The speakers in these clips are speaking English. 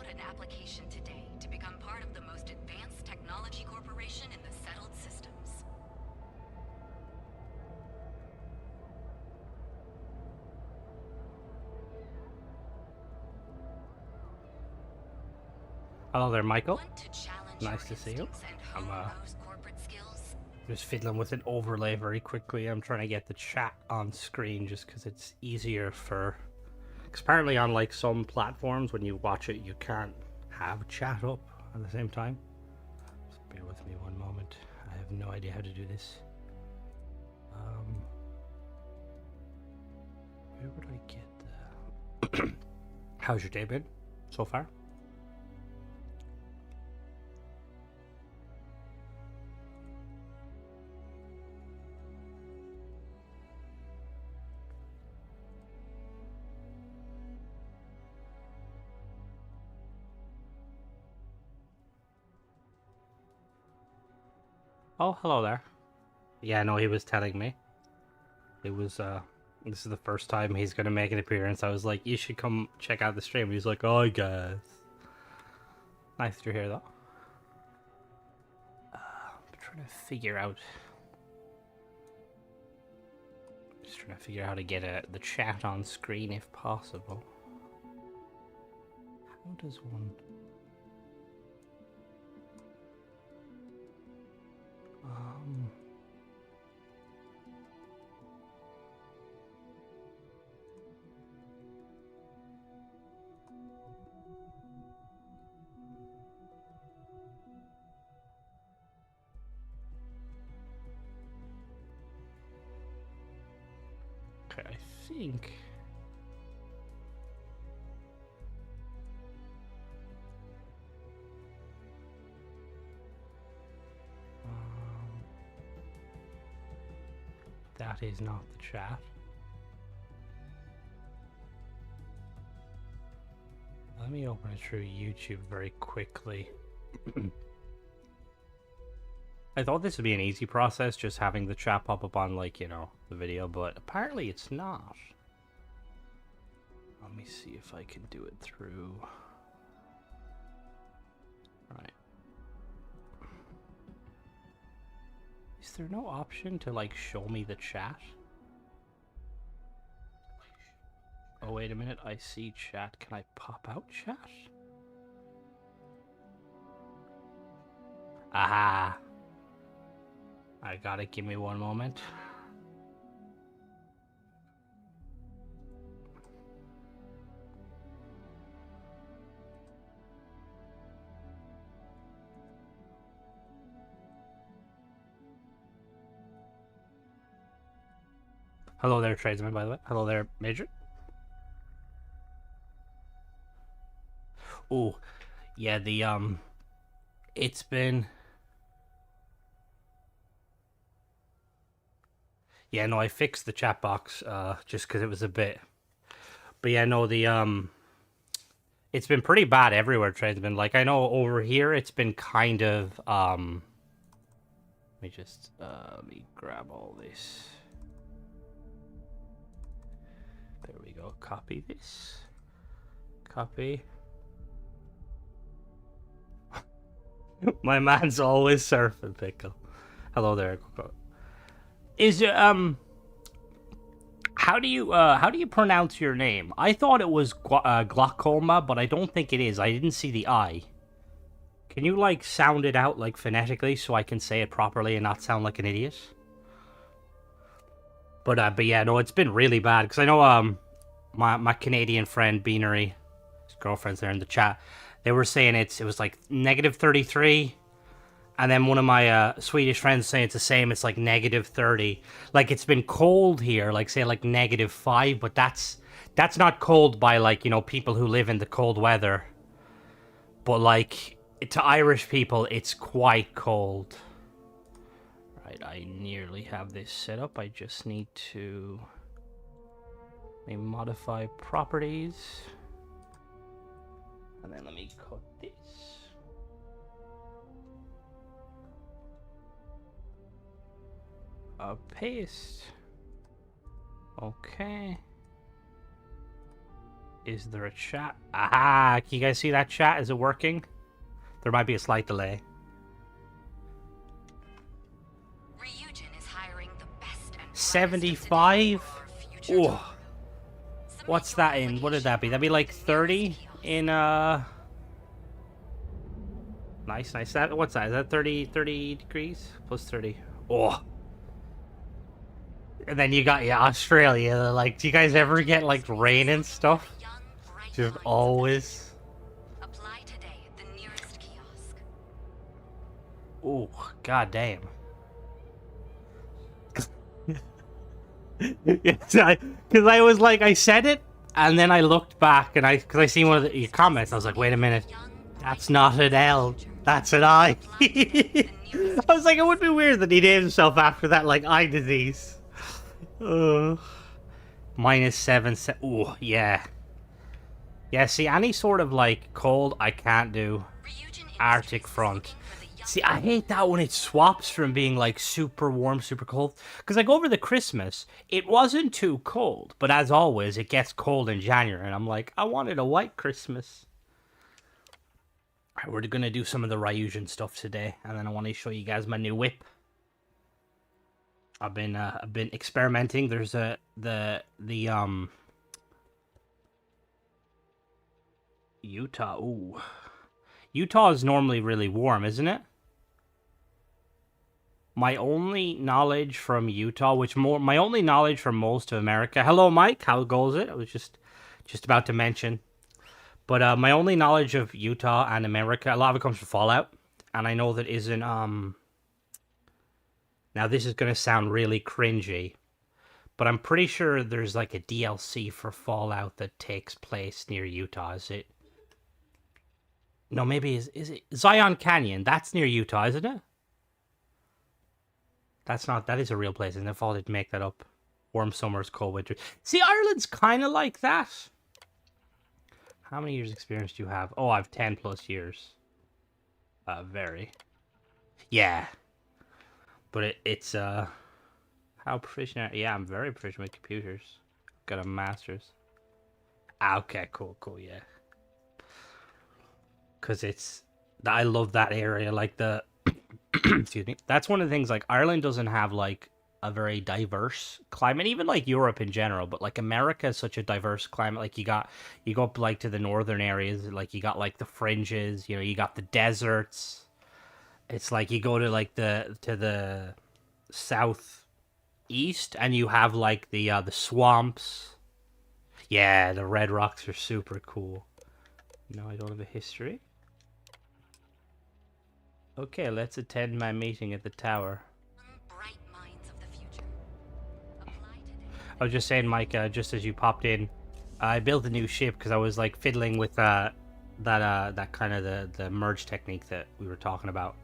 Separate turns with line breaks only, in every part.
out an application today to become part of the most advanced technology corporation in the settled systems.
Hello there, Michael.
Want to challenge
Nice
your
to see you.
instincts and hone those corporate skills?
Just fiddling with an overlay very quickly. I'm trying to get the chat on screen just because it's easier for... Because apparently on like some platforms, when you watch it, you can't have chat up at the same time. Just bear with me one moment. I have no idea how to do this. Where would I get the... How's your day been so far? Oh, hello there. Yeah, no, he was telling me. It was, this is the first time he's gonna make an appearance. I was like, you should come check out the stream. He's like, oh, I guess. Nice to hear that. I'm trying to figure out... Just trying to figure out how to get the chat on screen if possible. How does one... Okay, I think... that is not the chat. Let me open it through YouTube very quickly. I thought this would be an easy process, just having the chat pop up on, like, you know, the video, but apparently it's not. Let me see if I can do it through... Right. Is there no option to, like, show me the chat? Oh, wait a minute, I see chat. Can I pop out chat? Aha! I got it, give me one moment. Hello there, tradesman, by the way. Hello there, Major. Oh, yeah, it's been... Yeah, no, I fixed the chat box, just because it was a bit... But yeah, no, it's been pretty bad everywhere, tradesman. Like, I know over here, it's been kind of, let me grab all this. There we go, copy this. Copy. My man's always surfing, Pickle. Hello there. Is it, how do you pronounce your name? I thought it was glaucoma, but I don't think it is. I didn't see the I. Can you, like, sound it out, like, phonetically so I can say it properly and not sound like an idiot? But yeah, no, it's been really bad, because I know, my Canadian friend, Beanery, his girlfriend's there in the chat, they were saying it was, like, negative 33, and then one of my Swedish friends saying it's the same, it's, like, negative 30. Like, it's been cold here, like, say, like, negative 5, but that's not cold by, like, you know, people who live in the cold weather. But, like, to Irish people, it's quite cold. Right, I nearly have this set up. I just need to maybe modify properties. And then let me cut this. Paste. Okay. Is there a chat? Aha! Can you guys see that chat? Is it working? There might be a slight delay.
Ryujin is hiring the best and
75?
oh.
Oh, what's that in? What did that be? That'd be like 30 in, Nice, nice. What's that? Is that 30 degrees? Plus 30. Oh. And then you got, yeah, Australia. Like, do you guys ever get, like, rain and stuff? Just always.
Apply today at the nearest kiosk.
Oh, god damn. Because I was like, I said it, and then I looked back, and because I seen one of your comments, I was like, wait a minute, that's not an L, that's an I. I was like, it would be weird that he named himself after that, like, eye disease. -7. Oh, yeah. Yeah, see, any sort of, like, cold, I can't do. Arctic front. See, I hate that when it swaps from being, like, super warm, super cold. Because, like, over the Christmas, it wasn't too cold. But as always, it gets cold in January. And I'm like, I wanted a white Christmas. Alright, we're going to do some of the Ryujin stuff today. And then I want to show you guys my new whip. I've been experimenting. There's Utah. Ooh. Utah is normally really warm, isn't it? My only knowledge from Utah, my only knowledge from most of America. Hello, Mike. How goes it? I was just about to mention. But my only knowledge of Utah and America, a lot of it comes from Fallout, and I know that isn't Now this is gonna sound really cringy, but I'm pretty sure there's like a DLC for Fallout that takes place near Utah. Is it? No, maybe is it Zion Canyon? That's near Utah, isn't it? That's not. That is a real place, isn't it? Fall did make that up. Warm summers, cold winters. See, Ireland's kind of like that. How many years experience do you have? Oh, I have 10 plus years. Very. Yeah. But it's how proficient? Yeah, I'm very proficient with computers. Got a master's. Ah, okay, cool, yeah. Cause I love that area, like the excuse me. That's one of the things, like, Ireland doesn't have, like, a very diverse climate, even, like, Europe in general, but, like, America is such a diverse climate. Like, you go up, like, to the northern areas, like, you got, like, the fringes, you got the deserts. It's like you go to, like, to the southeast, and you have, like, the swamps. Yeah, the red rocks are super cool. No, I don't have a history. Okay, let's attend my meeting at the tower. I was just saying, Mike, just as you popped in, I built a new ship because I was like fiddling with that kind of the merge technique that we were talking about,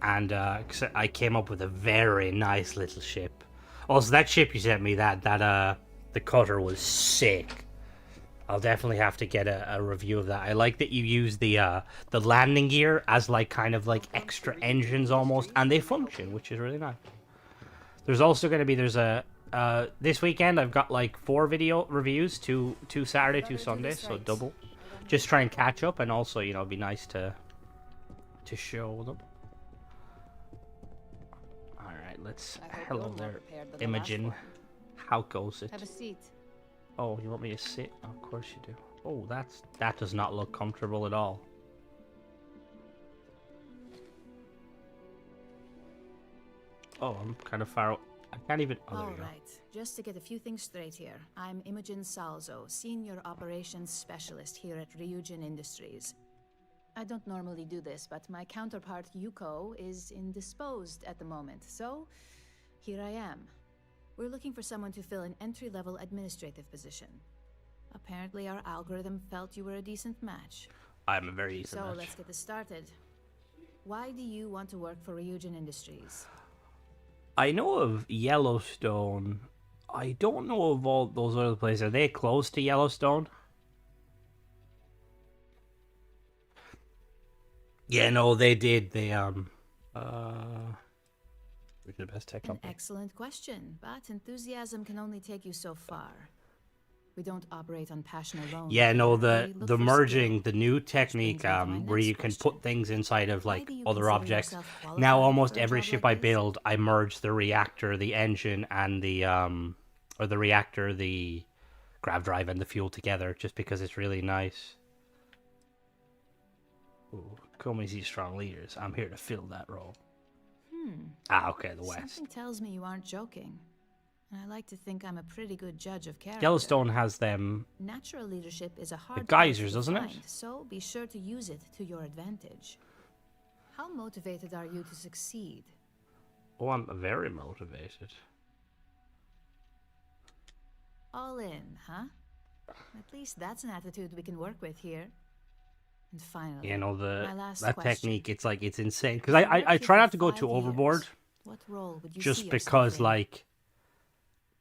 and I came up with a very nice little ship. Also, that ship you sent me, the cutter was sick. I'll definitely have to get a review of that. I like that you use the landing gear as like kind of like extra engines almost, and they function, which is really nice. There's also going to be this weekend I've got like 4 video reviews, two Saturday, 2 Sunday, so double. Just try and catch up, and also it'd be nice to show them. All right, let's. Hello there, Imogen. How goes it?
Have a seat.
Oh, you want me to sit? Of course you do. Oh, that does not look comfortable at all. Oh, I'm kind of far. I can't even. Oh,
All right. Just to get a few things straight here, I'm Imogen Salzo, Senior Operations Specialist here at Ryujin Industries. I don't normally do this, but my counterpart Yuko is indisposed at the moment, so here I am. We're looking for someone to fill an entry-level administrative position. Apparently our algorithm felt you were a decent match.
I'm a very decent match.
So let's get this started. Why do you want to work for Ryujin Industries?
I know of Yellowstone. I don't know of all those other places. Are they close to Yellowstone? Yeah, no, they did. Who's the best tech company?
An excellent question, but enthusiasm can only take you so far. We don't operate on passion alone.
Yeah, no,
here. We look
the
for
merging,
skill.
the new
Which
technique,
brings me to my
where
next
you can
question.
put things inside of
Why
like
do you
other
consider
objects.
yourself
Now,
qualified
almost
for a
every
job
ship
like
I
this?
build, I merge the reactor, the engine, and or the reactor, the grav drive, and the fuel together, just because it's really nice. Ooh, Comey sees strong leaders. I'm here to fill that role. Ah, okay, the West.
Something tells me you aren't joking. And I like to think I'm a pretty good judge of character.
Yellowstone has them.
Natural leadership is a hard
geysers,
trait
doesn't
to
it?
find, so be sure to use it to your advantage. How motivated are you to succeed?
Oh, I'm very motivated.
All in, huh? At least that's an attitude we can work with here. And finally,
You know,
my last
that
question.
technique, it's like, it's insane. Because
If you
I
worked
try
here
not
for
to go
5
too overboard.
years, what role would you
Just
see yourself
because,
in?
like,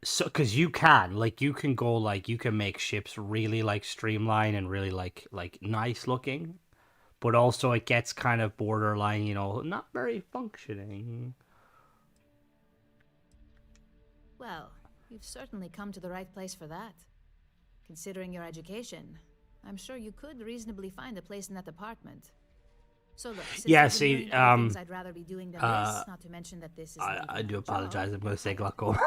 so, because you can go, like, you can make ships really, like, streamlined and really, like nice looking. But also it gets kind of borderline, you know, not very functioning.
Well, you've certainly come to the right place for that. Considering your education, I'm sure you could reasonably find a place in that department. So look, since
Yeah,
I've been
see,
hearing other things I'd rather be doing than this, not to mention that this is
I do
my
apologize.
job,
I'm going to say
I have to
glaucoma.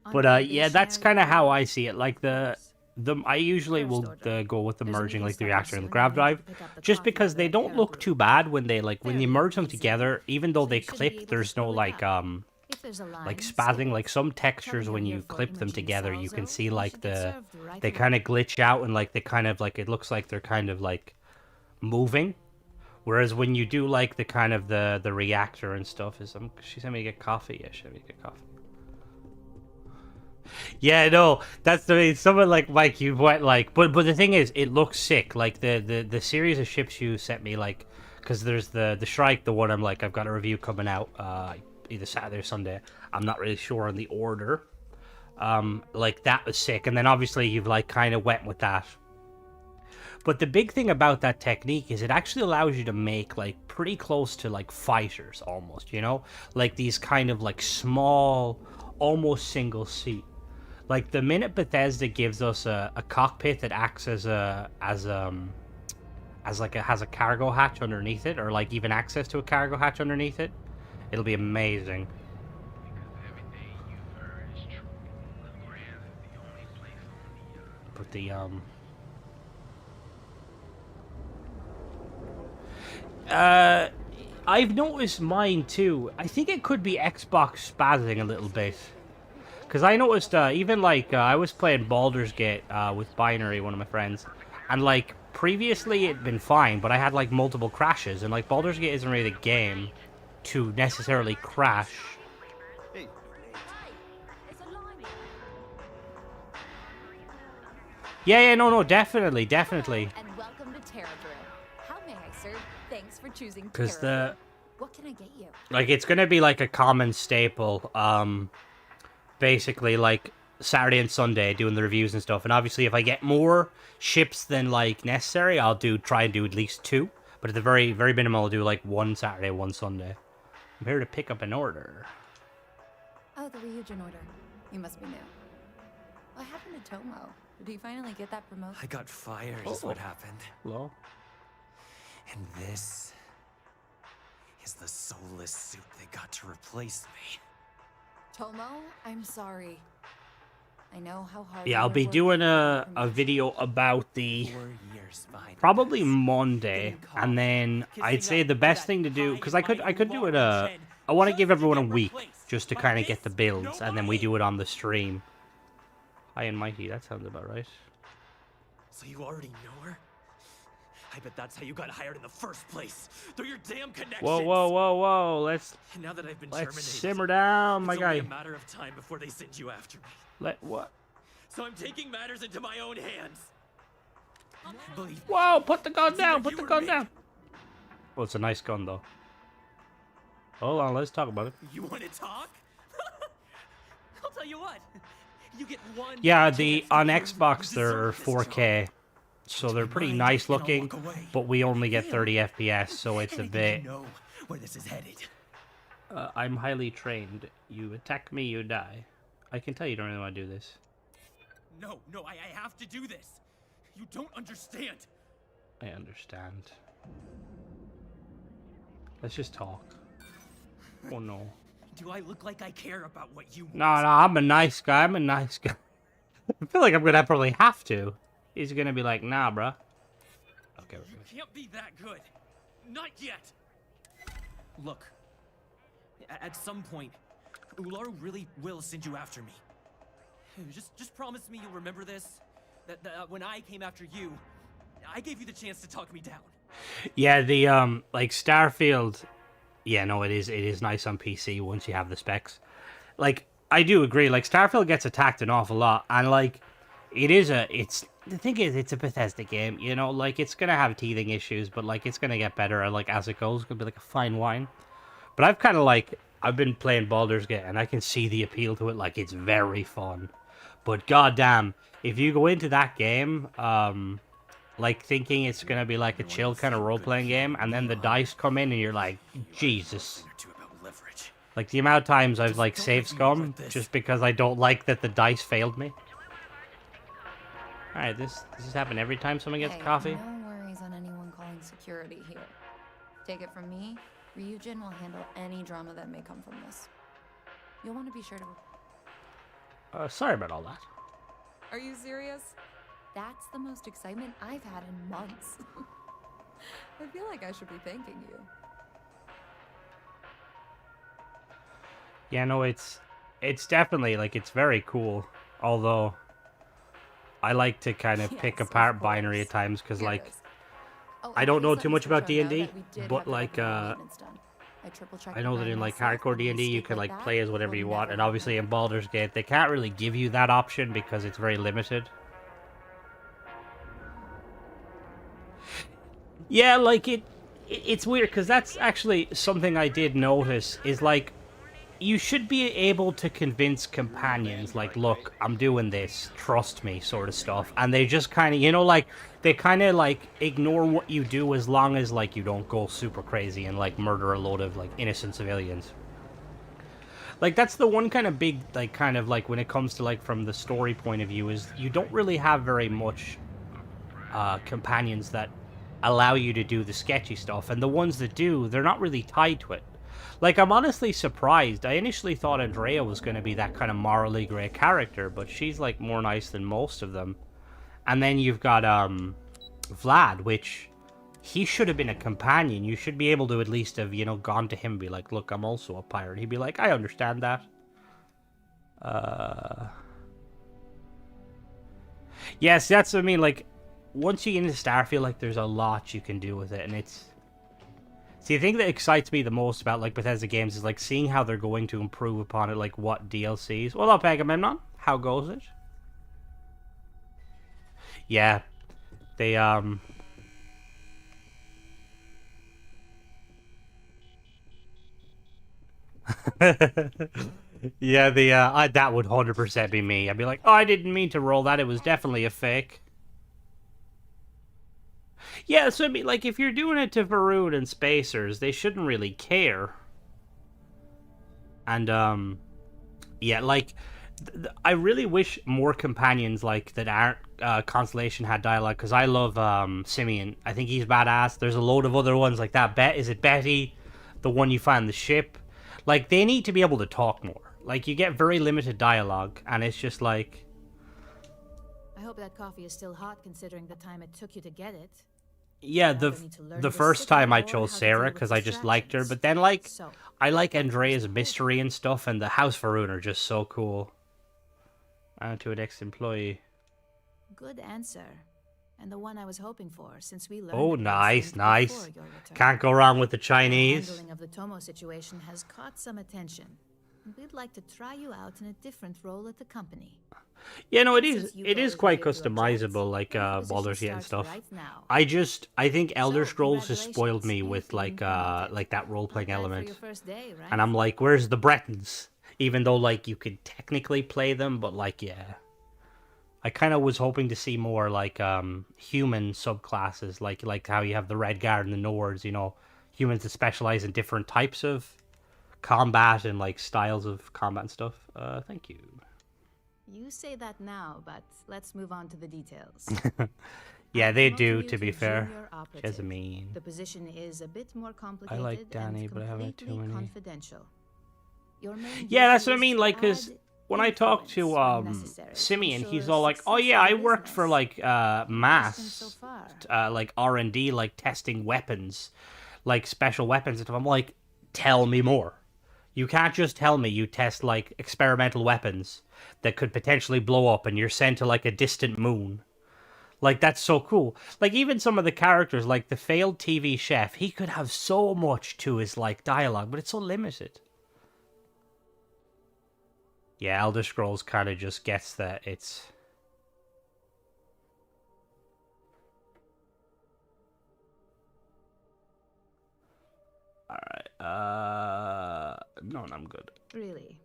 On
But
a
yeah, that's kind of how I see it. Like
course.
I usually
First
will
order.
go with the
There's a
merging,
meeting
like the
starting
reactor and the
soon.
grav
I'll need you
drive,
to pick up the
just
coffee
because
order
they
at
don't look
Parabrew.
too bad when they when you
Fairly
merge them
easy,
together. Even though
so
they
you shouldn't be
clip,
able to
there's no
screw it
like
up. If there's a line, skip
spazzing. Like
it.
some
Tell
textures
them
when
you're
you
here for
clip them
Imogen
together, you can
Salzo,
see
you
like
should get served right
they
away.
kind of glitch out and like they kind of like it looks like they're kind of like moving. Whereas when you do like the kind of the reactor and stuff, she sent me to get coffee. Yeah, she sent me to get coffee. Yeah, no, that's the way. Someone like Mike, you went like, but the thing is, it looks sick. Like the series of ships you sent me, like, because there's the Shrike, the one I'm like, I've got a review coming out, either Saturday or Sunday. I'm not really sure on the order. Like that was sick, and then obviously you've like kind of went with that. But the big thing about that technique is it actually allows you to make like pretty close to like fighters almost, you know, like these kind of like small, almost single seat. Like the minute Bethesda gives us a cockpit that acts as has a cargo hatch underneath it, or like even access to a cargo hatch underneath it, it'll be amazing. But I've noticed mine too. I think it could be Xbox spazzing a little bit. Because I noticed, even, like, I was playing Baldur's Gate with Binary, one of my friends, and, like, previously it'd been fine, but I had, like, multiple crashes, and, like, Baldur's Gate isn't really the game to necessarily crash.
Hey.
Yeah, no, definitely.
And welcome to Terrabrew. How may I serve? Thanks for choosing
Because
Terrabrew. What can I get you?
like, it's gonna be, like, a common staple, basically, like, Saturday and Sunday doing the reviews and stuff, and obviously if I get more ships than, like, necessary, I'll try and do at least 2, but at the very, very minimal, I'll do, like, 1 Saturday, 1 Sunday. I'm here to pick up an order.
Oh, the Ryujin order. You must be new. What happened to Tomo? Did he finally get that promotion?
I got fired is what happened.
Hello?
And this is the soulless suit they got to replace me.
Tomo, I'm sorry. I know how hard
Yeah,
you
I'll
were
be
working
doing
for
a video about the
4 years behind
probably
this.
Monday,
Getting caught,
and then
kissing
I'd say
up
the
to
best
that
thing to do,
high
because
and
I could
mighty
do it
Lauren Chen,
I want to
just
give
to
everyone a
get
week
replaced
just to
by
kind of get the
this
builds, and then we
nobody.
do it on the stream. High and mighty, that sounds about right.
So you already know her? I bet that's how you got hired in the first place. Through your damn connections.
Whoa, let's
And now that I've been terminated,
simmer down, my
it's
guy.
only a matter of time before they send you after me.
Let what?
So I'm taking matters into my own hands. Believe me,
Whoa, put the gun
it's
down,
either
put
you
the
or
gun
me.
down. Well, it's a nice gun, though. Hold on, let's talk about it.
You want to talk? I'll tell you what. You get one.
Yeah,
chance to
on
prove
Xbox
you
they're
deserve this
4K,
job.
so they're pretty
Mine,
nice
and I'll
looking,
walk away.
but we only get
Fail.
30 FPS, so it's a
And I
bit...
think you know where this is headed.
I'm highly trained. You attack me, you die. I can tell you don't really want to do this.
No, I have to do this. You don't understand.
I understand. Let's just talk. Oh no.
Do I look like I care about what you want?
No, I'm a nice guy. I'm a nice guy. I feel like I'm gonna probably have to. He's gonna be like, nah, bruh. Okay, we're
You
good.
can't be that good. Not yet. Look, at some point, Ularu really will send you after me. Just promise me you'll remember this. That when I came after you, I gave you the chance to talk me down.
Yeah, the like Starfield. Yeah, no, it is nice on PC once you have the specs. Like, I do agree. Like, Starfield gets attacked an awful lot, and like, it's the thing is, it's a Bethesda game. You know, like it's gonna have teething issues, but like it's gonna get better. Like as it goes, it's gonna be like a fine wine. But I've been playing Baldur's Gate, and I can see the appeal to it. Like, it's very fun. But goddamn, if you go into that game, like thinking it's gonna be like a chill kind of role-playing game, and then the dice come in, and you're like, Jesus. Like the amount of times I've like save scum just because I don't like that the dice failed me. All right, this has happened every time someone gets coffee.
No worries on anyone calling security here. Take it from me, Ryujin will handle any drama that may come from this. You'll want to be sure to...
Sorry about all that.
Are you serious? That's the most excitement I've had in months. I feel like I should be thanking you.
Yeah, no, it's definitely, like, it's very cool. Although, I like to kind of pick
Yes,
apart
of
binary
course.
at times, because,
Here it
like,
is. Oh,
I don't
and
know
please
too
let
much
Mr.
about
Cho know
D&D,
that we did
but,
have the
like,
upgraded maintenance done. I triple-checked
I know
it
that
by
in, like,
myself,
hardcore
and a
D&D, you
mistake
can, like,
that
play as whatever
will
you want,
never
and obviously in
happen.
Baldur's Gate, they can't really give you that option because it's very limited. Yeah, like, it's weird, because that's actually something I did notice, is, like, you should be able to convince companions, like, look, I'm doing this, trust me, sort of stuff. And they just kind of, you know, like, they kind of, like, ignore what you do as long as, like, you don't go super crazy and, like, murder a load of, like, innocent civilians. Like, that's the one kind of big, like, kind of, like, when it comes to, like, from the story point of view, is you don't really have very much companions that allow you to do the sketchy stuff. And the ones that do, they're not really tied to it. Like, I'm honestly surprised. I initially thought Andrea was going to be that kind of morally grey character, but she's, like, more nice than most of them. And then you've got, Vlad, which he should have been a companion. You should be able to at least have, you know, gone to him and be like, look, I'm also a pirate. He'd be like, I understand that. Yes, that's what I mean. Like, once you get into Starfield, like, there's a lot you can do with it, and it's... See, the thing that excites me the most about, like, Bethesda games is, like, seeing how they're going to improve upon it, like, what DLCs. Well, up, Agamemnon. How goes it? Yeah. They, yeah, that would 100% be me. I'd be like, oh, I didn't mean to roll that. It was definitely a fake. Yeah, so I mean, like, if you're doing it to Varun and Spacers, they shouldn't really care. And, yeah, like, I really wish more companions, like, that aren't Constellation had dialogue, because I love, Simeon. I think he's badass. There's a load of other ones like that. Is it Betty? The one you find the ship? Like, they need to be able to talk more. Like, you get very limited dialogue, and it's just like...
I hope that coffee is still hot considering the time it took you to get it.
Yeah,
Now we need to learn
the
the
first
signal
time I
or
chose
how to
Sarah
deal with
because I just liked her, but then, like,
So,
I like Andrea's mystery and stuff, and the House Varun are just so cool. To an ex-employee.
good answer. And the one I was hoping for, since we learned
Oh,
the
nice,
incident
nice.
before your return.
Can't go wrong with the
The
Chinese.
handling of the Tomo situation has caught some attention. And we'd like to try you out in a different role at the company.
Yeah, no, it
And
is.
since you
It is
both
quite
appear to object,
customizable, like
the position
Baldur's Gate and
starts
stuff.
right now.
I think Elder
So,
Scrolls has spoiled me
congratulations.
with
You've been promoted.
like that role playing
Not bad for
element.
your first day, right?
And I'm like, where's the Bretons? Even though, like, you could technically play them, but, like, yeah. I kind of was hoping to see more, like, human subclasses, like how you have the Red Guard and the Nords, you know, humans that specialize in different types of combat and, like, styles of combat and stuff. Thank you.
You say that now, but let's move on to the details.
Yeah,
I've
they
promoted
do,
you
to be fair.
junior operative.
Jasmine.
The position is a bit more
I
complicated
like Danny,
and
but I haven't had
completely
too many.
confidential. Your main
Yeah, that's
duty
what I
is
mean,
to
like, because
add
when I talk to
influence when necessary to
Simeon, he's
ensure
all like, "Oh
success
yeah,
of
I
the
worked for
business."
like
Any questions so
mass,
far?
like R&D, like testing weapons, like special weapons and stuff." I'm like, "Tell me more. You can't just tell me you test like experimental weapons that could potentially blow up and you're sent to like a distant moon." Like, that's so cool. Like, even some of the characters, like the failed TV chef, he could have so much to his like dialogue, but it's so limited. Yeah, Elder Scrolls kind of just gets that it's... Alright, no, I'm good.
Really?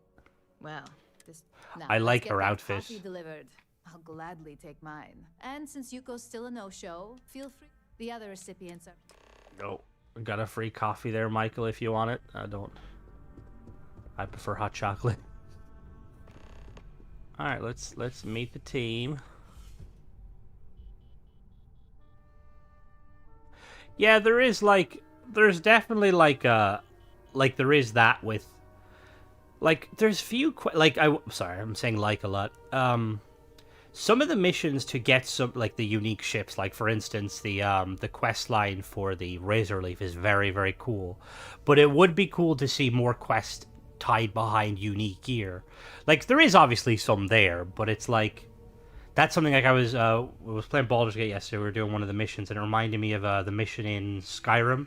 Well, this. Now,
I
let's
like
get
her
that
outfit.
coffee delivered. I'll gladly take mine. And since Yuko's still a no-show, feel free. The other recipients are.
No, got a free coffee there, Michael, if you want it. I don't. I prefer hot chocolate. Alright, let's meet the team. Yeah, there is like... There's definitely like there is that with... Like, there's few... Sorry, I'm saying like a lot. Some of the missions to get some, like, the unique ships, like, for instance, the quest line for the Razor Leaf is very, very cool. But it would be cool to see more quests tied behind unique gear. Like, there is obviously some there, but it's like... That's something like I was playing Baldur's Gate yesterday. We were doing one of the missions, and it reminded me of the mission in Skyrim.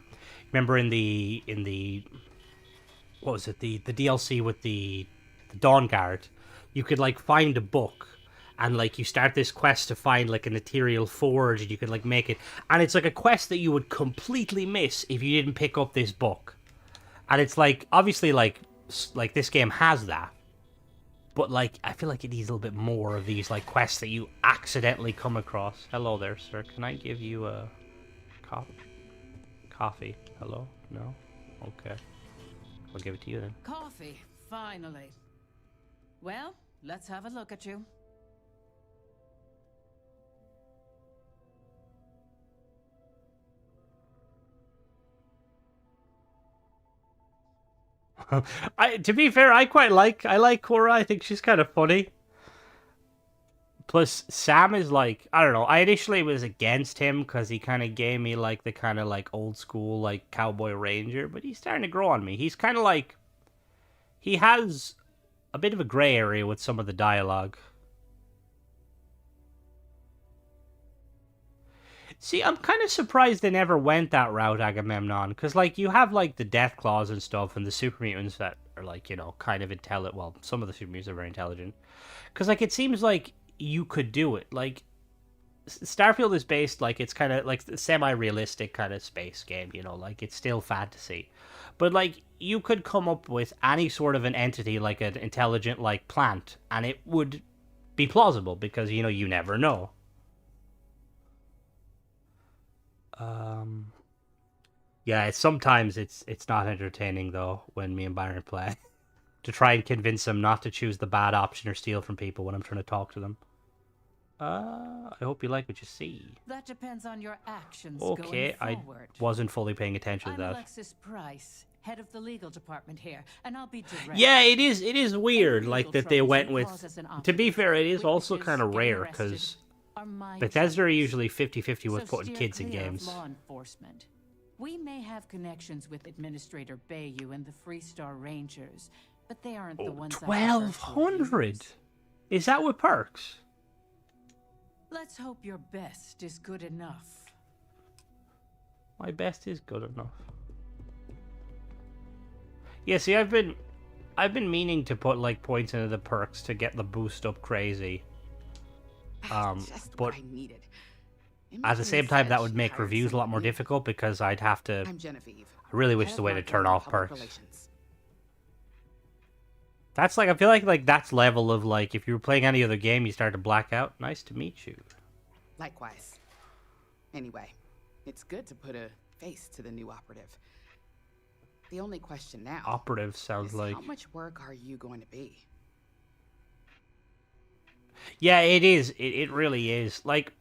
Remember in the what was it, the DLC with the Dawn Guard? You could like find a book, and like you start this quest to find like an ethereal forge, and you could like make it, and it's like a quest that you would completely miss if you didn't pick up this book. And it's like obviously like this game has that. But, like, I feel like it needs a little bit more of these, like, quests that you accidentally come across. Hello there, sir. Can I give you a coffee? Hello? No? Okay. I'll give it to you then.
Coffee, finally. Well, let's have a look at you.
To be fair, I like Cora. I think she's kind of funny. Plus, Sam is like, I don't know. I initially was against him because he kind of gave me like the kind of like old school like cowboy ranger, but he's starting to grow on me. He's kind of like, he has a bit of a gray area with some of the dialogue. See, I'm kind of surprised they never went that route, Agamemnon, because, like, you have, like, the Death Claws and stuff, and the Super Mutants that are, like, you know, kind of intelligent. Well, some of the Super Mutants are very intelligent. Because, like, it seems like you could do it. Like, Starfield is based, like, it's kind of, like, semi-realistic kind of space game, you know, like, it's still fantasy. But, like, you could come up with any sort of an entity, like an intelligent, like, plant, and it would be plausible, because, you know, you never know. Yeah, sometimes it's not entertaining though when me and Byron play. To try and convince them not to choose the bad option or steal from people when I'm trying to talk to them. I hope you like what you see.
That depends on your actions
Okay,
going
I
forward.
wasn't fully paying attention to
I'm
that.
Alexis Price, head of the legal department here, and I'll be direct.
Yeah, it is weird,
Any
like
legal
that they
troubles
went
may
with.
cause us an
To be fair, it is
option.
also
Witnesses
kind of
getting
rare
arrested
because
are my
Bethesda are
choice.
usually 50-50 with
So
putting
steer
kids in
clear of
games.
Law enforcement. We may have connections with Administrator Bayou and the Freestar Rangers, but they aren't the ones.
1,200. Is that with perks?
Let's hope your best is good enough.
My best is good enough. Yeah, see, I've been meaning to put like points into the perks to get the boost up crazy.
Just
But
what I needed.
at the same time, that would
She
make
hired
reviews a lot more
someone new.
difficult because I'd have to.
I'm Genevieve.
I really wish
head
the
of
way to
marketing
turn
and
off
public
perks.
relations.
That's like I feel like that's level of like if you were playing any other game, you start to black out. Nice to meet you.
Likewise. Anyway, it's good to put a face to the new operative. The only question now
Operative sounds
is
like
how much work are you going to be?
Yeah, it is. It really is. Like,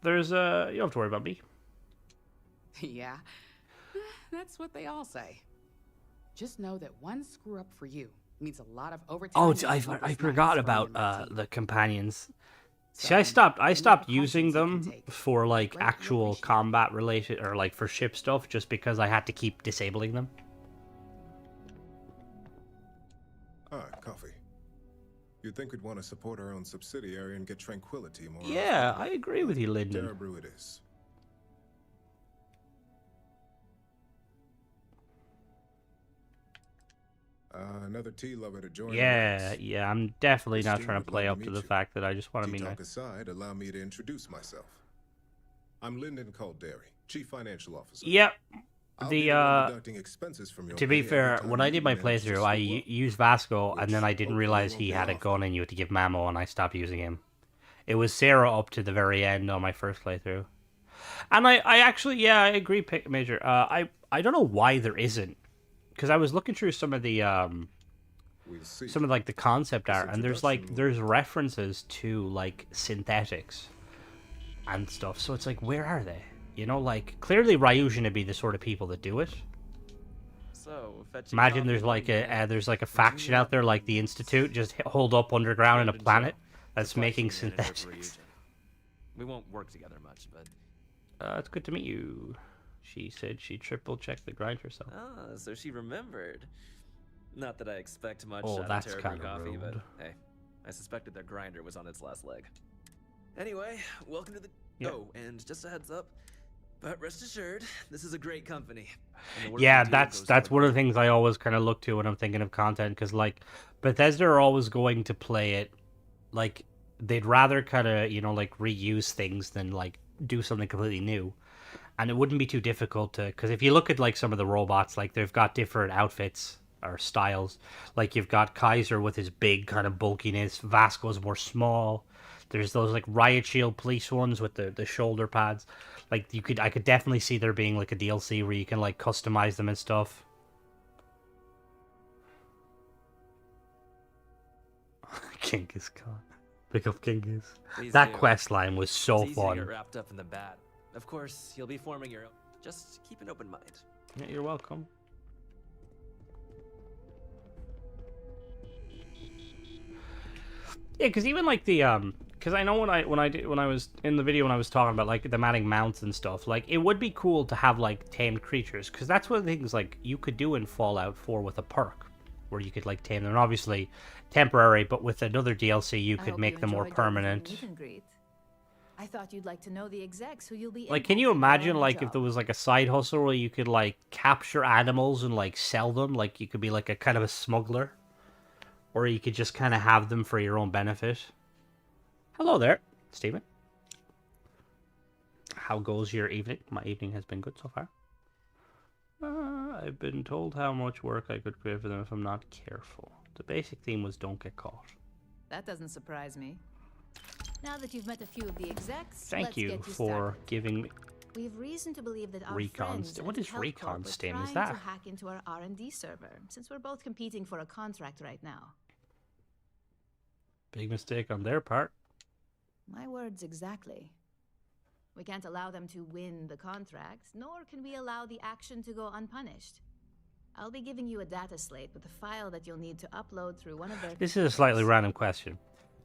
there's you don't have to worry about me.
Yeah, that's what they all say. Just know that one screw up for you means a lot of overtime.
Oh,
and
I
sleepless
forgot
nights for me
about
and my team.
the companions. See,
So,
I stopped
any precautions
using
you can
them
take,
for like
greatly
actual
appreciated.
combat related or like for ship stuff, just because I had to keep disabling them.
Ah, coffee. You'd think we'd want to support our own subsidiary and get tranquility more
Yeah,
often.
I agree with you, Lyndon.
Terra Brew it is. Another tea lover to join the ranks.
Yeah, I'm definitely not
Christine
trying to
would
play
love to
up to
meet
the
you.
fact that I just want to
Tea
be nice.
talk aside, allow me to introduce myself. I'm Lyndon Calderi, Chief Financial Officer.
Yep.
I'll be the one
The
deducting expenses from your
to be
pay every
fair,
time
when I
you
did my
manage to
playthrough, I
screw up,
used Vasco, and then
which
I didn't
hopefully
realize
won't
he
be
had a
often.
gun and you had to give him ammo, and I stopped using him. It was Sarah up to the very end on my first playthrough. And I actually, yeah, I agree, Major. I don't know why there isn't, because I was looking through some of the
We'll see.
some of like the concept
This
art, and there's
introduction-
references to like synthetics and stuff. So it's like, where are they? You know, like clearly Ryujin would be the sort of people that do it.
So, fetching
Imagine
coffee
there's
one
like
minute,
a faction out there like the Institute, just holed up underground in a
Brandon
planet
Joe,
that's
supply
making
chain manager for
synthetics.
Ryujin. We won't work together much, but
It's good to meet you. She said she triple checked the grind herself.
so she remembered. Not that I expect much
Oh,
out
that's
of Terra Brew
kinda
coffee, but
rude.
hey, I suspected their grinder was on its last leg. Anyway, welcome to the.
Yep.
Oh, and just a heads up, but rest assured, this is a great company. and the work
Yeah,
we do
that's
goes toward
one of the
better.
things I always kind of look to when I'm thinking of content, because like Bethesda are always going to play it like they'd rather kind of like reuse things than like do something completely new. And it wouldn't be too difficult to, because if you look at like some of the robots, like they've got different outfits or styles. Like you've got Kaiser with his big kind of bulkiness, Vasco's more small. There's those like Riot Shield police ones with the shoulder pads. Like I could definitely see there being like a DLC where you can like customize them and stuff. Genghis Khan. Pick up Genghis.
Please
That
do.
quest line was so
It's easy to
fun.
get wrapped up in the bad. Of course, you'll be forming your own. Just keep an open mind.
Yeah, you're welcome. Yeah, because even like the because I know when I was in the video when I was talking about like them adding mounts and stuff, like it would be cool to have like tamed creatures, because that's one of the things like you could do in Fallout 4 with a perk, where you could like tame them. And obviously temporary, but with another DLC you
I
could
hope
make
you
them more
enjoyed going for the
permanent.
meet and greet. I thought you'd like to know the execs who you'll be.
Like, can you
impacting while on
imagine
the
like if
job.
there was like a side hustle where you could like capture animals and like sell them? Like you could be like a kind of a smuggler, or you could just kind of have them for your own benefit. Hello there, Stephen. How goes your evening? My evening has been good so far. I've been told how much work I could create for them if I'm not careful. The basic theme was don't get caught.
That doesn't surprise me. Now that you've met a few of the execs,
Thank
let's
you
get
for
started.
giving me
We have reason to believe that our
Recon
friends
Stim. What
at
is
Help
Recon
Corp are
Stim? Is
trying
that-
to hack into our R&D server, since we're both competing for a contract right now.
big mistake on their part.
My words exactly. We can't allow them to win the contract, nor can we allow the action to go unpunished. I'll be giving you a data slate with a file that you'll need to upload through one of their...
This is a slightly
computers.
random question.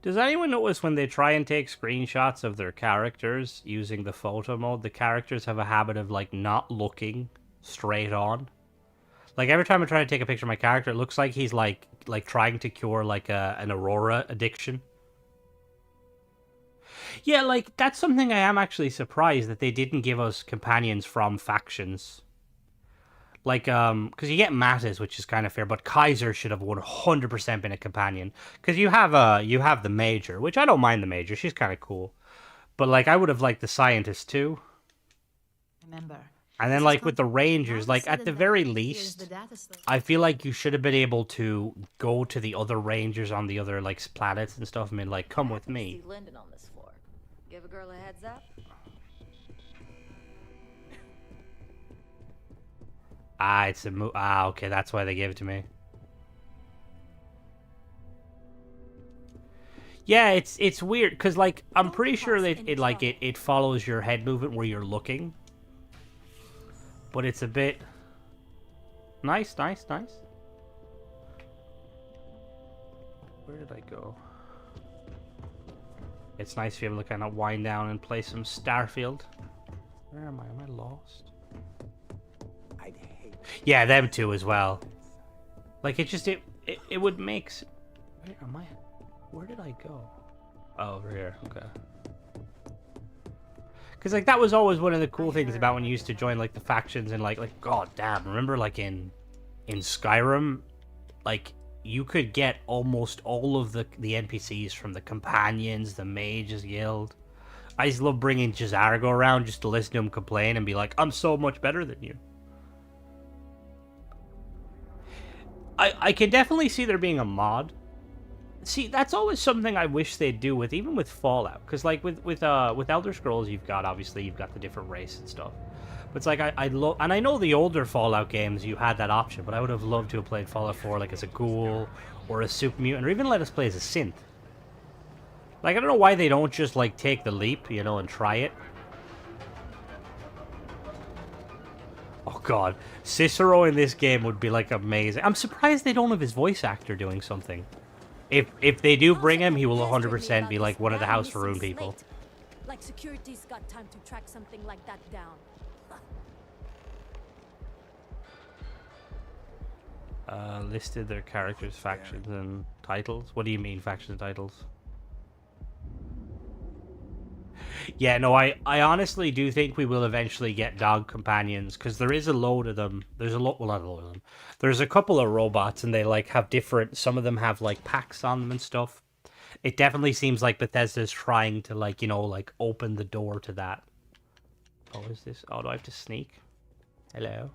Does anyone notice when they try and take screenshots of their characters using the photo mode, the characters have a habit of like not looking straight on? Like every time I try to take a picture of my character, it looks like he's like trying to cure like an Aurora addiction. Yeah, like that's something I am actually surprised that they didn't give us companions from factions. Like, because you get Mattis, which is kind of fair, but Kaiser should have 100% been a companion. Because you have the Major, which I don't mind the Major, she's kind of cool. But, like, I would have liked the Scientist, too.
Remember.
And then,
this is
like, with the
Now
Rangers,
that's
like,
said
at the
and
very
done, here's
least,
the data slate.
I feel like you should have been able to go to the other Rangers on the other, like, planets and stuff and been like, come with me.
See Lyndon on this floor. Give a girl a heads up.
It's a okay, that's why they gave it to me. Yeah, it's weird because like I'm pretty sure that it follows your head movement where you're looking, but it's a bit nice. Where did I go? It's nice to be able to kind of wind down and play some Starfield. Where am I? Am I lost? Yeah, them two as well. Like it just it would make. Where am I? Where did I go? Oh, over here. Okay. Because like that was always one of the cool things about when you used to join like the factions and like god damn, remember like in Skyrim, like you could get almost all of the NPCs from the companions, the mages guild. I used to love bringing Jazargo around just to listen to him complain and be like, I'm so much better than you. I can definitely see there being a mod. See, that's always something I wish they'd do with even with Fallout, because like with Elder Scrolls, you've got the different race and stuff. But it's like I love, and I know the older Fallout games you had that option, but I would have loved to have played Fallout 4 like as a ghoul or a super mutant, or even let us play as a synth. Like I don't know why they don't just like take the leap, you know, and try it. Oh god, Cicero in this game would be like amazing. I'm surprised they don't have his voice actor doing something. If they do bring him, he will 100% be like one of the House Faroon people.
Like security's got time to track something like that down.
Listed their characters, factions, and titles. What do you mean, factions titles? Yeah, no, I honestly do think we will eventually get dog companions, because there is a load of them. There's a lot, well, not a load of them. There's a couple of robots, and they like have different. Some of them have like packs on them and stuff. It definitely seems like Bethesda's trying to like, you know, like open the door to that. Oh, is this? Oh, do I have to sneak? Hello.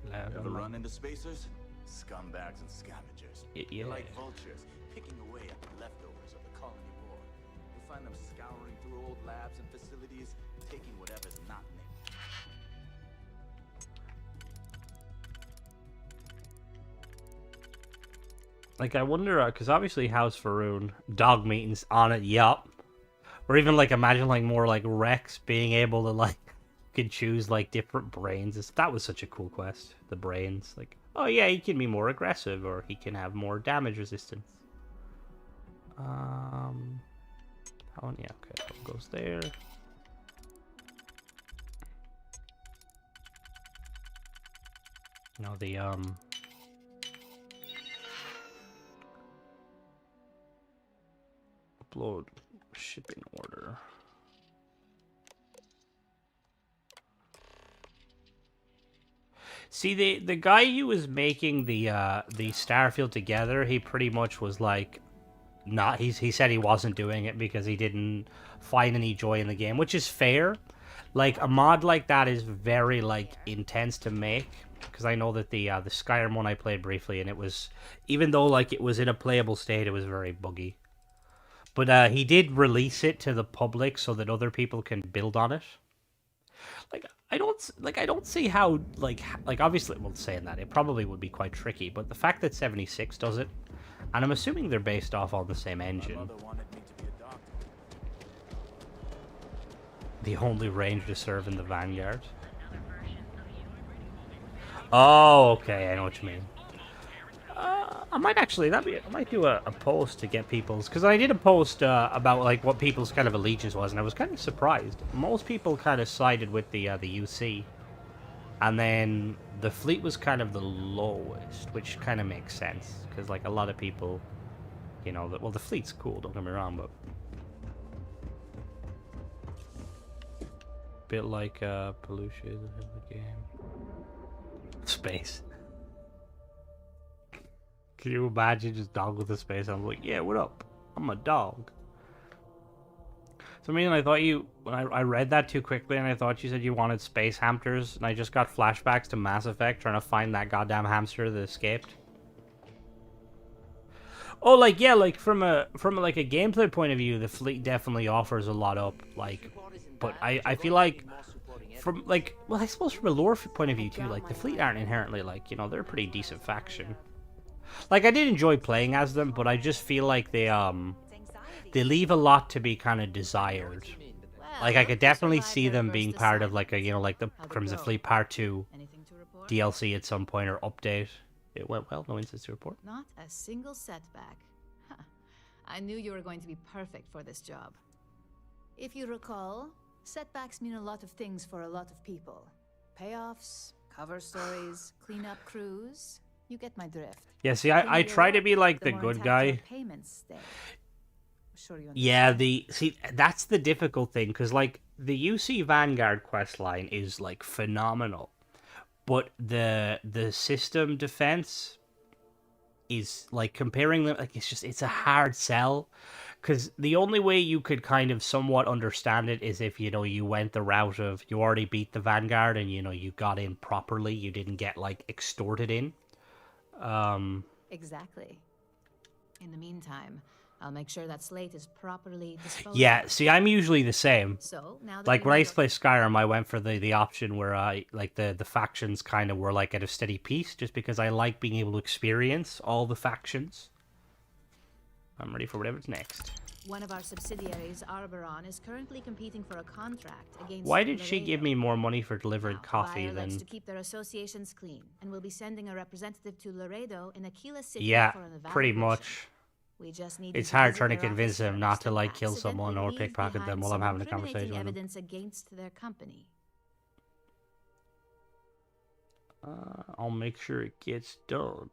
Hello.
Ever run into spacers? Scumbags and scavengers.
Yeah.
They're like vultures, picking away at the leftovers of the colony war. You'll find them scouring through old labs and facilities, taking whatever's not nicked.
Like, I wonder, because obviously House Faroon, dog meetings on it, yup. Or even, like, imagine, like, more like Rex being able to, like, can choose, like, different brains. That was such a cool quest, the brains. Like, oh, yeah, he can be more aggressive, or he can have more damage resistance. Oh, yeah, okay, so it goes there. No, the, upload shipping order. See, the guy who was making the Starfield together, he pretty much was like, not. He said he wasn't doing it because he didn't find any joy in the game, which is fair. Like a mod like that is very like intense to make, because I know that the Skyrim one I played briefly, and it was, even though like it was in a playable state, it was very buggy. But he did release it to the public so that other people can build on it. I don't see how like obviously, well, saying that it probably would be quite tricky, but the fact that 76 does it, and I'm assuming they're based off on the same engine. The only ranger to serve in the Vanguard. Oh, okay, I know what you mean. I might actually, I might do a post to get people's, because I did a post about like what people's kind of allegiance was, and I was kind of surprised. Most people kind of sided with the UC, and then the fleet was kind of the lowest, which kind of makes sense, because like a lot of people, you know, well, the fleet's cool, don't get me wrong, but bit like Peluche in the game. Space. Can you imagine just dog with a space? I'm like, yeah, what up? I'm a dog. So, I mean, I thought when I read that too quickly, and I thought you said you wanted space hamsters, and I just got flashbacks to Mass Effect trying to find that goddamn hamster that escaped. Oh, like, yeah, like, from a like a gameplay point of view, the fleet definitely offers a lot up, like, but I feel like, from, like, well, I suppose from a lore point of view, too, like, the fleet aren't inherently, like, you know, they're a pretty decent faction. Like, I did enjoy playing as them, but I just feel like they leave a lot to be kind of desired. Like, I could definitely see them being part of, like, like the Crimson Fleet Part 2 DLC at some point, or update. It went well, no incidents to report.
Not a single setback. Huh. I knew you were going to be perfect for this job. If you recall, setbacks mean a lot of things for a lot of people. Payoffs, cover stories, cleanup crews. You get my drift.
Yeah, see, I try to be like the good guy.
Sure you
yeah, that's the difficult thing, because like the UC Vanguard questline is like phenomenal, but the system defense is like, comparing them, like, it's a hard sell, because the only way you could kind of somewhat understand it is if you went the route of you already beat the Vanguard and you got in properly, you didn't get like extorted in.
Exactly. In the meantime, I'll make sure that slate is properly disposed
Yeah,
of.
see, I'm usually the same.
So, now that
Like,
we
when I
know
used to play Skyrim, I went for the option where like the factions kind of were like at a steady pace, just because I like being able to experience all the factions. I'm ready for whatever's next.
one of our subsidiaries, Arboron, is currently competing for a contract against
Why did she give
Laredo.
me more money for delivering
Now,
coffee
Bayer likes
than...
to keep their associations clean, and will be sending a representative to Laredo in Aquila City
Yeah,
for an
pretty
evaluation.
much.
We just need
It's
you to
hard
visit
trying to
their
convince
office
them not
first
to,
and
like, kill someone or
accidentally
pickpocket
leave
them while I'm
behind
having a
some
conversation with them.
evidence against their company.
I'll make sure it gets done.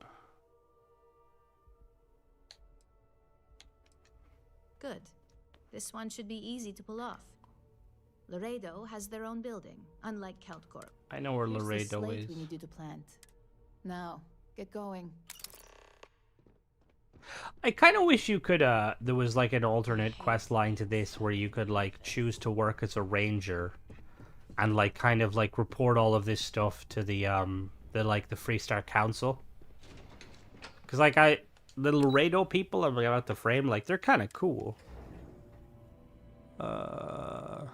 Good. This one should be easy to pull off. Laredo has their own building, unlike Keltcorp.
I know where
Here's the
Laredo
slate
is.
we need you to plant. Now, get going.
I kind of wish you could, there was like an alternate quest line to this where you could like choose to work as a ranger and like kind of like report all of this stuff to the Freestar Council. Cause like the Laredo people I'm about to frame, like, they're kind of cool. For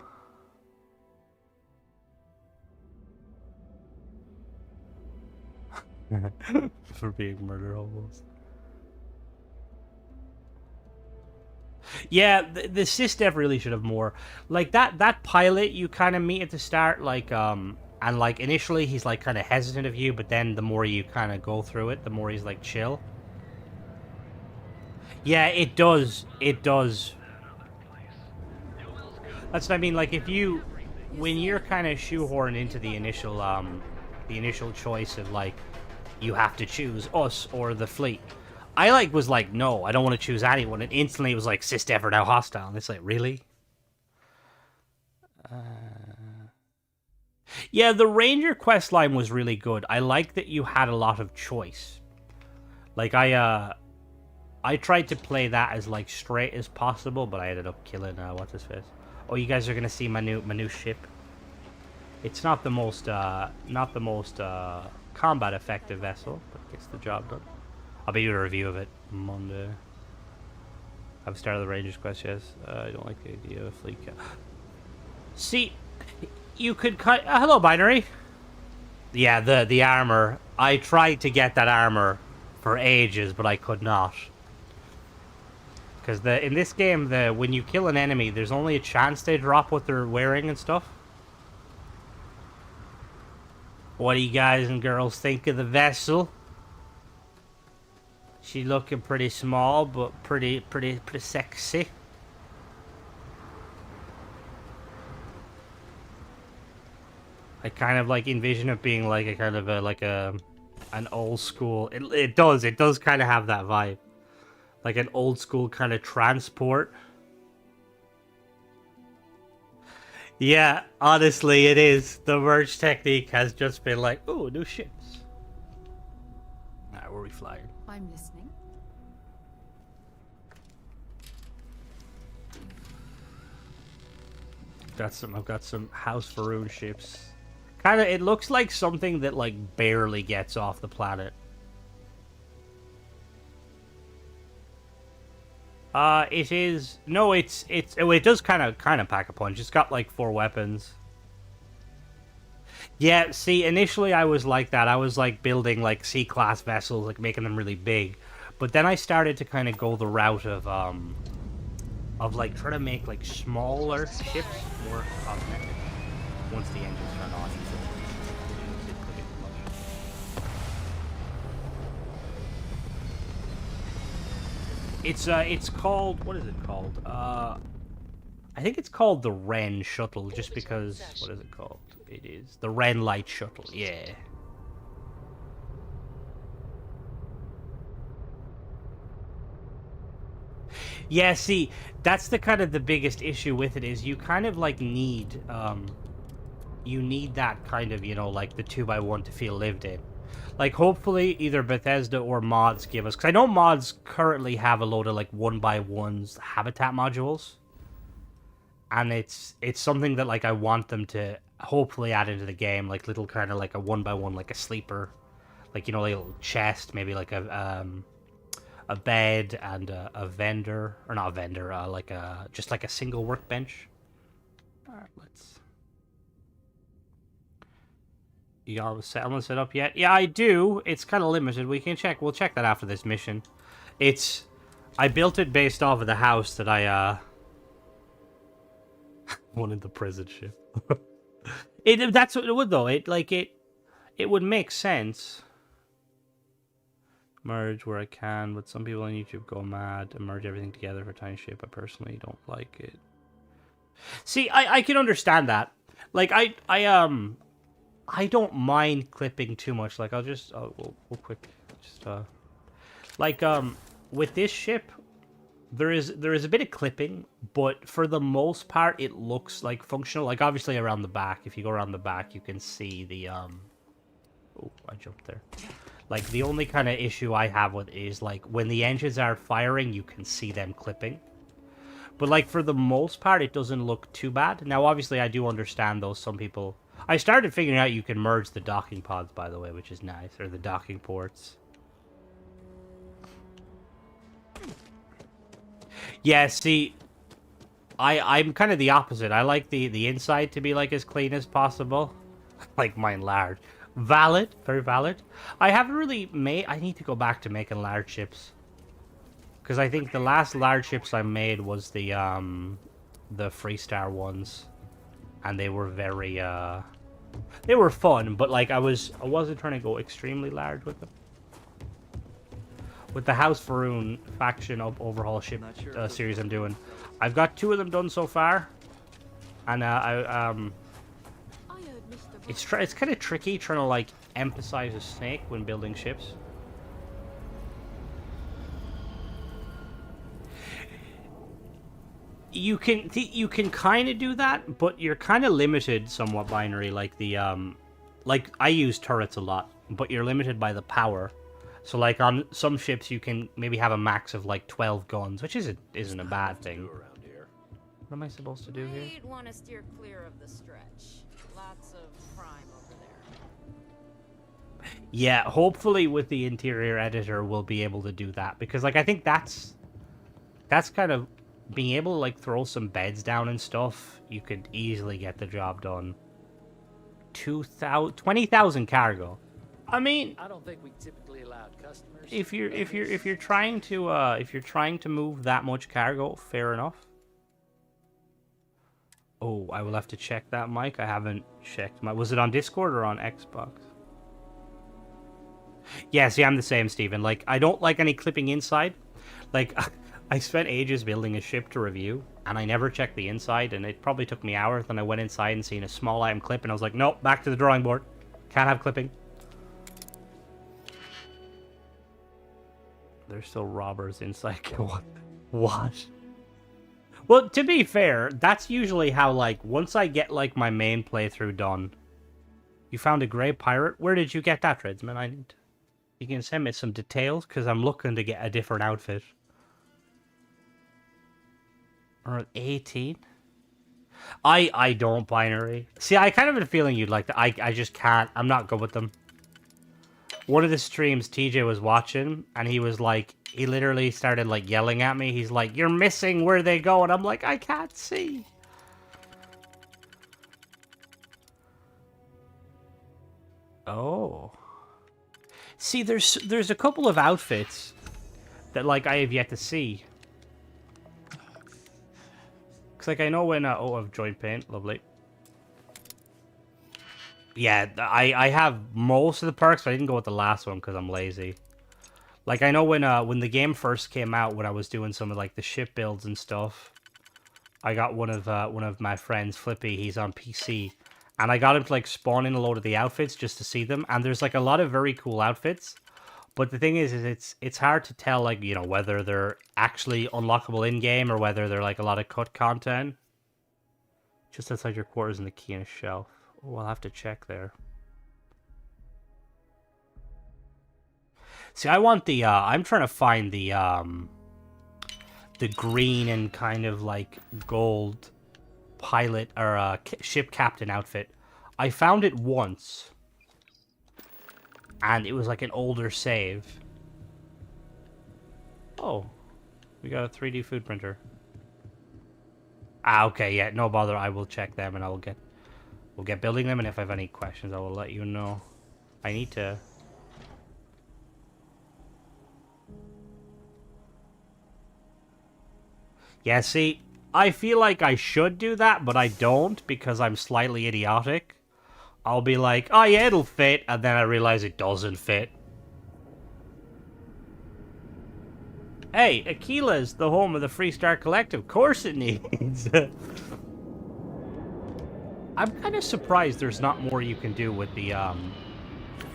being murder hobos. Yeah, the SysDev really should have more. Like, that pilot you kind of meet at the start, like, and, like, initially he's, like, kind of hesitant of you, but then the more you kind of go through it, the more he's, like, chill. Yeah, it does. It does. That's what I mean, like, when you're kind of shoehorned into the initial choice of, like, you have to choose us or the fleet. I was like, no, I don't want to choose anyone, and instantly it was like, SysDev are now hostile, and it's like, really? Yeah, the Ranger quest line was really good. I like that you had a lot of choice. Like, I tried to play that as, like, straight as possible, but I ended up killing, what's his face? Oh, you guys are gonna see my new ship. It's not the most combat effective vessel, but it gets the job done. I'll be doing a review of it Monday. I've started the Rangers quest, yes. I don't like the idea of a fleet cap. See, you could cut... hello, Binary. Yeah, the armor. I tried to get that armor for ages, but I could not. Because in this game, when you kill an enemy, there's only a chance they drop what they're wearing and stuff. What do you guys and girls think of the vessel? She looking pretty small, but pretty sexy. I kind of like envision it being like a kind of an old school. It does kind of have that vibe, like an old school kind of transport. Yeah, honestly, it is. The merge technique has just been like, ooh, new ships. Alright, where are we flying?
I'm listening.
I've got some House Faroon ships. Kind of, it looks like something that like barely gets off the planet. It is. No, it does kind of pack a punch. It's got like 4 weapons. Yeah, see, initially I was like that. I was like building like C-class vessels, like making them really big. But then I started to kind of go the route of like trying to make like smaller ships more cosmetic. Once the engines turn on, it's called, what is it called? I think it's called the Ren Shuttle, just because, what is it called? It is the Ren Light Shuttle, yeah. Yeah, see, that's the kind of the biggest issue with it, is you kind of like need, you need that kind of, you know, like the 2x1 to feel lived in. Like, hopefully, either Bethesda or mods give us, because I know mods currently have a load of like 1x1s habitat modules. And it's something that like I want them to hopefully add into the game, like little kind of like a 1x1, like a sleeper, like, you know, like a little chest, maybe like a bed and a vendor, or not a vendor, like a just like a single workbench. All right, let's. You all settlement set up yet? Yeah, I do. It's kind of limited. We can check. We'll check that after this mission. I built it based off of the house that I wanted the prison ship. That's what it would though. It would make sense. Merge where I can, but some people on YouTube go mad and merge everything together for tiny ship. I personally don't like it. See, I can understand that. Like I don't mind clipping too much. Like we'll quick just like with this ship, there is a bit of clipping, but for the most part it looks like functional. Like obviously around the back, if you go around the back, you can see the oh, I jumped there. Like the only kind of issue I have with it is like when the engines are firing, you can see them clipping. But like for the most part, it doesn't look too bad. Now obviously I do understand though, some people. I started figuring out you can merge the docking pods, by the way, which is nice, or the docking ports. Yeah, see, I'm kind of the opposite. I like the inside to be like as clean as possible. Like mine large. Valid, very valid. I haven't really made. I need to go back to making large ships, because I think the last large ships I made was the Freestar ones, and they were very they were fun, but like I wasn't trying to go extremely large with them. With the House Faroon faction overhaul ship series I'm doing, I've got 2 of them done so far, and it's kind of tricky trying to like emphasize a snake when building ships. You can kind of do that, but you're kind of limited somewhat. Binary, like like I use turrets a lot, but you're limited by the power. So like on some ships you can maybe have a max of like 12 guns, which isn't a bad thing. What am I supposed to do here?
You'd want to steer clear of the stretch. Lots of crime over there.
Yeah, hopefully with the interior editor we'll be able to do that, because like I think that's kind of being able to like throw some beds down and stuff. You could easily get the job done. 20,000 cargo. I mean,
I don't think we typically allow customers.
If you're trying to move that much cargo, fair enough. Oh, I will have to check that, Mike. I haven't checked. Was it on Discord or on Xbox? Yeah, see, I'm the same, Steven. Like, I don't like any clipping inside. Like, I spent ages building a ship to review, and I never checked the inside, and it probably took me hours. Then I went inside and seen a small item clip, and I was like, nope, back to the drawing board. Can't have clipping. There's still robbers inside. What? Well, to be fair, that's usually how, like, once I get, like, my main playthrough done. You found a grey pirate? Where did you get that, Redsman? You can send me some details, because I'm looking to get a different outfit. Or 18? I don't binary. See, I kind of have a feeling you'd like to. I just can't. I'm not good with them. One of the streams TJ was watching, and he was like, he literally started like yelling at me. He's like, "You're missing where they go," and I'm like, I can't see. Oh. See, there's a couple of outfits that, like, I have yet to see. Because, like, I know when... oh, I've joined paint. Lovely. Yeah, I have most of the perks, but I didn't go with the last one because I'm lazy. Like, I know when the game first came out, when I was doing some of, like, the ship builds and stuff, I got one of my friends, Flippy, he's on PC, and I got him to, like, spawn in a load of the outfits just to see them, and there's, like, a lot of very cool outfits, but the thing is it's hard to tell, like, you know, whether they're actually unlockable in-game or whether they're, like, a lot of cut content. Just outside your quarters in the key on a shelf. Oh, I'll have to check there. See, I want the, I'm trying to find the green and kind of, like, gold pilot, or, ship captain outfit. I found it once. And it was, like, an older save. Oh. We got a 3D food printer. Ah, okay, yeah, no bother. I will check them and we'll get building them, and if I have any questions, I will let you know. I need to... Yeah, see, I feel like I should do that, but I don't because I'm slightly idiotic. I'll be like, oh yeah, it'll fit, and then I realize it doesn't fit. Hey, Aquila's the home of the Freestar Collective. Of course it needs. I'm kind of surprised there's not more you can do with the,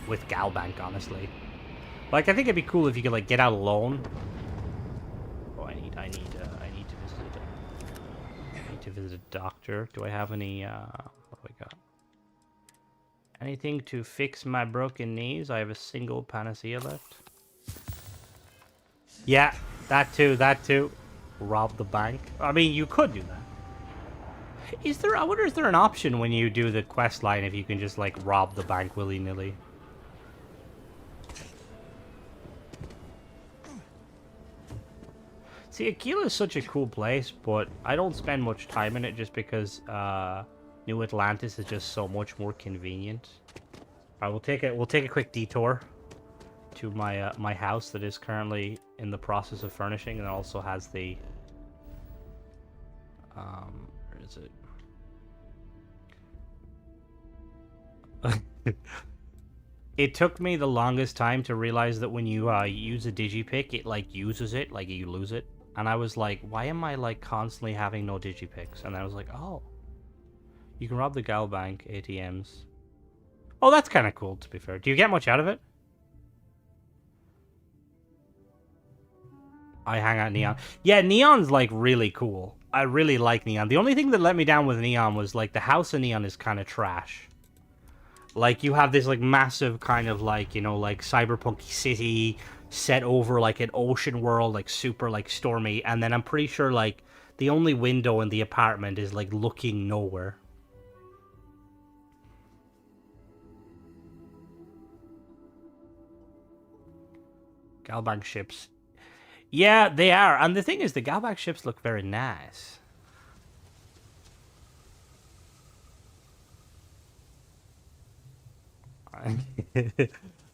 with Galbank, honestly. Like, I think it'd be cool if you could, like, get out alone. Oh, I need to visit a doctor. Do I have any, what do I got? Anything to fix my broken knees? I have a single panacea left. Yeah, that too. Rob the bank. I mean, you could do that. Is there, I wonder, is there an option when you do the quest line if you can just, like, rob the bank willy-nilly? See, Aquila is such a cool place, but I don't spend much time in it just because New Atlantis is just so much more convenient. Alright, we'll take a quick detour to my my house that is currently in the process of furnishing, and it also has the where is it? It took me the longest time to realize that when you use a digipick, it like uses it, like you lose it. And I was like, why am I like constantly having no digipicks? And I was like, oh, you can rob the Galbank ATMs. Oh, that's kind of cool, to be fair. Do you get much out of it? I hang out Neon. Yeah, Neon's like really cool. I really like Neon. The only thing that let me down with Neon was like the house in Neon is kind of trash. Like you have this like massive kind of like, you know, like cyberpunk city set over like an ocean world, like super like stormy, and then I'm pretty sure like the only window in the apartment is like looking nowhere. Galbank ships. Yeah, they are. And the thing is, the Galbank ships look very nice.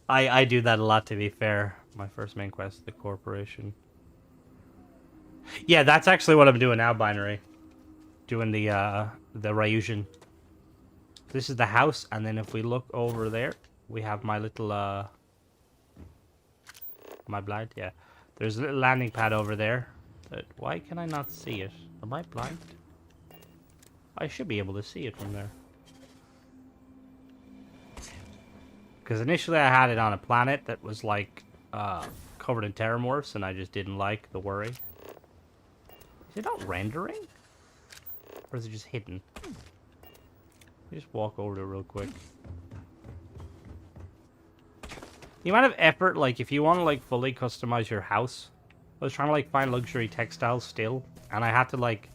I do that a lot, to be fair. My first main quest, the corporation. Yeah, that's actually what I'm doing now, Binary. Doing the Ryujian. This is the house, and then if we look over there, we have my little, Am I blind? Yeah. There's a little landing pad over there. Why can I not see it? Am I blind? I should be able to see it from there. Because initially I had it on a planet that was like covered in terramorphs, and I just didn't like the worry. Is it not rendering? Or is it just hidden? Let me just walk over to it real quick. The amount of effort, like, if you want to, like, fully customize your house. I was trying to, like, find luxury textiles still. And I had to, like,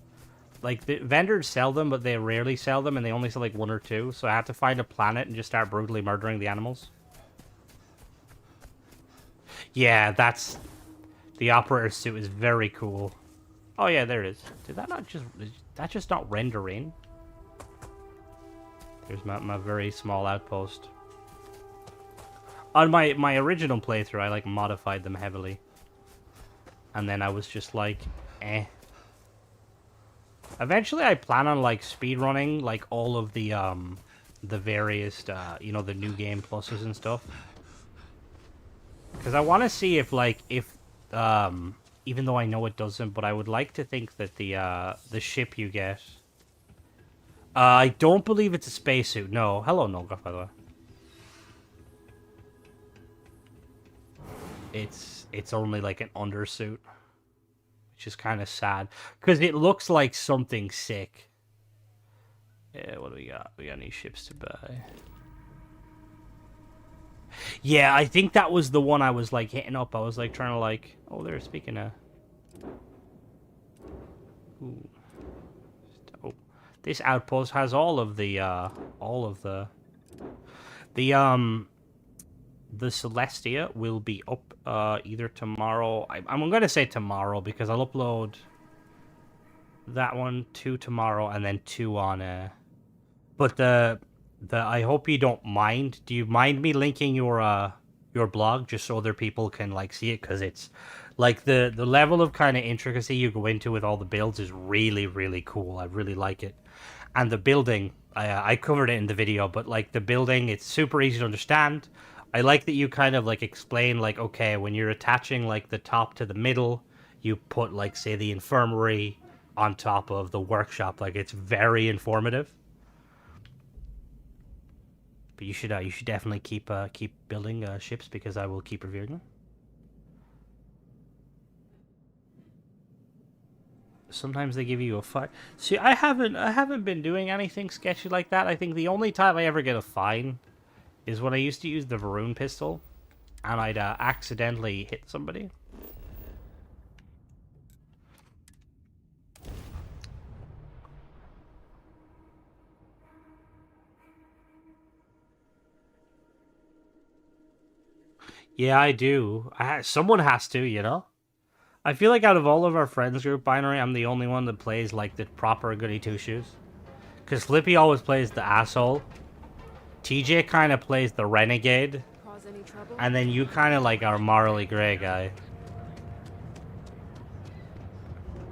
the vendors sell them, but they rarely sell them, and they only sell, like, one or two. So I had to find a planet and just start brutally murdering the animals. Yeah, that's... The operator suit is very cool. Oh, yeah, there it is. Did that not just... Did that just not render in? There's my very small outpost. On my original playthrough, I like modified them heavily, and then I was just like, eh. Eventually, I plan on like speedrunning like all of the various you know, the new game pluses and stuff, because I want to see if even though I know it doesn't, but I would like to think that the ship you get. I don't believe it's a spacesuit. No. Hello, Nolga, by the way. It's only like an undersuit, which is kind of sad because it looks like something sick. Yeah, what do we got? We got any ships to buy? Yeah, I think that was the one I was like hitting up. I was like trying to like, oh, they're speaking of. Ooh. Oh, this outpost has all of the the Celestia will be up either tomorrow. I'm gonna say tomorrow because I'll upload that one, 2 tomorrow, and then 2 on but the I hope you don't mind. Do you mind me linking your blog just so other people can like see it? Because it's like the level of kind of intricacy you go into with all the builds is really, really cool. I really like it. And the building, I covered it in the video, but like the building, it's super easy to understand. I like that you kind of like explain like, okay, when you're attaching like the top to the middle, you put like say the infirmary on top of the workshop. Like it's very informative. But you should definitely keep building ships because I will keep reviewing them. Sometimes they give you a fine. See, I haven't been doing anything sketchy like that. I think the only time I ever get a fine is when I used to use the Varun pistol, and I'd accidentally hit somebody. Yeah, I do. Someone has to, you know? I feel like out of all of our friends group, Binary, I'm the only one that plays, like, the proper goody two-shoes. Because Flippy always plays the asshole. TJ kind of plays the renegade. And then you kind of, like, are morally gray guy.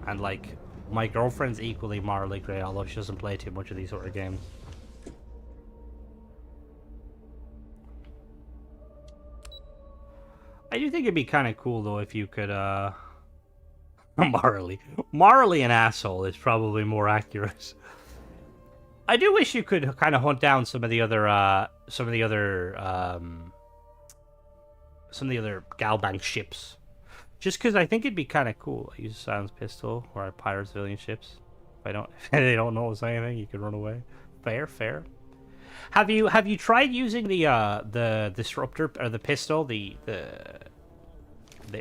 And, like, my girlfriend's equally morally gray, although she doesn't play too much of these sort of games. I do think it'd be kind of cool, though, if you could, Morally an asshole is probably more accurate. I do wish you could kind of hunt down some of the other Galbank ships. Just because I think it'd be kind of cool. I use a silenced pistol or I pirate civilian ships. If they don't notice anything, you can run away. Fair. Have you tried using the disruptor or the pistol,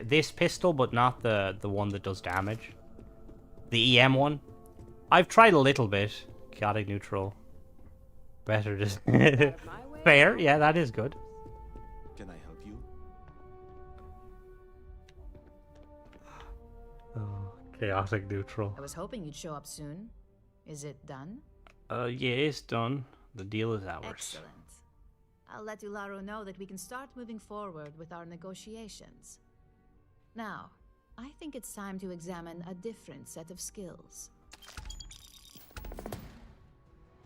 this pistol, but not the one that does damage? The EM one? I've tried a little bit. Chaotic neutral. Better just fair, yeah, that is good.
Can I help you?
Oh, chaotic neutral.
I was hoping you'd show up soon. Is it done?
Yeah, it's done. The deal is ours.
Excellent. I'll let Ularo know that we can start moving forward with our negotiations. Now, I think it's time to examine a different set of skills.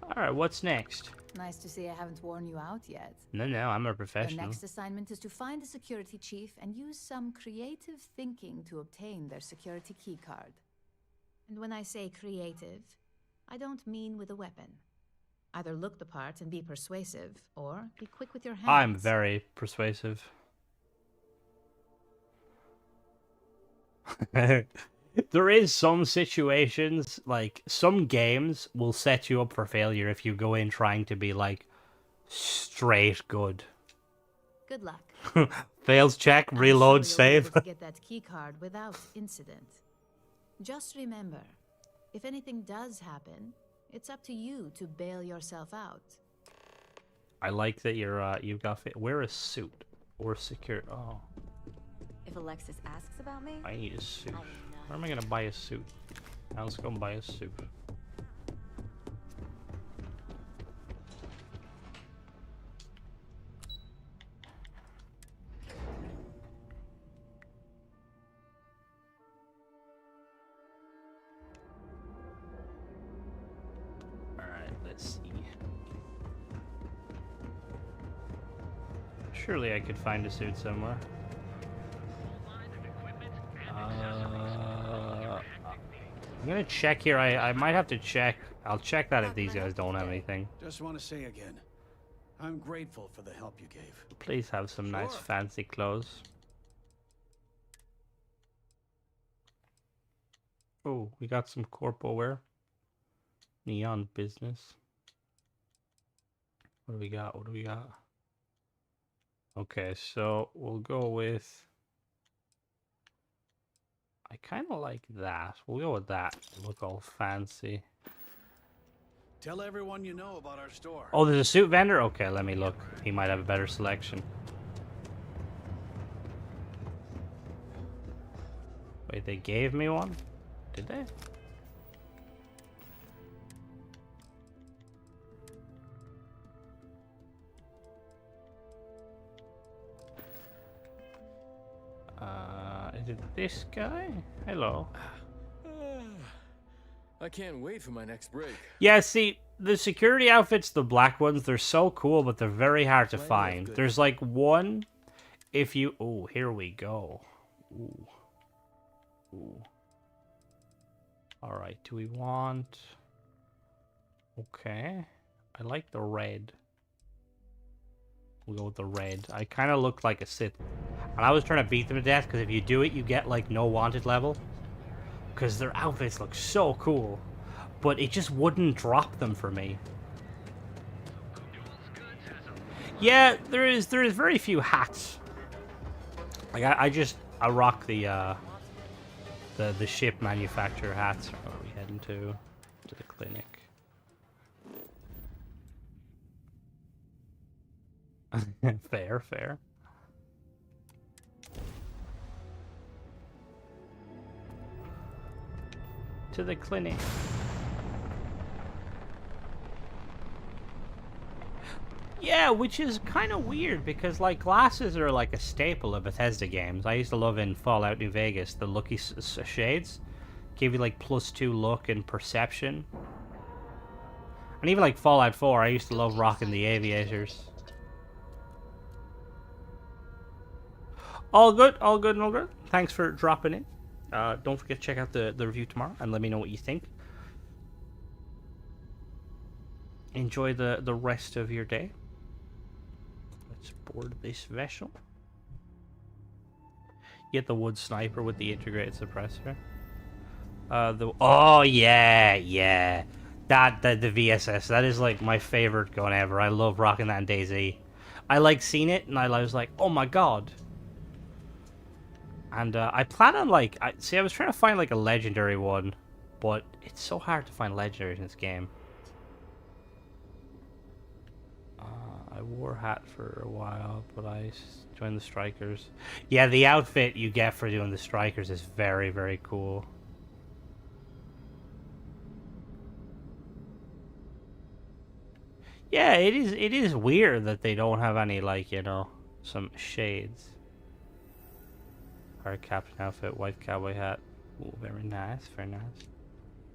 Alright, what's next?
Nice to see I haven't worn you out yet.
No, I'm a
The
professional.
next assignment is to find a security chief and use some creative thinking to obtain their security keycard. And when I say creative, I don't mean with a weapon. Either look the part and be persuasive, or be quick with your hands.
I'm very persuasive. There is some situations, like, some games will set you up for failure if you go in trying to be, like, straight good.
Good luck.
Fails check, reload, save.
To get that key card without incident. Just remember, if anything does happen, it's up to you to bail yourself out.
I like that you've got fit. Wear a suit or secure. Oh,
If Alexis asks about me,
I need a suit. Where am I gonna buy a suit? Now let's go and buy a suit. Surely I could find a suit somewhere. I'm gonna check here. I might have to check. I'll check that if these guys don't have anything.
Just want to say again, I'm grateful for the help you gave.
Please have some nice fancy clothes. Oh, we got some corpo wear. Neon business. What do we got? What do we got? Okay, so we'll go with... I kind of like that. We'll go with that. Look all fancy.
Tell everyone you know about our store.
Oh, there's a suit vendor? Okay, let me look. He might have a better selection. Wait, they gave me one? Did they? Is it this guy? Hello.
I can't wait for my next break.
Yeah, see, the security outfits, the black ones, they're so cool, but they're very hard to find. There's like one, if you... Oh, here we go. Ooh. Ooh. Alright, do we want... Okay. I like the red. We'll go with the red. I kind of look like a Sith. And I was trying to beat them to death, because if you do it, you get, like, no wanted level. Because their outfits look so cool. But it just wouldn't drop them for me. Yeah, there is very few hats. Like, I rock the ship manufacturer hats. Where are we heading to? To the clinic. Fair, fair. To the clinic. Yeah, which is kind of weird because like glasses are like a staple of Bethesda games. I used to love in Fallout New Vegas the lucky shades, give you like +2 look and perception. And even like Fallout 4, I used to love rocking the aviators. All good, all good, and all good. Thanks for dropping in. Don't forget to check out the review tomorrow and let me know what you think. Enjoy the rest of your day. Let's board this vessel. Get the wood sniper with the integrated suppressor. Oh yeah. The VSS, that is like my favorite gun ever. I love rocking that in DayZ. I like seeing it and I was like, oh my god. And I plan on like, I was trying to find like a legendary one, but it's so hard to find legendaries in this game. I wore a hat for a while, but I joined the Strikers. Yeah, the outfit you get for doing the Strikers is very, very cool. Yeah, it is weird that they don't have any, like, you know, some shades. Our captain outfit, white cowboy hat. Ooh, very nice, very nice.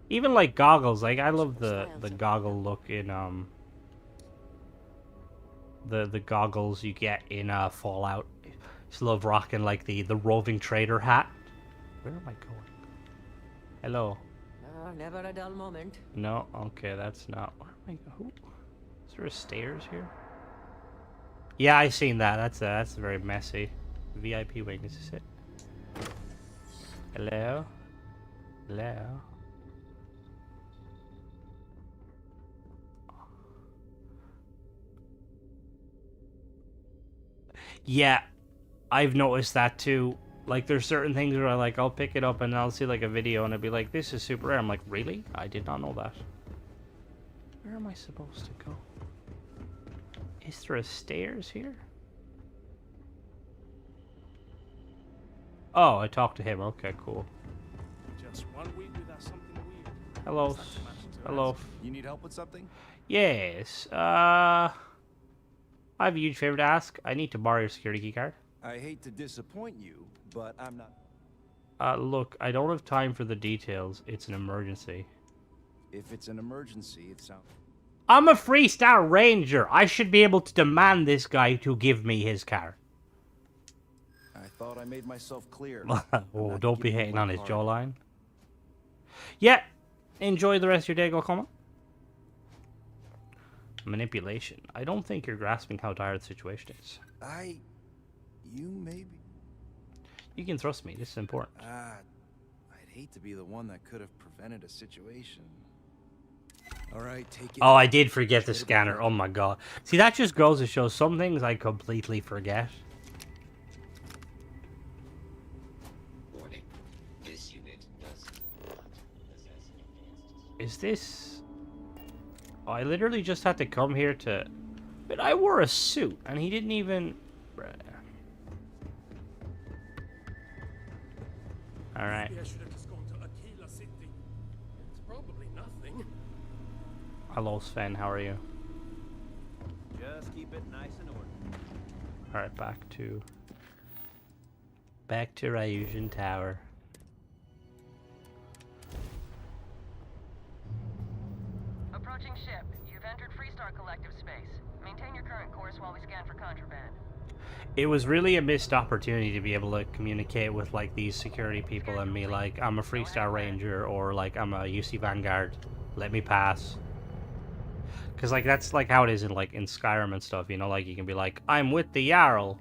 Even like goggles, like I love the goggle look in the goggles you get in Fallout. Just love rocking like the roving trader hat. Where am I going? Hello.
Never a dull moment.
No, okay, that's not. Where am I going? Is there stairs here? Yeah, I seen that. That's very messy. VIP wing, is this it? Hello? Hello? Yeah, I've noticed that too. Like, there's certain things where I'll pick it up and I'll see like a video and it'll be like, this is super rare. I'm like, really? I did not know that. Where am I supposed to go? Is there a stairs here? Oh, I talked to him. Okay, cool.
Just 1 week without something weird.
Hello. Hello.
You need help with something?
Yes. I have a huge favor to ask. I need to borrow your security key card.
I hate to disappoint you, but I'm not.
Look, I don't have time for the details. It's an emergency.
If it's an emergency, it sounds...
I'm a Freestar Ranger. I should be able to demand this guy to give me his car.
I thought I made myself clear.
Oh, don't be hating on his jawline. Yeah, enjoy the rest of your day, Gokoma. Manipulation. I don't think you're grasping how dire the situation is.
You maybe?
You can trust me. This is important.
I'd hate to be the one that could have prevented a situation. All right, take it.
Oh, I did forget the scanner. Oh my god. See, that just goes to show some things I completely forget.
Warning. This unit does not possess advanced.
Is this... Oh, I literally just had to come here to... But I wore a suit, and he didn't even... Alright.
Maybe I should have just gone to Aquila City. It's probably nothing.
Hello, Sven. How are you?
Just keep it nice and orderly.
Alright, back to Ryujin Tower.
Approaching ship. You've entered Freestar Collective space. Maintain your current course while we scan for contraband.
It was really a missed opportunity to be able to communicate with, like, these security people and be like, I'm a Freestar Ranger, or, like, I'm a UC Vanguard. Let me pass. Because, like, that's, like, how it is in, like, in Skyrim and stuff, you know? Like, you can be like, I'm with the Jarl.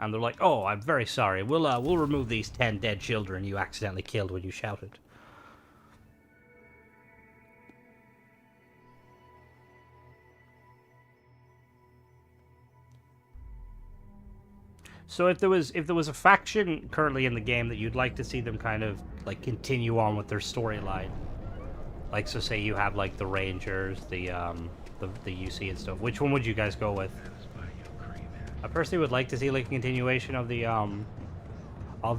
And they're like, oh, I'm very sorry. We'll remove these 10 dead children you accidentally killed when you shouted. So if there was a faction currently in the game that you'd like to see them kind of like continue on with their storyline, like so say you have like the Rangers, the UC and stuff, which one would you guys go with? I personally would like to see like a continuation of the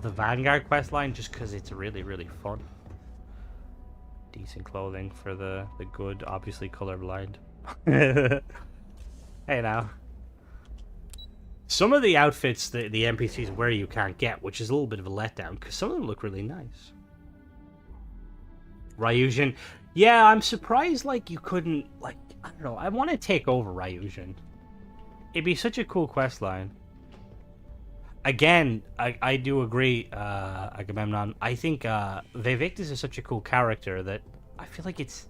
Vanguard quest line, just because it's really fun. Decent clothing for the good, obviously colorblind. Hey now. Some of the outfits the NPCs wear you can't get, which is a little bit of a letdown, because some of them look really nice. Ryujin. Yeah, I'm surprised, like, you couldn't, like, I don't know, I want to take over Ryujin. It'd be such a cool quest line. Again, I do agree, Agamemnon. I think Vivictus is such a cool character that I feel like it's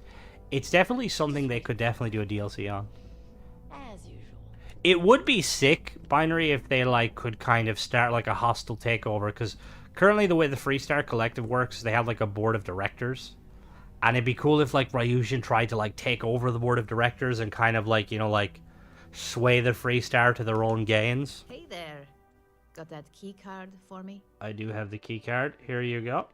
definitely something they could definitely do a DLC on.
As usual.
It would be sick, Binary, if they like could kind of start like a hostile takeover, because currently the way the Freestar Collective works is they have like a board of directors, and it'd be cool if like Ryujin tried to like take over the board of directors and kind of like, you know, like sway the Freestar to their own gains.
Hey there. Got that key card for me?
I do have the key card. Here you go.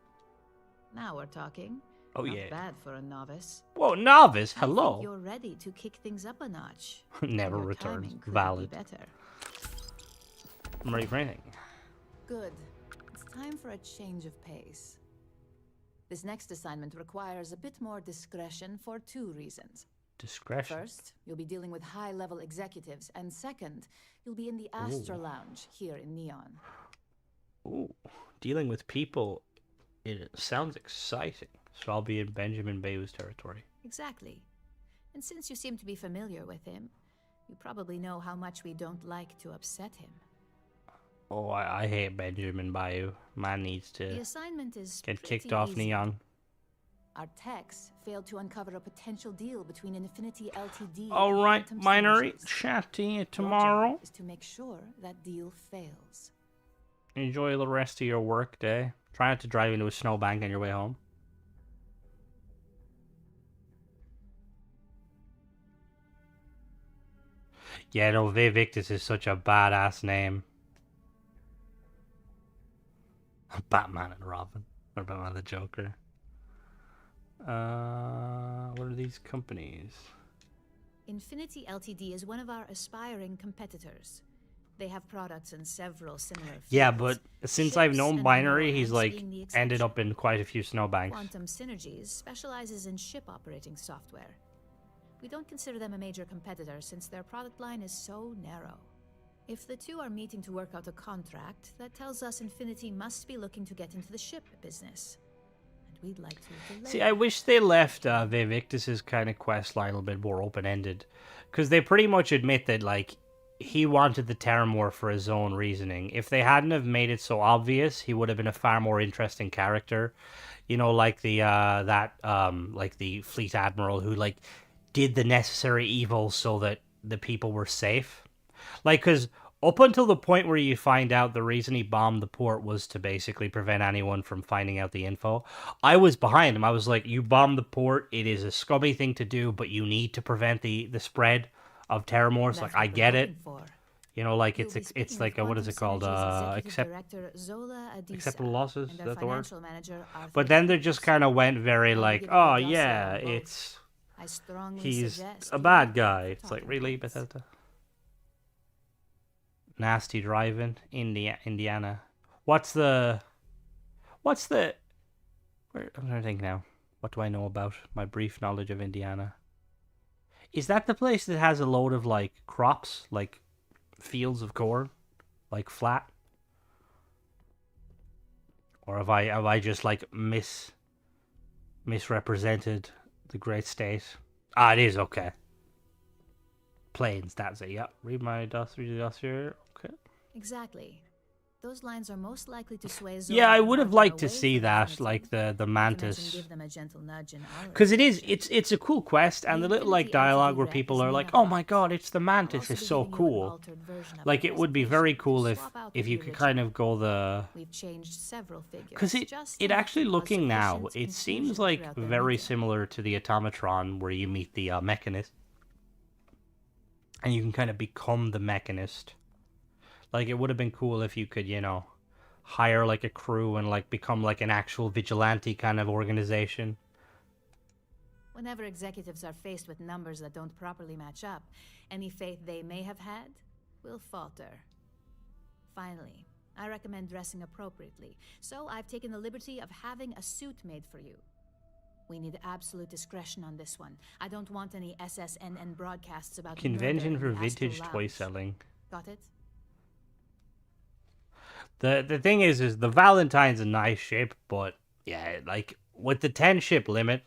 Now we're talking.
Oh,
Not
yeah.
bad for a novice.
Whoa, novice,
I
hello.
think you're ready to kick things up a notch.
Never
Your
returns.
timing couldn't
Valid.
be better.
I'm ready for anything.
Good. It's time for a change of pace. This next assignment requires a bit more discretion for 2 reasons.
Discretion.
First, you'll be dealing with high-level executives, and second, you'll be in the Astra Lounge here in Neon.
Ooh, dealing with people, it sounds exciting. So I'll be in Benjamin Bayou's territory.
Exactly. And since you seem to be familiar with him, you probably know how much we don't like to upset him.
Oh, I hate Benjamin Bayou. Man needs
The
to
assignment is
get
pretty
kicked off
easy.
Neon.
Our techs failed to uncover a potential deal between Infinity Ltd.
All
and
right,
Quantum
Binary.
Synergies.
Chat to you
Your
tomorrow.
job is to make sure that deal fails.
Enjoy the rest of your work day. Try not to drive into a snowbank on your way home. Yeah, no, Vivictus is such a badass name. Batman and Robin. Or Batman and the Joker. What are these companies?
Infinity Ltd. is one of our aspiring competitors. They have products in several similar fields.
Yeah, but since I've known
Ships
Binary,
and
he's
more
like
being the
ended
exception.
up in quite a few snowbanks.
Quantum Synergies specializes in ship operating software. We don't consider them a major competitor since their product line is so narrow. If the two are meeting to work out a contract, that tells us Infinity must be looking to get into the ship business. And we'd like to delay.
See, I wish they left Vivictus's kind of quest line a little bit more open-ended. Because they pretty much admit that, like, he wanted the Terramore for his own reasoning. If they hadn't have made it so obvious, he would have been a far more interesting character. You know, like the, like the Fleet Admiral who, like, did the necessary evil so that the people were safe. Like, because up until the point where you find out the reason he bombed the port was to basically prevent anyone from finding out the info, I was behind him. I was like, you bombed the port, it is a scummy thing to do, but you need to prevent the spread of Terramores. Like, I get it. You know, like, it's like, what is it called? Acceptable losses? Is that the word? But then they just kind of went very like, oh yeah, he's a bad guy. It's like, really, Bethesda? Nasty driving, Indiana. What's the? Where, I'm trying to think now. What do I know about my brief knowledge of Indiana? Is that the place that has a load of like crops, like fields of corn, like flat? Or have I just like misrepresented the great state? Ah, it is, okay. Plains, that's it. Yep. Read the dossier. Okay.
Exactly. Those lines are most likely to sway.
Yeah, I would have liked to see that, like the mantis.
Give them a gentle nudge in our
because it's a cool quest, and the little like dialogue where people are like, "Oh my god, it's the mantis!" is so cool. Like, it would be very cool if you could kind of go the.
We've changed several figures.
Because it actually, looking now, it seems like very similar to the Automatron, where you meet the mechanist, and you can kind of become the mechanist. Like, it would have been cool if you could, you know, hire, like, a crew and, like, become, like, an actual vigilante kind of organization.
Whenever executives are faced with numbers that don't properly match up, any faith they may have had will falter. Finally, I recommend dressing appropriately, so I've taken the liberty of having a suit made for you. We need absolute discretion on this one. I don't want any SSNN broadcasts about
Convention for
murder in the
vintage
Astral
toy
Lounge.
selling.
Got it?
The thing is the Valentine's a nice ship, but yeah, like with the 10 ship limit,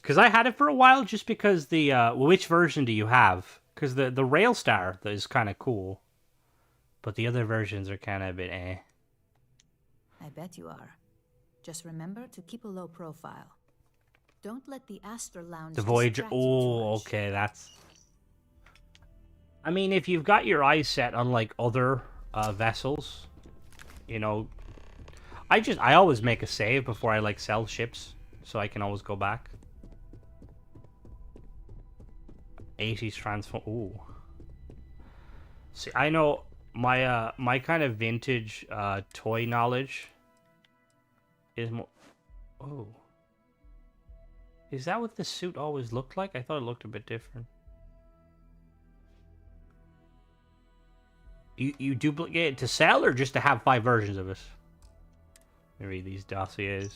because I had it for a while just because the which version do you have? Because the Railstar is kind of cool, but the other versions are kind of a bit eh.
I bet you are. Just remember to keep a low profile. Don't let the Astral Lounge
The Voyager.
distract you too
Oh,
much.
okay, that's. I mean, if you've got your eyes set on like other vessels, you know, I always make a save before I like sell ships, so I can always go back. 80s transform. Ooh. See, I know my my kind of vintage toy knowledge is more. Oh. Is that what the suit always looked like? I thought it looked a bit different. You duplicate it to sell or just to have 5 versions of it? Let me read these dossiers.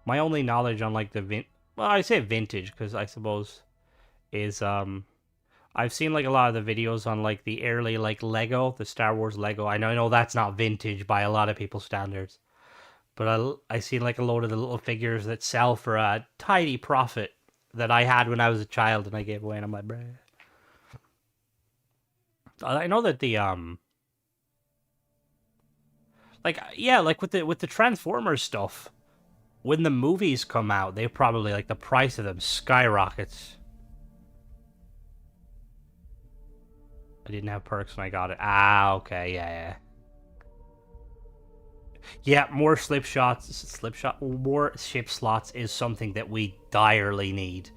My only knowledge on like the well, I say vintage because I suppose is I've seen like a lot of the videos on like the early like Lego, the Star Wars Lego. I know that's not vintage by a lot of people's standards. But I seen like a load of the little figures that sell for a tidy profit that I had when I was a child and I gave away, and I'm like, bruh. I know that the like, yeah, like with the Transformers stuff, when the movies come out, they probably like the price of them skyrockets. I didn't have perks when I got it. Ah, okay, yeah. Yeah, more more ship slots is something that we direly need.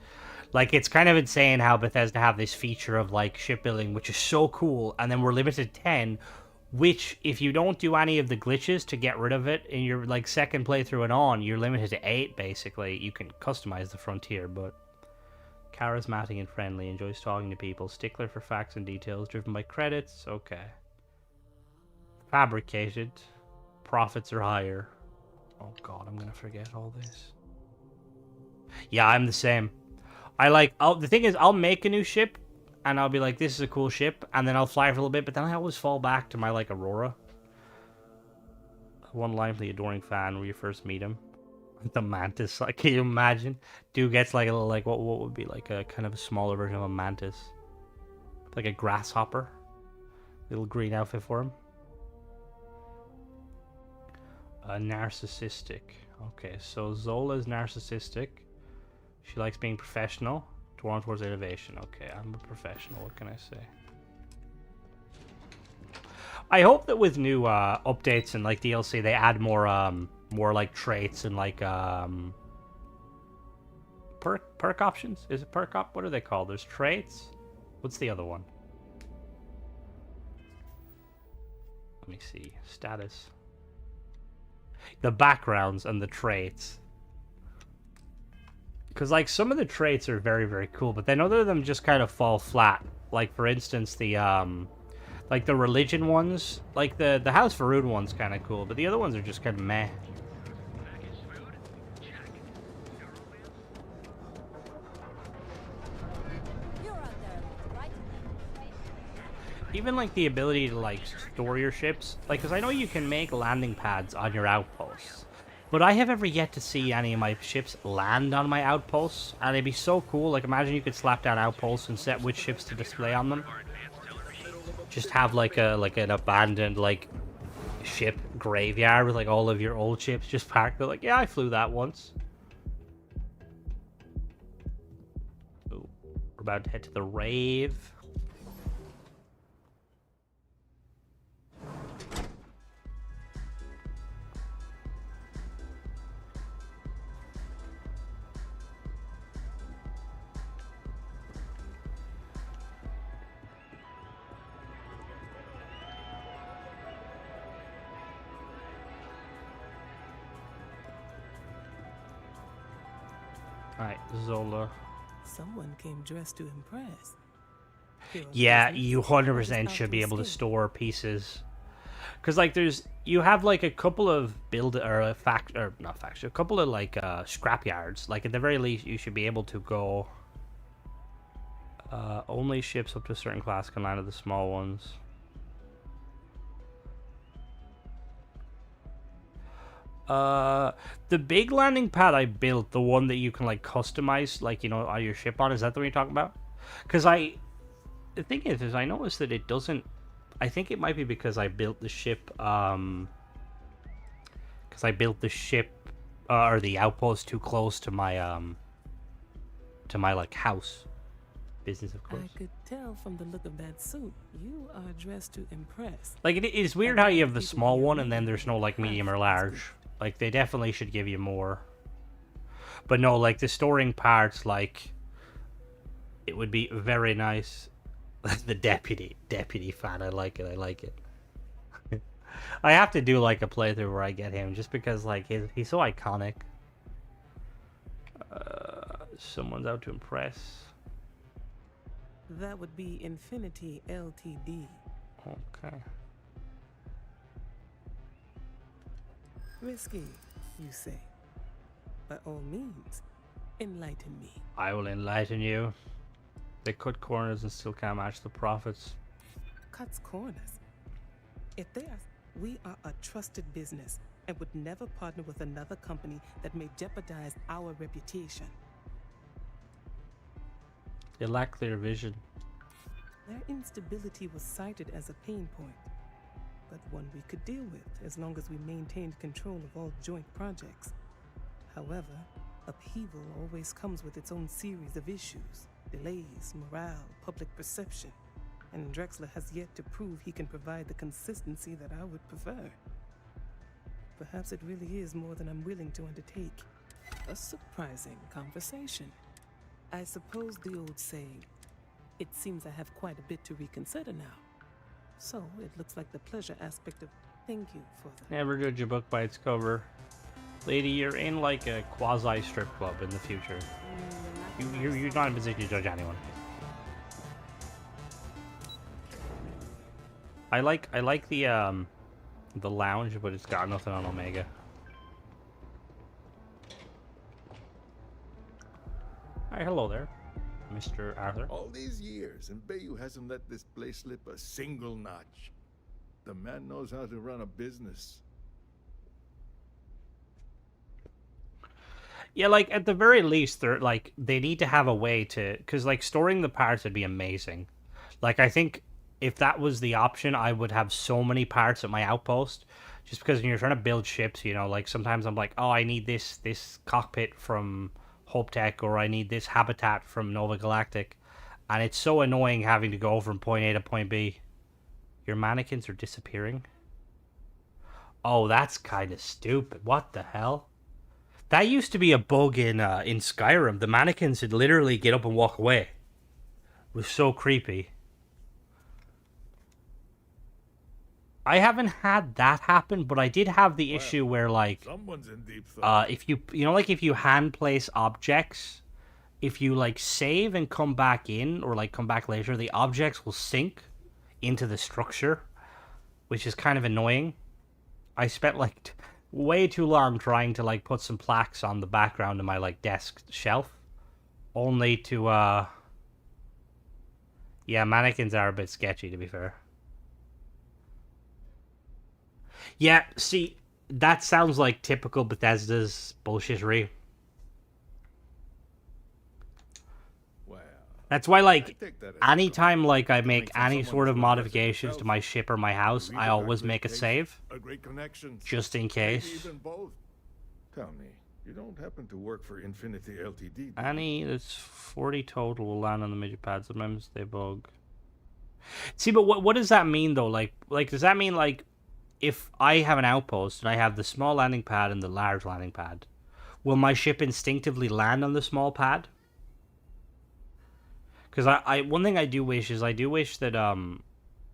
Like, it's kind of insane how Bethesda have this feature of, like, shipbuilding, which is so cool, and then we're limited to 10, which, if you don't do any of the glitches to get rid of it in your, like, second playthrough and on, you're limited to 8, basically. You can customize the Frontier, but charismatic and friendly, enjoys talking to people, stickler for facts and details, driven by credits, okay. Fabricated, profits are higher. Oh god, I'm gonna forget all this. Yeah, I'm the same. The thing is, I'll make a new ship, and I'll be like, this is a cool ship, and then I'll fly for a little bit, but then I always fall back to my, like, Aurora. one lively, adoring fan when you first meet him. The mantis, like, can you imagine? Dude gets like a little, like, what would be like a kind of a smaller version of a mantis, like a grasshopper, little green outfit for him. Narcissistic. Okay, so Zola's narcissistic. She likes being professional, drawn towards innovation. Okay, I'm a professional. What can I say? I hope that with new updates and like DLC, they add more like traits and like perk options. Is it perk op? What are they called? There's traits. What's the other one? Let me see. Status. The backgrounds and the traits. Because like some of the traits are very, very cool, but then other of them just kind of fall flat. Like for instance, the like the religion ones, like the House Faroon one's kind of cool, but the other ones are just kind of meh. Even like the ability to like store your ships, like, because I know you can make landing pads on your outposts, but I have ever yet to see any of my ships land on my outposts, and it'd be so cool. Like, imagine you could slap down outposts and set which ships to display on them. Just have like an abandoned like ship graveyard with like all of your old ships just parked there. Like, yeah, I flew that once. Ooh, we're about to head to the rave. Alright, Zola.
Someone came dressed to impress.
Yeah, you 100% should be able to store pieces. Because, like, you have, like, a couple of a couple of, like, scrapyards. Like, at the very least, you should be able to go... only ships up to a certain class can land at the small ones. The big landing pad I built, the one that you can like customize, like, you know, on your ship on, is that the one you're talking about? Because the thing is I noticed that it doesn't. I think it might be because I built the ship, or the outpost too close to my like house business, of course.
I could tell from the look of that suit, you are dressed to impress.
Like, it is weird how you have the small one and then there's no like medium or large. Like, they definitely should give you more. But no, like, the storing parts, like, it would be very nice. The deputy fan, I like it. I have to do, like, a playthrough where I get him, just because, like, he's so iconic. Someone's out to impress.
That would be Infinity Ltd.
Okay.
Risky, you say? By all means, enlighten me.
I will enlighten you. They cut corners and still can't match the profits.
Cuts corners? If they are, we are a trusted business and would never partner with another company that may jeopardize our reputation.
They lack clear vision.
Their instability was cited as a pain point, but one we could deal with as long as we maintained control of all joint projects. However, upheaval always comes with its own series of issues, delays, morale, public perception, and Drexler has yet to prove he can provide the consistency that I would prefer. Perhaps it really is more than I'm willing to undertake. A surprising conversation. I suppose the old saying, it seems I have quite a bit to reconsider now. So, it looks like the pleasure aspect of thank you for that.
Never judge a book by its cover. Lady, you're in like a quasi strip club in the future. You're not in a position to judge anyone. I like the lounge, but it's got nothing on Omega. Hi, hello there, Mr. Arthur.
All these years, and Bayou hasn't let this place slip a single notch. The man knows how to run a business.
Yeah, like at the very least, they're like they need to have a way to, because like storing the parts would be amazing. Like I think if that was the option, I would have so many parts at my outpost. Just because when you're trying to build ships, you know, like sometimes I'm like, oh, I need this cockpit from Hope Tech, or I need this habitat from Nova Galactic, and it's so annoying having to go from point A to point B. Your mannequins are disappearing. Oh, that's kind of stupid. What the hell? That used to be a bug in Skyrim. The mannequins would literally get up and walk away. It was so creepy. I haven't had that happen, but I did have the issue where, like,
Someone's in deep thought.
if if you hand place objects, if you like save and come back in, or like come back later, the objects will sink into the structure, which is kind of annoying. I spent like way too long trying to like put some plaques on the background of my like desk shelf, only to yeah, mannequins are a bit sketchy, to be fair. Yeah, see, that sounds like typical Bethesda's bullshittery. That's why, like, anytime like I make any sort of modifications to my ship or my house, I always make a save, just in case.
Tell me, you don't happen to work for Infinity Ltd, do you?
Any, there's 40 total will land on the major pad. Sometimes they bug. See, but what does that mean though? Like does that mean like if I have an outpost and I have the small landing pad and the large landing pad, will my ship instinctively land on the small pad? Because I one thing I do wish is that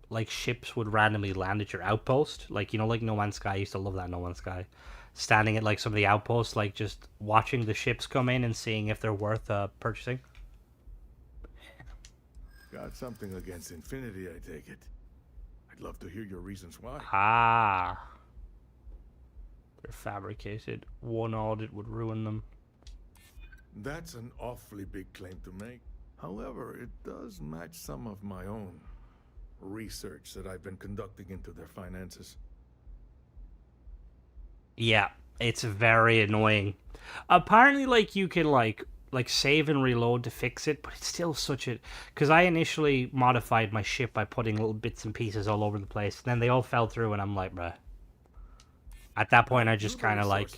like ships would randomly land at your outpost, like like No Man's Sky. I used to love that No Man's Sky, standing at like some of the outposts, like just watching the ships come in and seeing if they're worth purchasing.
Got something against Infinity, I take it. I'd love to hear your reasons why.
Ah, they're fabricated. One audit would ruin them.
That's an awfully big claim to make. However, it does match some of my own research that I've been conducting into their finances.
Yeah, it's very annoying. Apparently, like, you can, like save and reload to fix it, but it's still such a... Because I initially modified my ship by putting little bits and pieces all over the place, and then they all fell through, and I'm like, bruh. At that point, I just kind of, like...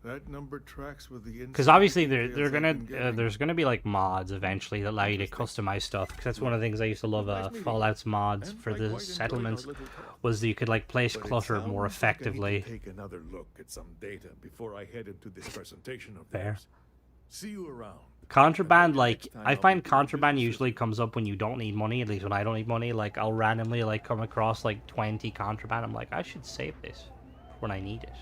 That number tracks with the...
Because obviously they're gonna there's gonna be like mods eventually that allow you to customize stuff. Because that's one of the things I used to love. Fallout's mods for the settlements was that you could like place clutter more effectively.
Take another look at some data before I head into this presentation of
Fair.
theirs. See you around.
Contraband, like I find contraband usually comes up when you don't need money. At least when I don't need money, like I'll randomly like come across like 20 contraband. I'm like, I should save this when I need it.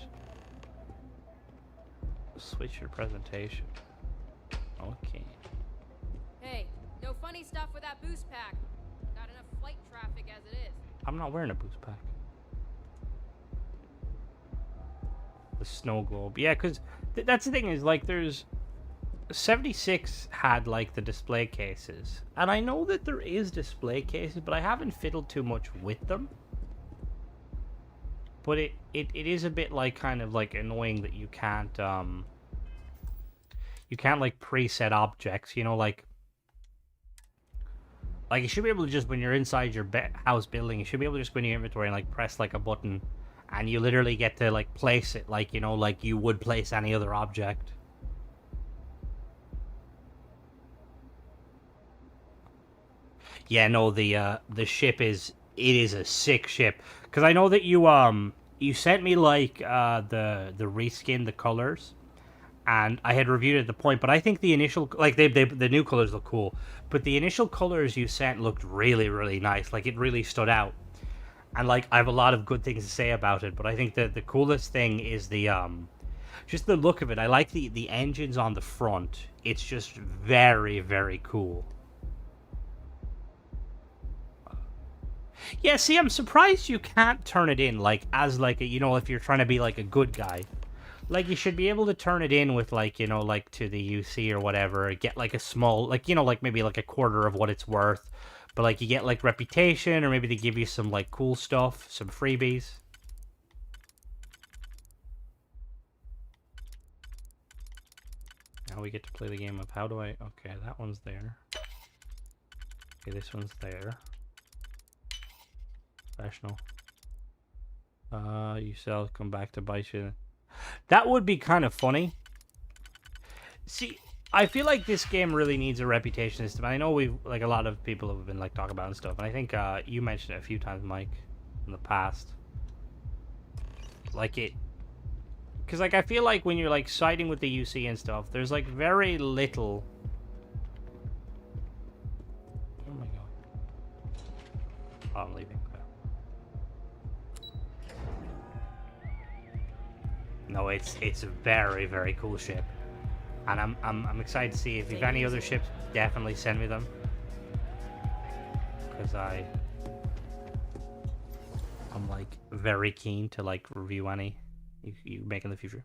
Switch your presentation. Okay.
Hey, no funny stuff with that boost pack. Got enough flight traffic as it is.
I'm not wearing a boost pack. The snow globe. Yeah, because that's the thing is, like, there's... 76 had, like, the display cases. And I know that there is display cases, but I haven't fiddled too much with them. But it is a bit, like, kind of, like, annoying that you can't like, preset objects, like you should be able to just, when you're inside your house building, you should be able to just go in your inventory and, like, press, like, a button, and you literally get to, like, place it, like, like you would place any other object. Yeah, no, the ship is a sick ship. Because I know that you sent me, like, the reskin, the colors, and I had reviewed it at the point, but I think the initial, like, the new colors look cool, but the initial colors you sent looked really, really nice. Like, it really stood out. And, like, I have a lot of good things to say about it, but I think that the coolest thing is the, just the look of it. I like the engines on the front. It's just very, very cool. Yeah, see, I'm surprised you can't turn it in, like, as, like, a, if you're trying to be, like, a good guy. Like, you should be able to turn it in with, like, like, to the UC or whatever, get, like, a small, like, like, maybe, like, a quarter of what it's worth. But, like, you get, like, reputation, or maybe they give you some, like, cool stuff, some freebies. now we get to play the game of how do I... Okay, that one's there. Okay, this one's there. Professional. You sell, come back to bite you. That would be kind of funny. See, I feel like this game really needs a reputation system. I know we've, like, a lot of people have been, like, talking about it and stuff. And I think you mentioned it a few times, Mike, in the past. Like, it... Because, like, I feel like when you're, like, siding with the UC and stuff, there's, like, very little... Oh, my God. Oh, I'm leaving. No, it's a very, very cool ship. And I'm excited to see if you've any other ships, definitely send me them. Because I'm, like, very keen to, like, review any you make in the future.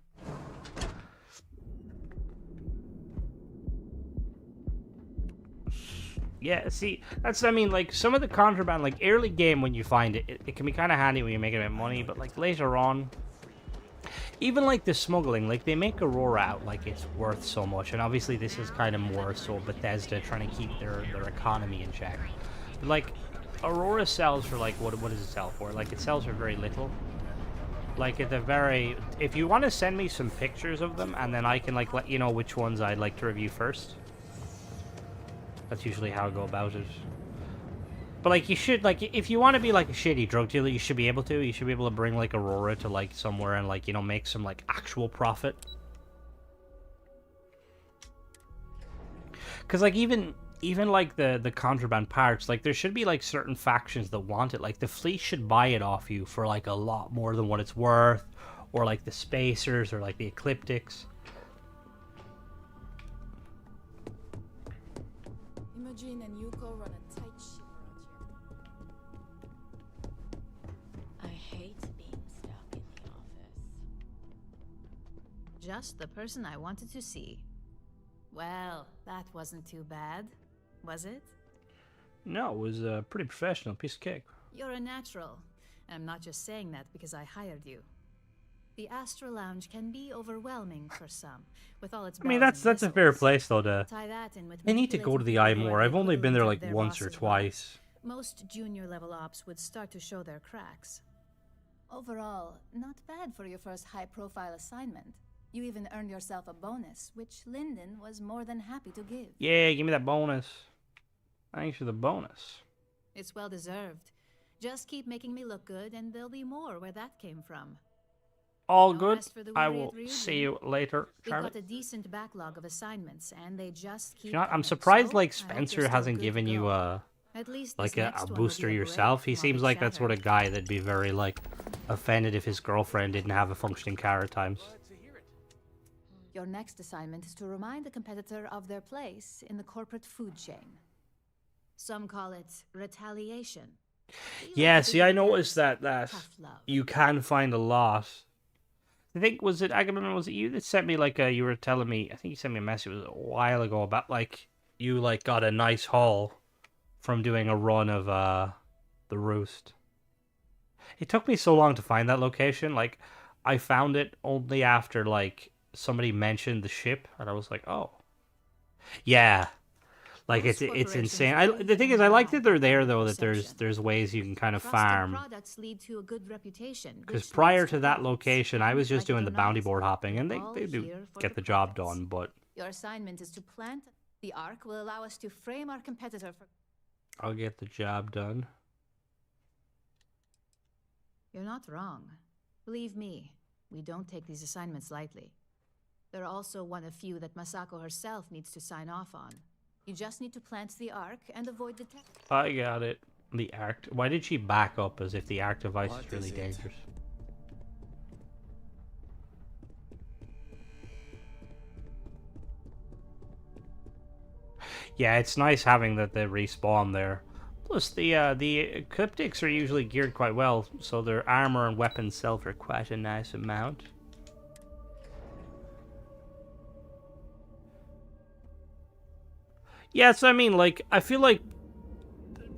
Yeah, see, that's, I mean, like, some of the contraband, like, early game when you find it, it can be kind of handy when you're making a bit of money, but, like, later on, even, like, the smuggling, like, they make Aurora out like it's worth so much, and obviously this is kind of more so Bethesda trying to keep their economy in check. But, like, Aurora sells for, like, what does it sell for? Like, it sells for very little. Like, at the very... If you want to send me some pictures of them, and then I can, like, let you know which ones I'd like to review first. That's usually how I go about it. But, like, you should, like, if you want to be, like, a shitty drug dealer, you should be able to. You should be able to bring, like, Aurora to, like, somewhere and, like, you know, make some, like, actual profit. Because, like, even like, the contraband parts, like, there should be, like, certain factions that want it. Like, the fleet should buy it off you for, like, a lot more than what it's worth. Or, like, the Spacers or, like, the Ecliptics.
Imogen and Yuko run a tight ship around here. I hate being stuck in the office.
Just the person I wanted to see. Well, that wasn't too bad, was it?
No, it was a pretty professional piece of cake.
You're a natural. And I'm not just saying that because I hired you. The Astro Lounge can be overwhelming for some, with all its
I mean,
bells
that's
and
a fair
whistles.
place, though, to...
Tie that in with
I need to go to the Eye more. I've only been there, like,
their
once or
bosses'
twice.
Most junior level ops would start to show their cracks. Overall, not bad for your first high-profile assignment. You even earned yourself a bonus, which Lyndon was more than happy to give.
Yeah, give me that bonus. Thanks for the bonus.
It's well deserved. Just keep making me look good, and there'll be more where that came from.
All
No
good.
rest for the
I
weary
will
at Ryujin.
see you later,
We've
Charlie.
got a decent backlog of assignments, and they just keep
You know what? I'm
coming.
surprised,
So,
like,
I hope
Spencer
you're still
hasn't
good
given
to
you
go.
a...
At least
like
this
a
next one will
booster
be a break
yourself. He
from all
seems
the
like that sort
chatter.
of guy that'd be very, like, offended if his girlfriend didn't have a functioning car at times.
Your next assignment is to remind the competitor of their place in the corporate food chain. Some call it retaliation.
Yeah, see, I noticed that
Tough love.
you can find a lot. I think, was it Agamemnon, was it you that sent me, like, you were telling me, I think you sent me a message a while ago about, like, you, like, got a nice haul from doing a run of, The Roost. It took me so long to find that location. Like, I found it only after, like, somebody mentioned the ship, and I was like, oh. Yeah. Like, it's insane. The thing is, I like that they're there, though, that there's ways you can kind of farm.
Products lead to a good reputation.
Because
which
prior
leads
to that
profits.
location, I was just
Like it
doing
or
the bounty
not,
board hopping, and
all
they do
here for
get
the
the job
profits.
done, but
Your assignment is to plant the arc will allow us to frame our competitor for...
I'll get the job done.
You're not wrong. Believe me, we don't take these assignments lightly. They're also one of few that Masako herself needs to sign off on. You just need to plant the arc and avoid the tech.
I got it. The arc. Why did she back up as if the arc device
What
is really
is it?
dangerous? Yeah, it's nice having that they respawn there. Plus, the Ecliptics are usually geared quite well, so their armor and weapons sell for quite a nice amount. Yeah, so I mean, like, I feel like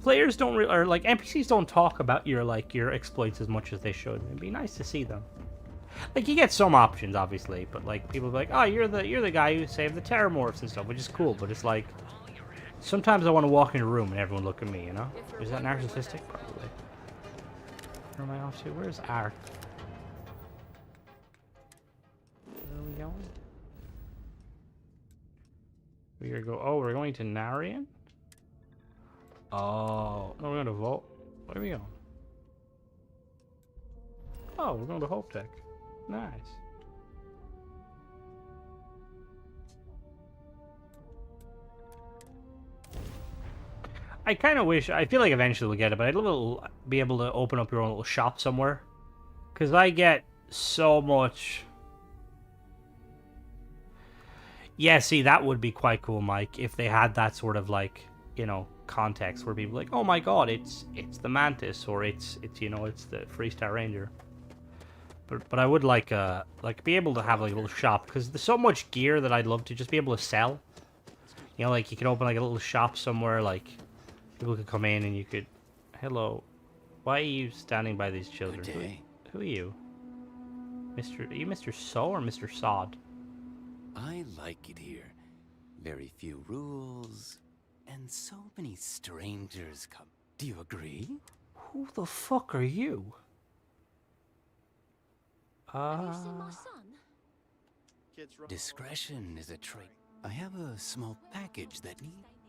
players don't or like NPCs don't talk about your exploits as much as they should. It'd be nice to see them. Like, you get some options, obviously, but like people be like, oh, you're the guy who saved the Terramorphs and stuff, which is cool. But it's like sometimes I want to walk in a room and everyone look at me, you know? Is that narcissistic? Probably. Where am I off to? Where's Ark? Where are we going? We're going to Narian? Oh, no, we're going to Vault. Where are we going? Oh, we're going to Hope Tech. Nice. I kind of wish, I feel like eventually we'll get it, but I'd love to be able to open up your own little shop somewhere. Because I get so much... Yeah, see, that would be quite cool, Mike, if they had that sort of, like, you know, context where people are like, oh my god, it's the Mantis, or it's you know, it's the Freestar Ranger. But I would like be able to have like a little shop, because there's so much gear that I'd love to just be able to sell. You know, like you could open like a little shop somewhere, like people could come in and you could, hello, why are you standing by these children? Who are you? Are you Mr. So or Mr. Sod?
I like it here. Very few rules, and so many strangers come. Do you agree?
Who the fuck are you?
Discretion is a trait. I have a small package that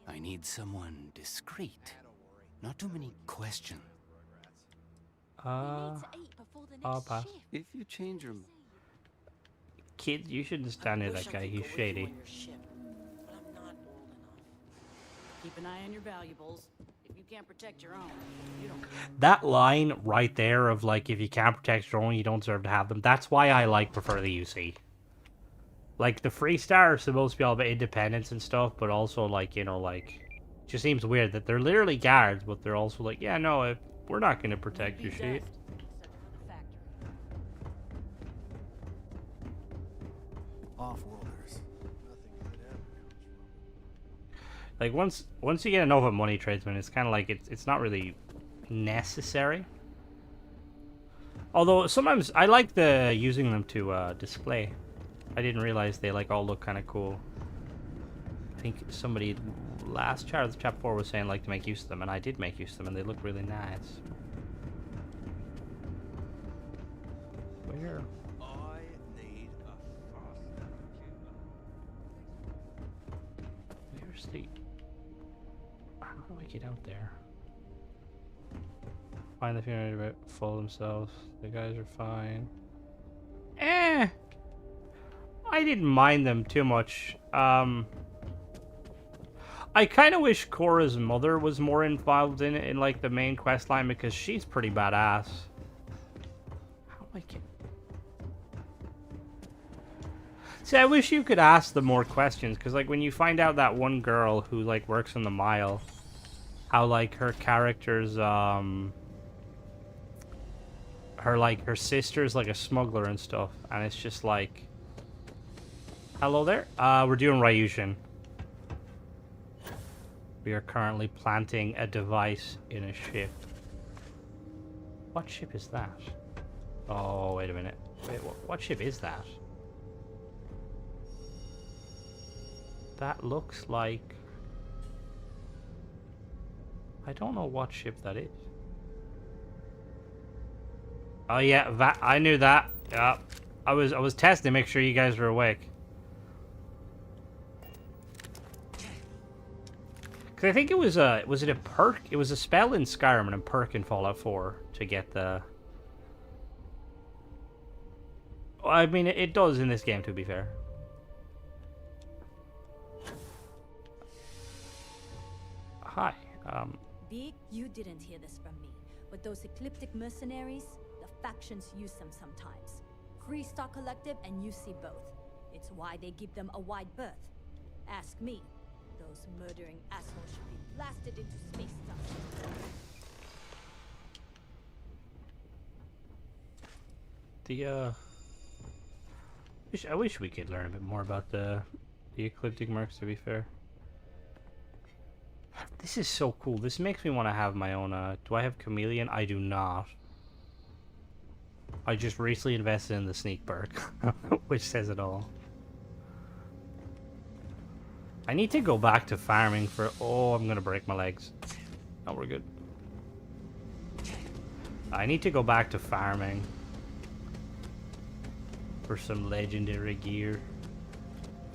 I need someone discreet. Not too many questions.
I'll pass.
If you change your...
Kid, you shouldn't stand near that guy. He's shady.
Keep an eye on your valuables. If you can't protect your own, you don't.
That line right there of like, if you can't protect your own, you don't deserve to have them. That's why I prefer the UC. Like, the Freestar are supposed to be all about independence and stuff, but also like, you know, like, it just seems weird that they're literally guards, but they're also like, yeah, no, we're not gonna protect your shit.
Off-worlders.
Like, once you get enough of money tradesmen, it's kind of like it's not really necessary. Although sometimes I like using them to display. I didn't realize they like all look kind of cool. I think somebody last chapter 4 was saying like to make use of them, and I did make use of them, and they look really nice. Where? Where's the... How do I get out there? Find the funeral about full themselves. The guys are fine. I didn't mind them too much. I kind of wish Korra's mother was more involved in like the main quest line, because she's pretty badass. How do I get... See, I wish you could ask them more questions, because like when you find out that one girl who like works in the mile, how like her character's her sister's like a smuggler and stuff, and it's just like, hello there. We're doing Ryushin. We are currently planting a device in a ship. What ship is that? Oh, wait a minute. Wait, what ship is that? That looks like... I don't know what ship that is. Oh yeah, I knew that. Yeah, I was testing to make sure you guys were awake. Cause I think it was it a perk? It was a spell in Skyrim and a perk in Fallout 4 to get the... I mean, it does in this game, to be fair. Hi.
Big, you didn't hear this from me, but those ecliptic mercenaries, the factions use them sometimes. Freestar Collective and UC both. It's why they give them a wide berth. Ask me. Those murdering assholes should be blasted into space time.
I wish we could learn a bit more about the ecliptic mercs, to be fair. This is so cool. This makes me want to have my own, do I have chameleon? I do not. I just recently invested in the sneak perk, which says it all. I need to go back to farming for... Oh, I'm gonna break my legs. Oh, we're good. I need to go back to farming for some legendary gear.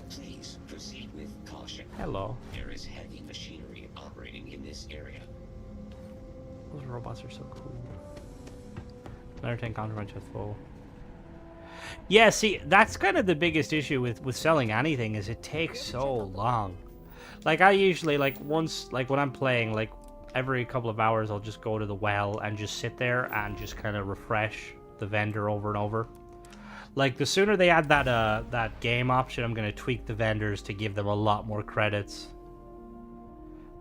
Please proceed with caution.
Hello.
There is heavy machinery operating in this area.
Those robots are so cool. Another 10 contraband chest full. Yeah, see, that's kind of the biggest issue with selling anything is it takes so long. Like, I usually, like, once, like, when I'm playing, like, every couple of hours I'll just go to the well and just sit there and just kind of refresh the vendor over and over. Like, the sooner they add that game option, I'm going to tweak the vendors to give them a lot more credits.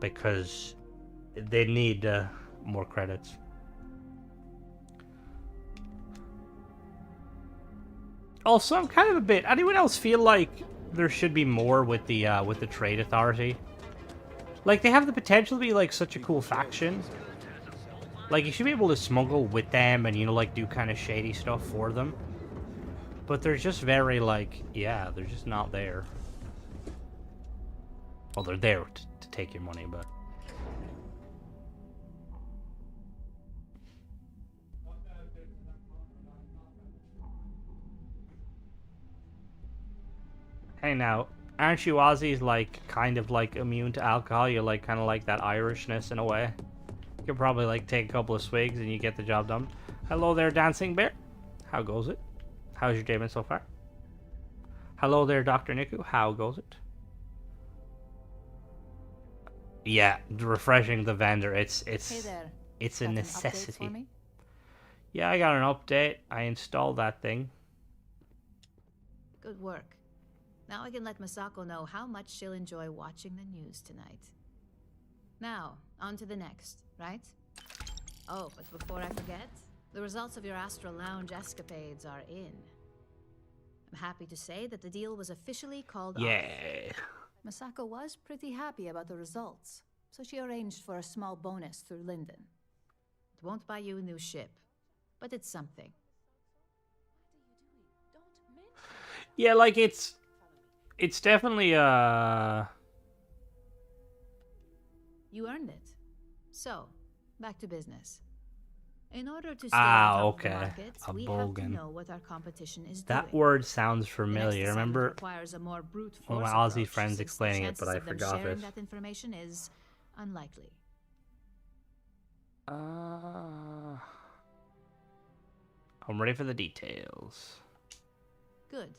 Because they need more credits. Also, I'm kind of a bit... Anyone else feel like there should be more with the Trade Authority? Like, they have the potential to be, like, such a cool faction. Like, you should be able to smuggle with them and, you know, like, do kind of shady stuff for them. But they're just very, like... Yeah, they're just not there. Well, they're there to take your money, but... Hey now, aren't you Aussies like kind of like immune to alcohol? You're like kind of like that Irishness in a way. You could probably like take a couple of swigs and you get the job done. Hello there, Dancing Bear. How goes it? How's your day been so far? Hello there, Dr. Niku. How goes it? Yeah, refreshing the vendor. It's
Hey there.
it's a
Got an update
necessity.
for me?
Yeah, I got an update. I installed that thing.
Good work. Now I can let Masako know how much she'll enjoy watching the news tonight. Now, on to the next, right? Oh, but before I forget, the results of your Astral Lounge escapades are in. I'm happy to say that the deal was officially called
Yeah.
off. Masako was pretty happy about the results, so she arranged for a small bonus through Linden. It won't buy you a new ship, but it's something.
Yeah, like it's definitely
You earned it. So, back to business. In order to stay on top of the
okay.
markets,
A
we have to
bogan.
know what our competition is
That
doing.
word sounds
The next
familiar.
assignment
Remember
requires a more brute
one of
force
my Aussie
approach,
friends
since the
explaining it, but
chances
I
of them
forgot
sharing
it.
that information is unlikely.
I'm ready for the details.
Good.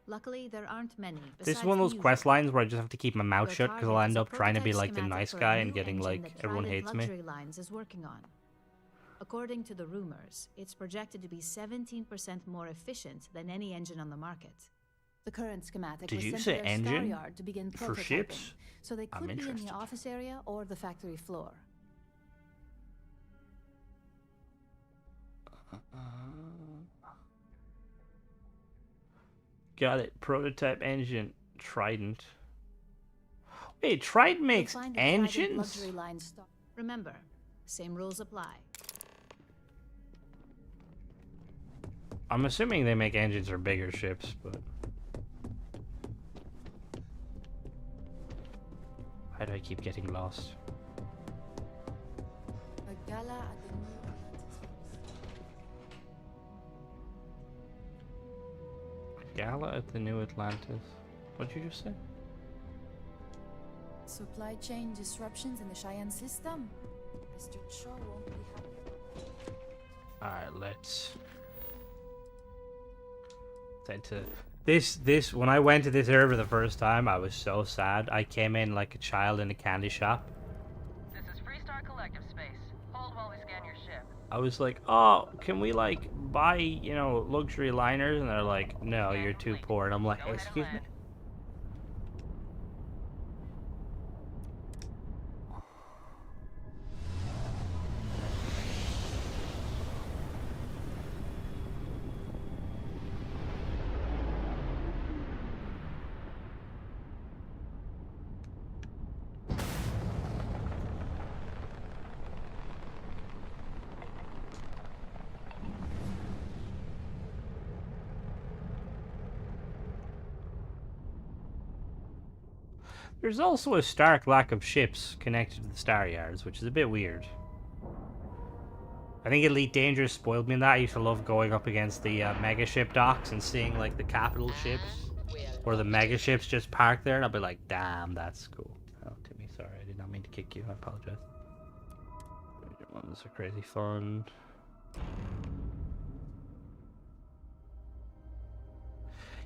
Luckily, there aren't many.
This is
besides
one of
the
those
usual.
quest lines where I just have to keep my mouth
Your
shut because I'll
target
end
is a
up trying to be
prototype
like the
schematic
nice
for a
guy and
new
getting
engine
like
that
everyone
Trident
hates me.
Luxury Lines is working on. According to the rumors, it's projected to be 17% more efficient than any engine on the market. The current schematic
Did
was
you
sent
say
to their
engine?
star yard to begin
For
prototyping,
ships?
so they
I'm
could be in
interested.
the office area or the factory floor.
Got it. Prototype engine. Trident. Wait, Trident makes
You'll find a Trident
engines?
Luxury Line star. Remember, same rules apply.
I'm assuming they make engines for bigger ships, but... Why do I keep getting lost?
A gala at the new
Gala at the New Atlantis. What'd you just say?
Supply chain disruptions in the Cheyenne system. Mr. Cho won't be happy.
Alright, let's... Head to... This, when I went to this area for the first time, I was so sad. I came in like a child in a candy shop.
This is Freestar Collective Space. Hold while we scan your ship.
I was like, oh, can we like buy, you know, luxury liners? And they're like, no, you're too poor. And I'm like, excuse me? There's also a stark lack of ships connected to the Star Yards, which is a bit weird. I think Elite Dangerous spoiled me in that. I used to love going up against the mega ship docks and seeing like the capital ships or the mega ships just parked there, and I'll be like, damn, that's cool. Oh, Timmy, sorry, I did not mean to kick you. I apologize. This is crazy fun.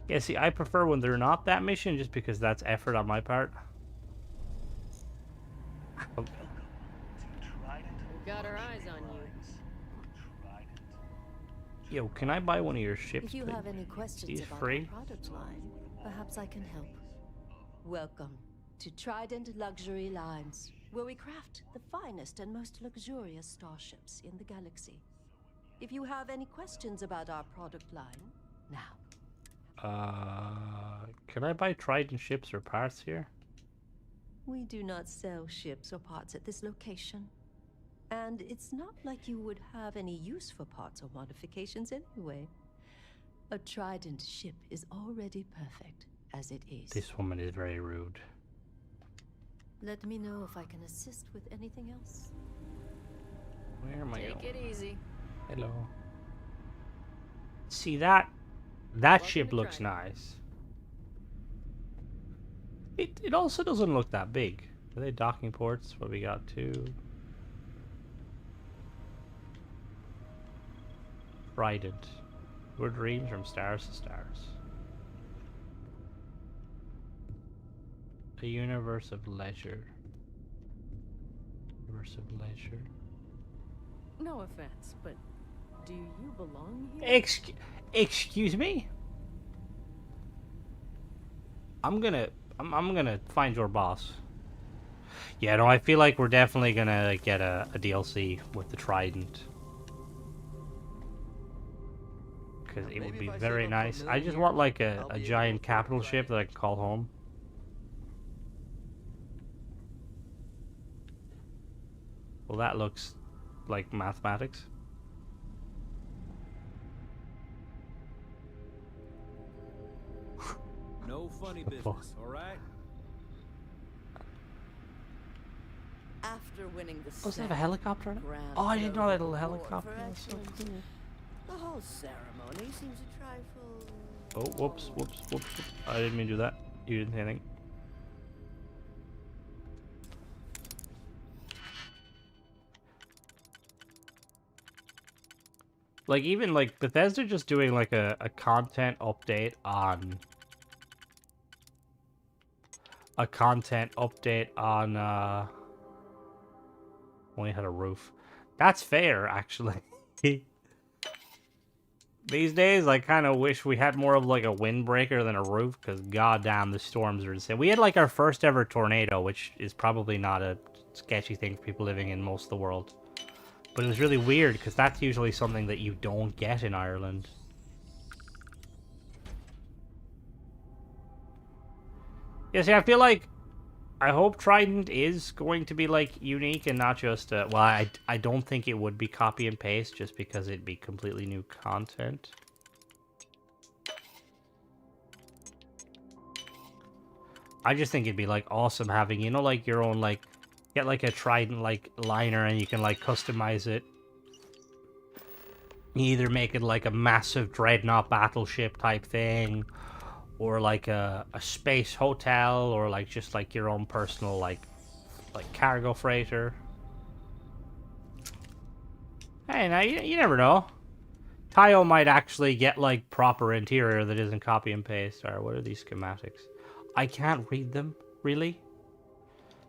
Yeah, see, I prefer when they're not that mission just because that's effort on my part.
We've got our eyes on you.
Yo, can I buy one of your ships?
If you
please?
have any questions
These
about
free?
our product line, perhaps I can help. Welcome to Trident Luxury Lines, where we craft the finest and most luxurious starships in the galaxy. If you have any questions about our product line, now.
Can I buy Trident ships or parts here?
We do not sell ships or parts at this location. And it's not like you would have any use for parts or modifications anyway. A Trident ship is already perfect as it is.
This woman is very rude.
Let me know if I can assist with anything else.
Where am I
Take
going?
it easy.
Hello. See that ship looks nice. It also doesn't look that big. Are they docking ports? What we got? 2. Trident. Your dreams from stars to stars. A universe of leisure. Universe of leisure.
No offense, but do you belong here?
Excuse me? I'm gonna find your boss. Yeah, no, I feel like we're definitely gonna get a DLC with the Trident. Because it would be very nice. I just want like a giant capital ship that I can call home. Well, that looks like mathematics.
No funny business, all right?
After winning the
Oh, does it have a helicopter on it? Oh, I didn't know that little helicopter. That's so cool.
The whole ceremony seems a trifle.
Oh, whoops. I didn't mean to do that. You didn't say anything. Like, even, like, Bethesda just doing, like, a content update on... A content update on, only had a roof. That's fair, actually. These days, I kind of wish we had more of, like, a windbreaker than a roof, because goddamn, the storms are insane. We had, like, our first ever tornado, which is probably not a sketchy thing for people living in most of the world. But it was really weird, because that's usually something that you don't get in Ireland. Yeah, see, I feel like... I hope Trident is going to be, like, unique and not just... well, I don't think it would be copy and paste, just because it'd be completely new content. I just think it'd be, like, awesome having, you know, like, your own, like... Get, like, a Trident, like, liner, and you can, like, customize it. You either make it, like, a massive dreadnought battleship type thing, or, like, a space hotel, or, like, just, like, your own personal, like cargo freighter. Hey, now, you never know. Tayo might actually get, like, proper interior that isn't copy and paste. Alright, what are these schematics? I can't read them, really?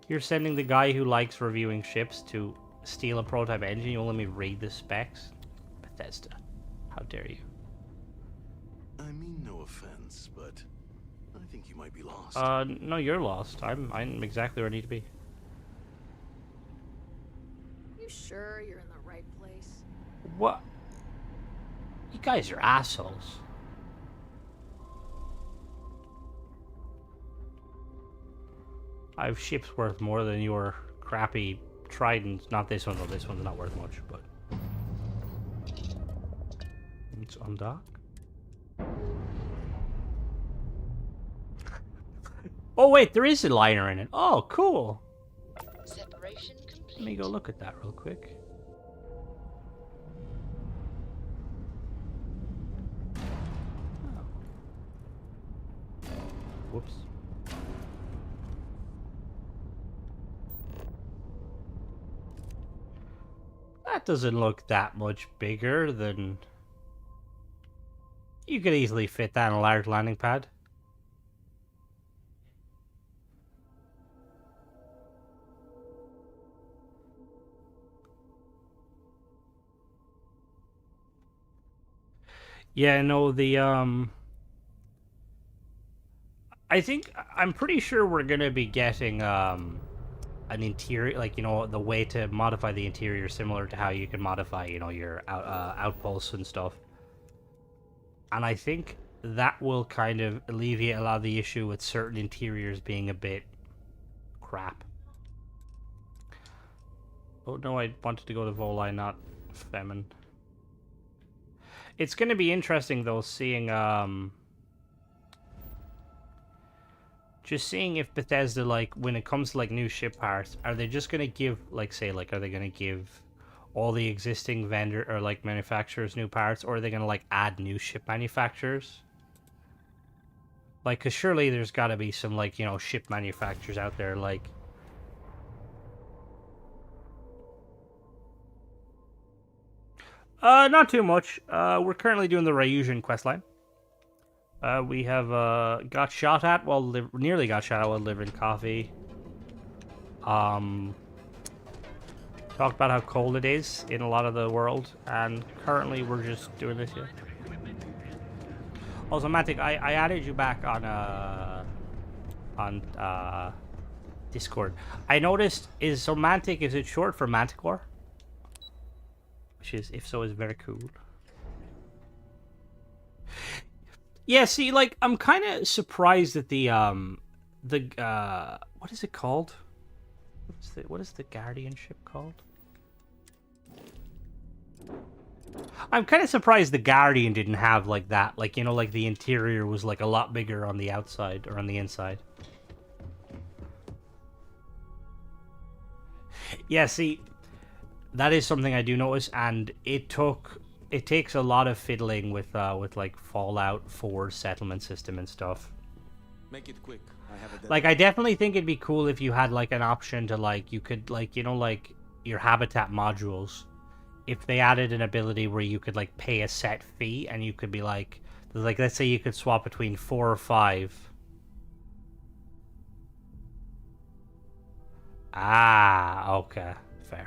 You're sending the guy who likes reviewing ships to steal a prototype engine? You won't let me read the specs? Bethesda. How dare you?
I mean no offense, but I think you might be lost.
No, you're lost. I'm exactly where I need to be.
You sure you're in the right place?
What? You guys are assholes. I have ships worth more than your crappy Trident. Not this one, though. This one's not worth much, but... It's on dock. Oh wait, there is a liner in it. Oh, cool.
Separation complete.
Let me go look at that real quick. Whoops. That doesn't look that much bigger than... You could easily fit that on a large landing pad. Yeah, no, I think I'm pretty sure we're gonna be getting an interior, like, you know, the way to modify the interior similar to how you can modify, you know, your outposts and stuff. And I think that will kind of alleviate a lot of the issue with certain interiors being a bit crap. Oh no, I wanted to go to Volai, not Femin. It's gonna be interesting though, seeing just seeing if Bethesda, like, when it comes to, like, new ship parts, are they just gonna give, like, say, like, are they gonna give all the existing vendor, or, like, manufacturers new parts, or are they gonna, like, add new ship manufacturers? Like, because surely there's gotta be some, like, you know, ship manufacturers out there, like... Not too much. We're currently doing the Ryujin questline. We have got shot at while nearly got shot at while delivering coffee. Talked about how cold it is in a lot of the world, and currently we're just doing this here. Also, Matic, I added you back on Discord. I noticed so Mantic, is it short for Manticore? Which is, if so, is very cool. Yeah, see, like, I'm kind of surprised that what is it called? What is the guardianship called? I'm kind of surprised the Guardian didn't have, like, that. Like, you know, like, the interior was, like, a lot bigger on the outside, or on the inside. Yeah, see, that is something I do notice, and it takes a lot of fiddling with like Fallout 4 settlement system and stuff.
Make it quick. I have a
Like, I definitely think it'd be cool if you had, like, an option to, like, you could, like, you know, like, your habitat modules, if they added an ability where you could, like, pay a set fee, and you could be like, let's say you could swap between 4 or 5. Ah, okay. Fair.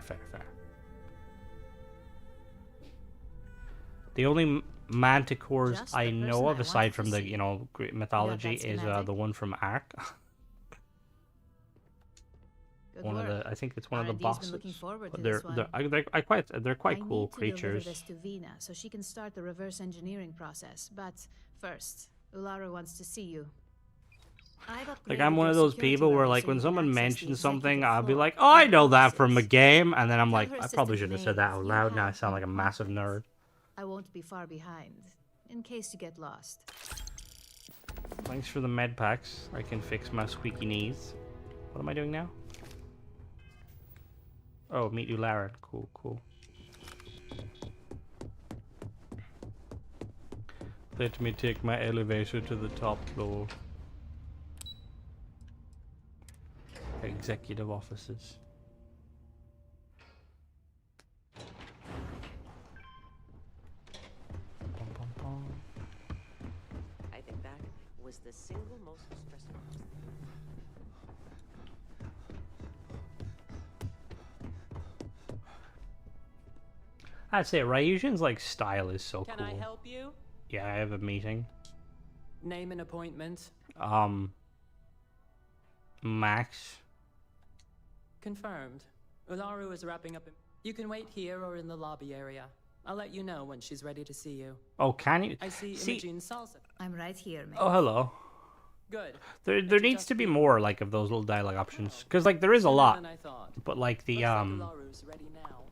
The only manticores I know of, aside from the, you know, Greek mythology, is the one from Ark. I think it's one of the bosses. They're quite cool creatures.
This to Vina, so she can start the reverse engineering process. But first, Ularu wants to see you.
Like, I'm one of those people where, like, when someone mentions something, I'll be like, oh, I know that from a game, and then I'm like, I probably shouldn't have said that out loud. Now I sound like a massive nerd.
I won't be far behind, in case you get lost.
Thanks for the med packs. I can fix my squeaky knees. What am I doing now? Oh, meet you, Laren. Cool. Let me take my elevator to the top floor. Executive offices.
I think that was the single most stressful.
I'd say Ryujin's, like, style is so cool.
Can I help you?
Yeah, I have a meeting.
Name an appointment.
Max.
Confirmed. Ularu is wrapping up. You can wait here or in the lobby area. I'll let you know when she's ready to see you.
Oh, can you?
I see Imogen Salsa.
I'm right here, man.
Oh, hello.
Good.
There needs to be more, like, of those little dialogue options, because, like, there is a lot. But, like, the
Ularu's ready now.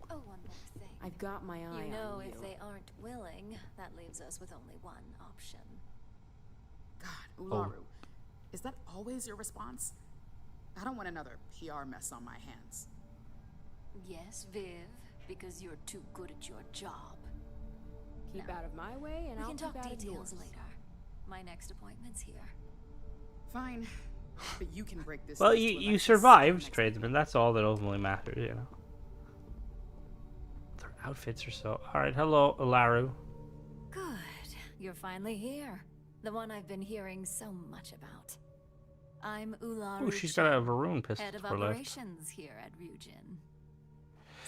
Oh, one more thing.
I've got my eye on you.
You know, if they aren't willing, that leaves us with only one option.
God, Ularu.
Is that always your response? I don't want another PR mess on my hands.
Yes, Viv, because you're too good at your job.
Keep out of my way, and
We
I'll
can
keep
talk
out of
details
yours.
later. My next appointment's here.
Fine, but you can break this.
Well,
news to
you
Alexis
survived, tradesman. That's all that ultimately matters, you know. Their outfits are so... Alright, hello, Ularu.
Good. You're finally here. The one I've been hearing so much about. I'm Ularu.
Oh, she's got a Varun pistol
head of
to her left.
operations here at Ryujin.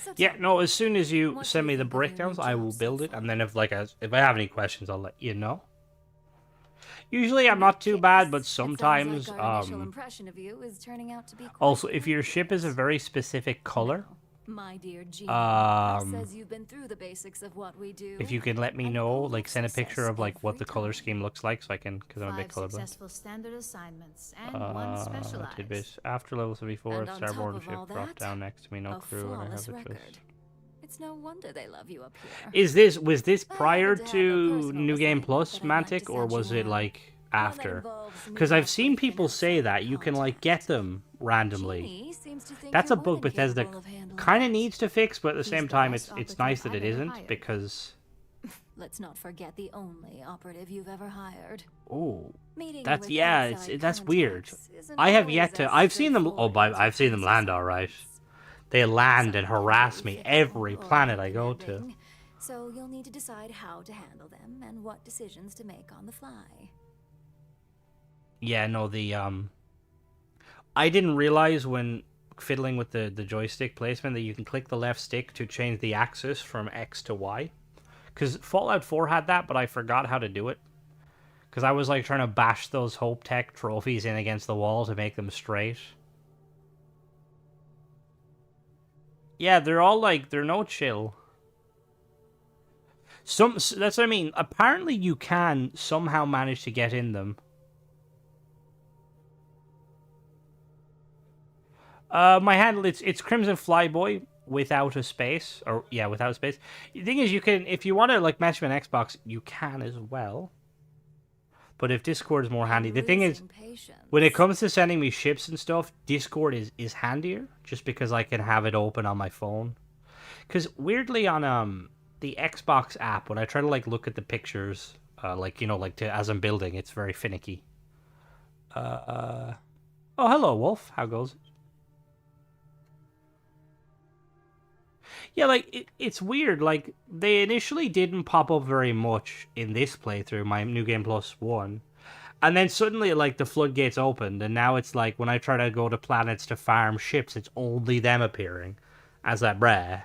So
Yeah,
tell
no,
me,
as soon as you
what do
send me the
think of your new
breakdowns, I will
job
build
so
it,
far?
and then if I have any questions, I'll let you know. Usually I'm not too bad, but sometimes,
Sounds like our initial impression of you is turning out to be quite
also, if your ship is a very specific color,
My dear Jean says you've been through the basics of what we do.
if you can let me know, like send a picture of like what the color scheme looks like, so I can, because I'm a bit
5
colorblind.
successful standard assignments and 1 specialized.
Tidbits. After level 74,
And on
starboard
top of
ship
all
drop
that,
down next to me, no
a
crew, and I have
flawless
the
record.
choice.
It's no wonder they love you up here.
Was this prior
to have a
to
personal
New Game
assignment
Plus,
that I'd like to
Mantic, or
send you
was it
on.
like
One that
after?
involves
Because
meeting
I've
up
seen
with
people say that you can like get them randomly.
Jeannie seems to think
That's a
you're more
bug
than
Bethesda
capable of handling
kind of
it.
needs to fix, but at the
He's
same
the
time,
best
it's
operative
nice that
I've
it
ever
isn't
hired.
because
Let's not forget the only operative you've ever hired.
oh,
Meeting
that's
with
yeah,
outside
that's weird.
contacts isn't
I have
always
yet to.
as
I've seen them. Oh,
straightforward as
I've seen them
it
land all right. They land and harass me every planet I go to.
sounds. So you'll need to decide how to handle them and what decisions to make on the fly.
Yeah, no, I didn't realize when fiddling with the joystick placement that you can click the left stick to change the axis from X to Y. Because Fallout 4 had that, but I forgot how to do it. Because I was like trying to bash those Hope Tech trophies in against the wall to make them straight. Yeah, they're all like, they're no chill. That's what I mean. Apparently you can somehow manage to get in them. My handle, it's Crimson Flyboy without a space. Or, yeah, without a space. The thing is, you can, if you want to, like, mess with an Xbox, you can as well. But if Discord is more handy, the thing is, when it comes to sending me ships and stuff, Discord is handier, just because I can have it open on my phone. Because weirdly on the Xbox app, when I try to like look at the pictures, like you know, like as I'm building, it's very finicky. Oh, hello, Wolf. How goes it? Yeah, like it's weird. Like they initially didn't pop up very much in this playthrough, my New Game Plus 1. And then suddenly, like, the floodgates opened, and now it's like, when I try to go to planets to farm ships, it's only them appearing as that rare.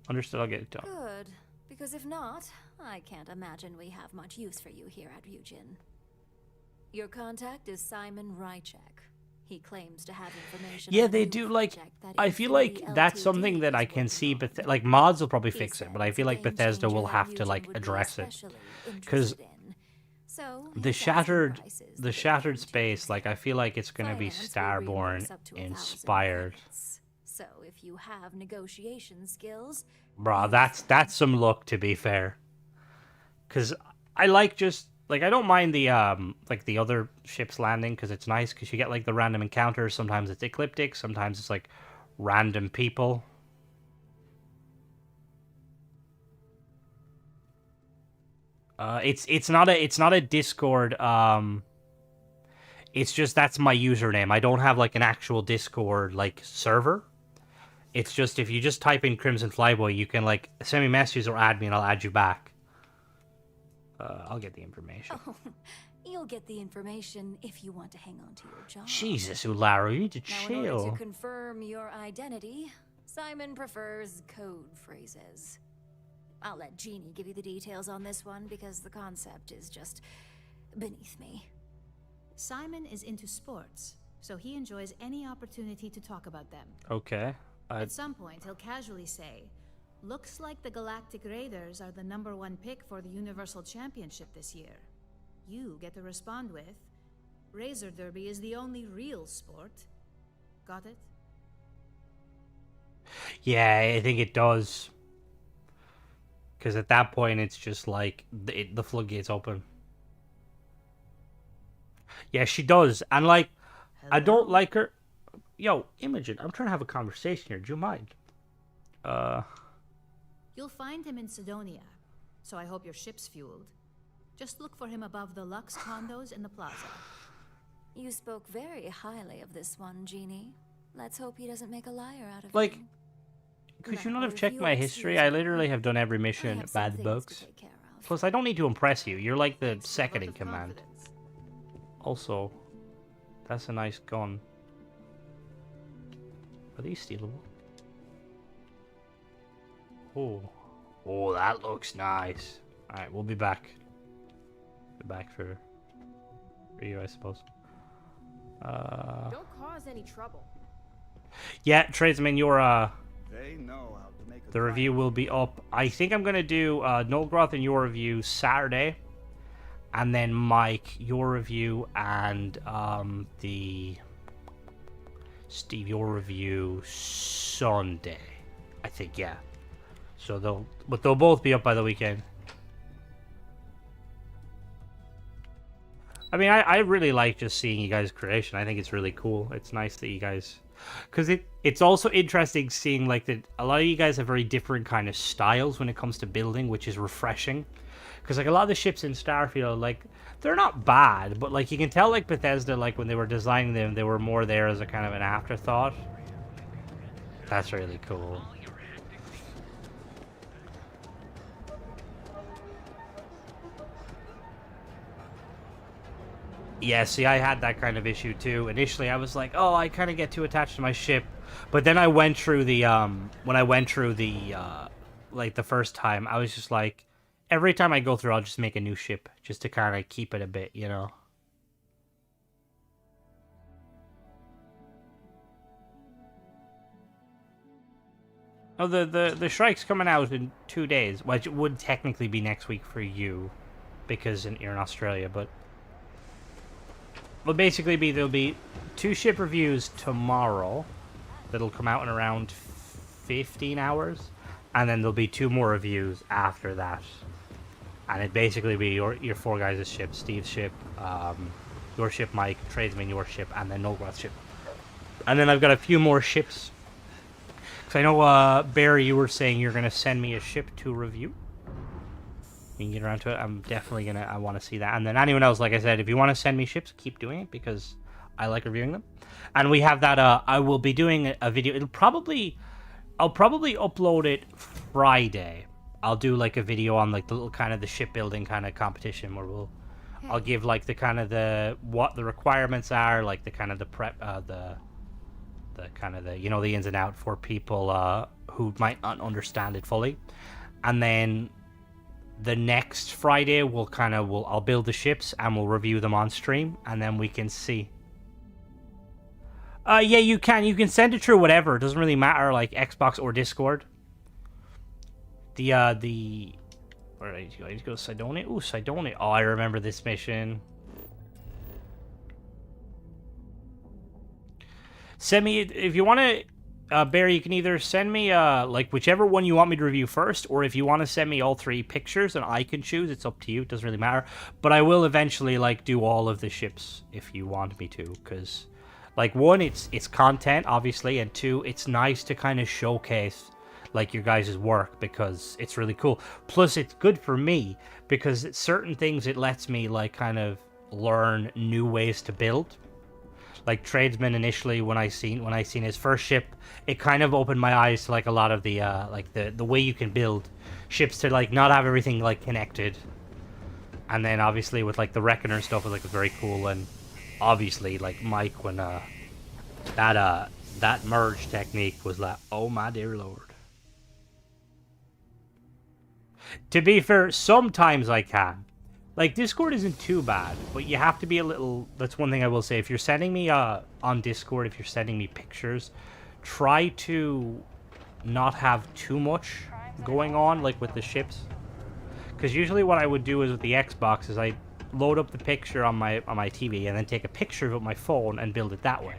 Understood, I'll get it done.
Good, because if not, I can't imagine we have much use for you here at Ryujin. Your contact is Simon Rychek. He claims to have information
Yeah,
on a
they
new
do, like,
project that
I feel like
Infinity
that's
Ltd
something that I can see, but like, mods will probably fix it, but I feel like Bethesda will have to, like, address it. Because
So
the shattered space, like, I feel like it's going to be Starborn inspired.
So if you have negotiation skills,
Bruh, that's some luck, to be fair. Because I like just, like, I don't mind the, like, the other ships landing, because it's nice, because you get, like, the random encounters. Sometimes it's ecliptic, sometimes it's, like, random people. It's not a Discord, it's just that's my username. I don't have, like, an actual Discord, like, server. It's just, if you just type in Crimson Flyboy, you can, like, send me messages or add me, and I'll add you back. I'll get the information.
oh, you'll get the information if you want to hang on to your job.
Jesus, Ularu, you need to
Now, in order
chill.
to confirm your identity, Simon prefers code phrases. I'll let Jeannie give you the details on this one because the concept is just beneath me.
Simon is into sports, so he enjoys any opportunity to talk about them.
Okay.
At some point, he'll casually say, "Looks like the Galactic Raiders are the #1 pick for the Universal Championship this year." You get to respond with, "Razor Derby is the only real sport." Got it?
Yeah, I think it does. Because at that point, it's just like, the floodgates open. Yeah, she does. And, like, I don't like her. Yo, Imogen, I'm trying to have a conversation here. Do you mind?
You'll find him in Sidonia, so I hope your ship's fueled. Just look for him above the Lux condos in the plaza.
You spoke very highly of this one, Jeannie. Let's hope he doesn't make a liar out of
Like,
you.
could you
Now,
not have
if
checked
you'll
my
excuse
history? I
me,
literally have done every
I
mission
have some
bad
things
books.
to take care of.
Plus, I don't need to impress you. You're like the second in command. Also, that's a nice gun. Are these stealable? Oh. Oh, that looks nice. Alright, we'll be back. Be back for you, I suppose.
Don't cause any trouble.
Yeah, tradesman, your
They know how to make a
the review will be up. I think I'm gonna do Nolgroth and your review Saturday, and then Mike your review and the Steve your review Sunday. I think, yeah. So they'll both be up by the weekend. I mean, I really like just seeing you guys' creation. I think it's really cool. It's nice that you guys, because it's also interesting seeing like that a lot of you guys have very different kind of styles when it comes to building, which is refreshing. Because like a lot of the ships in Starfield, like they're not bad, but like you can tell like Bethesda, like when they were designing them, they were more there as a kind of an afterthought. That's really cool. Yeah, see, I had that kind of issue too. Initially, I was like, oh, I kind of get too attached to my ship. But then I went through the, when I went through the, like, the first time, I was just like, every time I go through, I'll just make a new ship, just to kind of keep it a bit, you know? Oh, the strike's coming out in 2 days, which would technically be next week for you, because you're in Australia, but... Will basically be there'll be 2 ship reviews tomorrow that'll come out in around 15 hours, and then there'll be 2 more reviews after that. And it basically be your 4 guys' ship, Steve's ship, your ship, Mike, Tradesman, your ship, and then Nolgroth's ship. And then I've got a few more ships. Because I know, Barry, you were saying you're going to send me a ship to review. We can get around to it. I'm definitely I want to see that. And then anyone else, like I said, if you want to send me ships, keep doing it because I like reviewing them. And we have that, I will be doing a video. I'll probably upload it Friday. I'll do like a video on like the little kind of the shipbuilding kind of competition where I'll give like the kind of what the requirements are, like the kind of the prep, the kind of the, you know, the ins and out for people who might not understand it fully. And then the next Friday I'll build the ships and we'll review them on stream and then we can see. Yeah, you can send it through whatever. It doesn't really matter, like Xbox or Discord. Where did I go? I need to go to Sidonia. Ooh, Sidonia. Oh, I remember this mission. Send me if you want to. Barry, you can either send me like whichever one you want me to review first, or if you want to send me all 3 pictures and I can choose, it's up to you. It doesn't really matter. But I will eventually like do all of the ships if you want me to, because like 1, it's content obviously, and 2, it's nice to kind of showcase like your guys' work because it's really cool. Plus, it's good for me because certain things it lets me like kind of learn new ways to build. Like Tradesman initially, when I seen his first ship, it kind of opened my eyes to like a lot of the like the way you can build ships to like not have everything like connected. And then obviously with like the Reckoner stuff was like very cool, and obviously like Mike when that merge technique was like, oh my dear lord. To be fair, sometimes I can. Like, Discord isn't too bad, but you have to be a little... That's one thing I will say. If you're sending me on Discord, if you're sending me pictures, try to not have too much going on, like with the ships. Because usually what I would do is with the Xbox is I load up the picture on my TV and then take a picture of it with my phone and build it that way.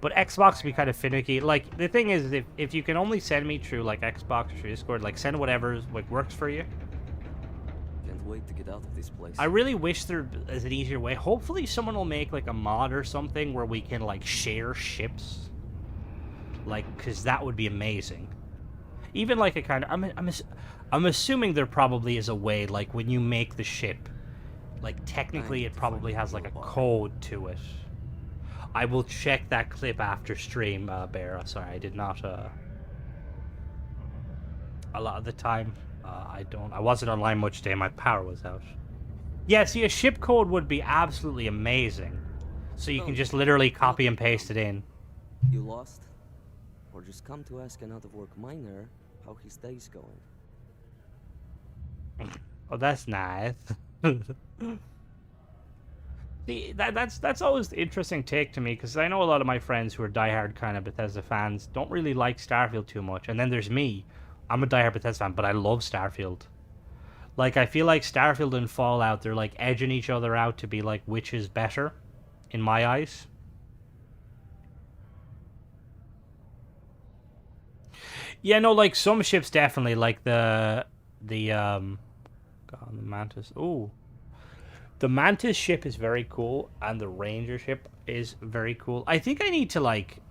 But Xbox would be kind of finicky. Like, the thing is, if you can only send me through, like, Xbox or through Discord, like, send whatever like, works for you.
way to get out of this place.
I really wish there is an easier way. Hopefully someone will make like a mod or something where we can like share ships. Like, because that would be amazing. Even like a kind of... I'm assuming there probably is a way, like when you make the ship, like technically it probably has like a code to it. I will check that clip after stream, Bear. Sorry, I did not... A lot of the time, I wasn't online much today, my power was out. Yeah, see, a ship code would be absolutely amazing. So you can just literally copy and paste it in.
You lost? Or just come to ask an out-of-work miner how his day's going?
Oh, that's nice. See, that's always the interesting take to me, because I know a lot of my friends who are diehard kind of Bethesda fans don't really like Starfield too much. And then there's me. I'm a diehard Bethesda fan, but I love Starfield. Like, I feel like Starfield and Fallout, they're like edging each other out to be like which is better, in my eyes. Yeah, no, like some ships definitely, like the Mantis. Ooh. The Mantis ship is very cool, and the Ranger ship is very cool. I think I need to, like...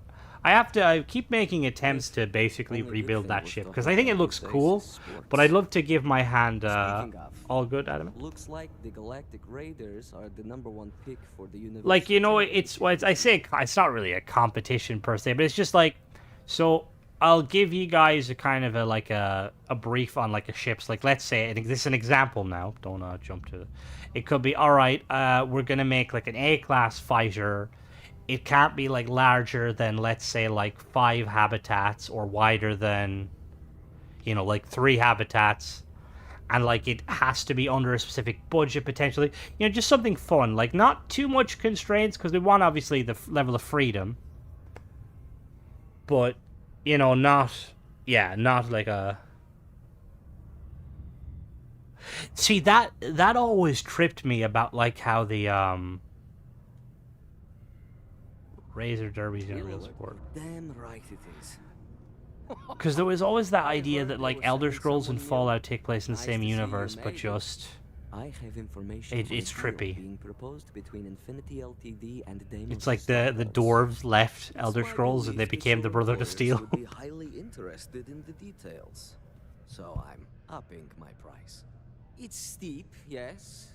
I keep making attempts to basically rebuild that ship, because I think it looks cool, but I'd love to give my hand, all good, Adam?
Looks like the Galactic Raiders are the #1 pick for the universe.
Like, you know, I say it's not really a competition per se, but it's just like... So, I'll give you guys a kind of a brief on like a ship's, like, let's say, this is an example now, don't jump to it. It could be, alright, we're gonna make like an A-class fighter. It can't be like larger than, let's say, like 5 habitats, or wider than, you know, like 3 habitats. And like it has to be under a specific budget potentially. You know, just something fun, like not too much constraints, because we want obviously the level of freedom. But, you know, not like a... See, that always tripped me about like how the Razor Derby's in a real sport.
Damn right it is.
Because there was always that idea that like Elder Scrolls and Fallout take place in the same universe, but just...
I have information
it's trippy.
Being proposed between Infinity Ltd and Daemon.
It's like the dwarves left Elder Scrolls and they became the Brotherhood of Steel.
Would be highly interested in the details, so I'm upping my price. It's steep, yes,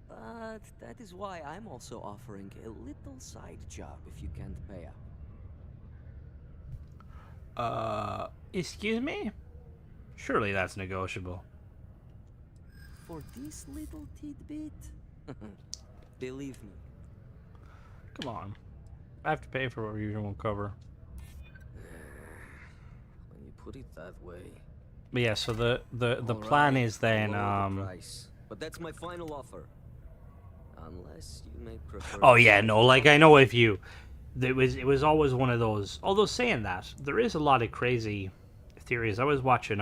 but that is why I'm also offering a little side job if you can't pay up.
Excuse me? Surely that's negotiable.
For this little tidbit? Believe me.
Come on. I have to pay for what we usually won't cover.
When you put it that way.
But yeah, so the plan is then
But that's my final offer. Unless you may prefer...
Oh yeah, no, like I know if you... It was always one of those... Although saying that, there is a lot of crazy theories. I was watching,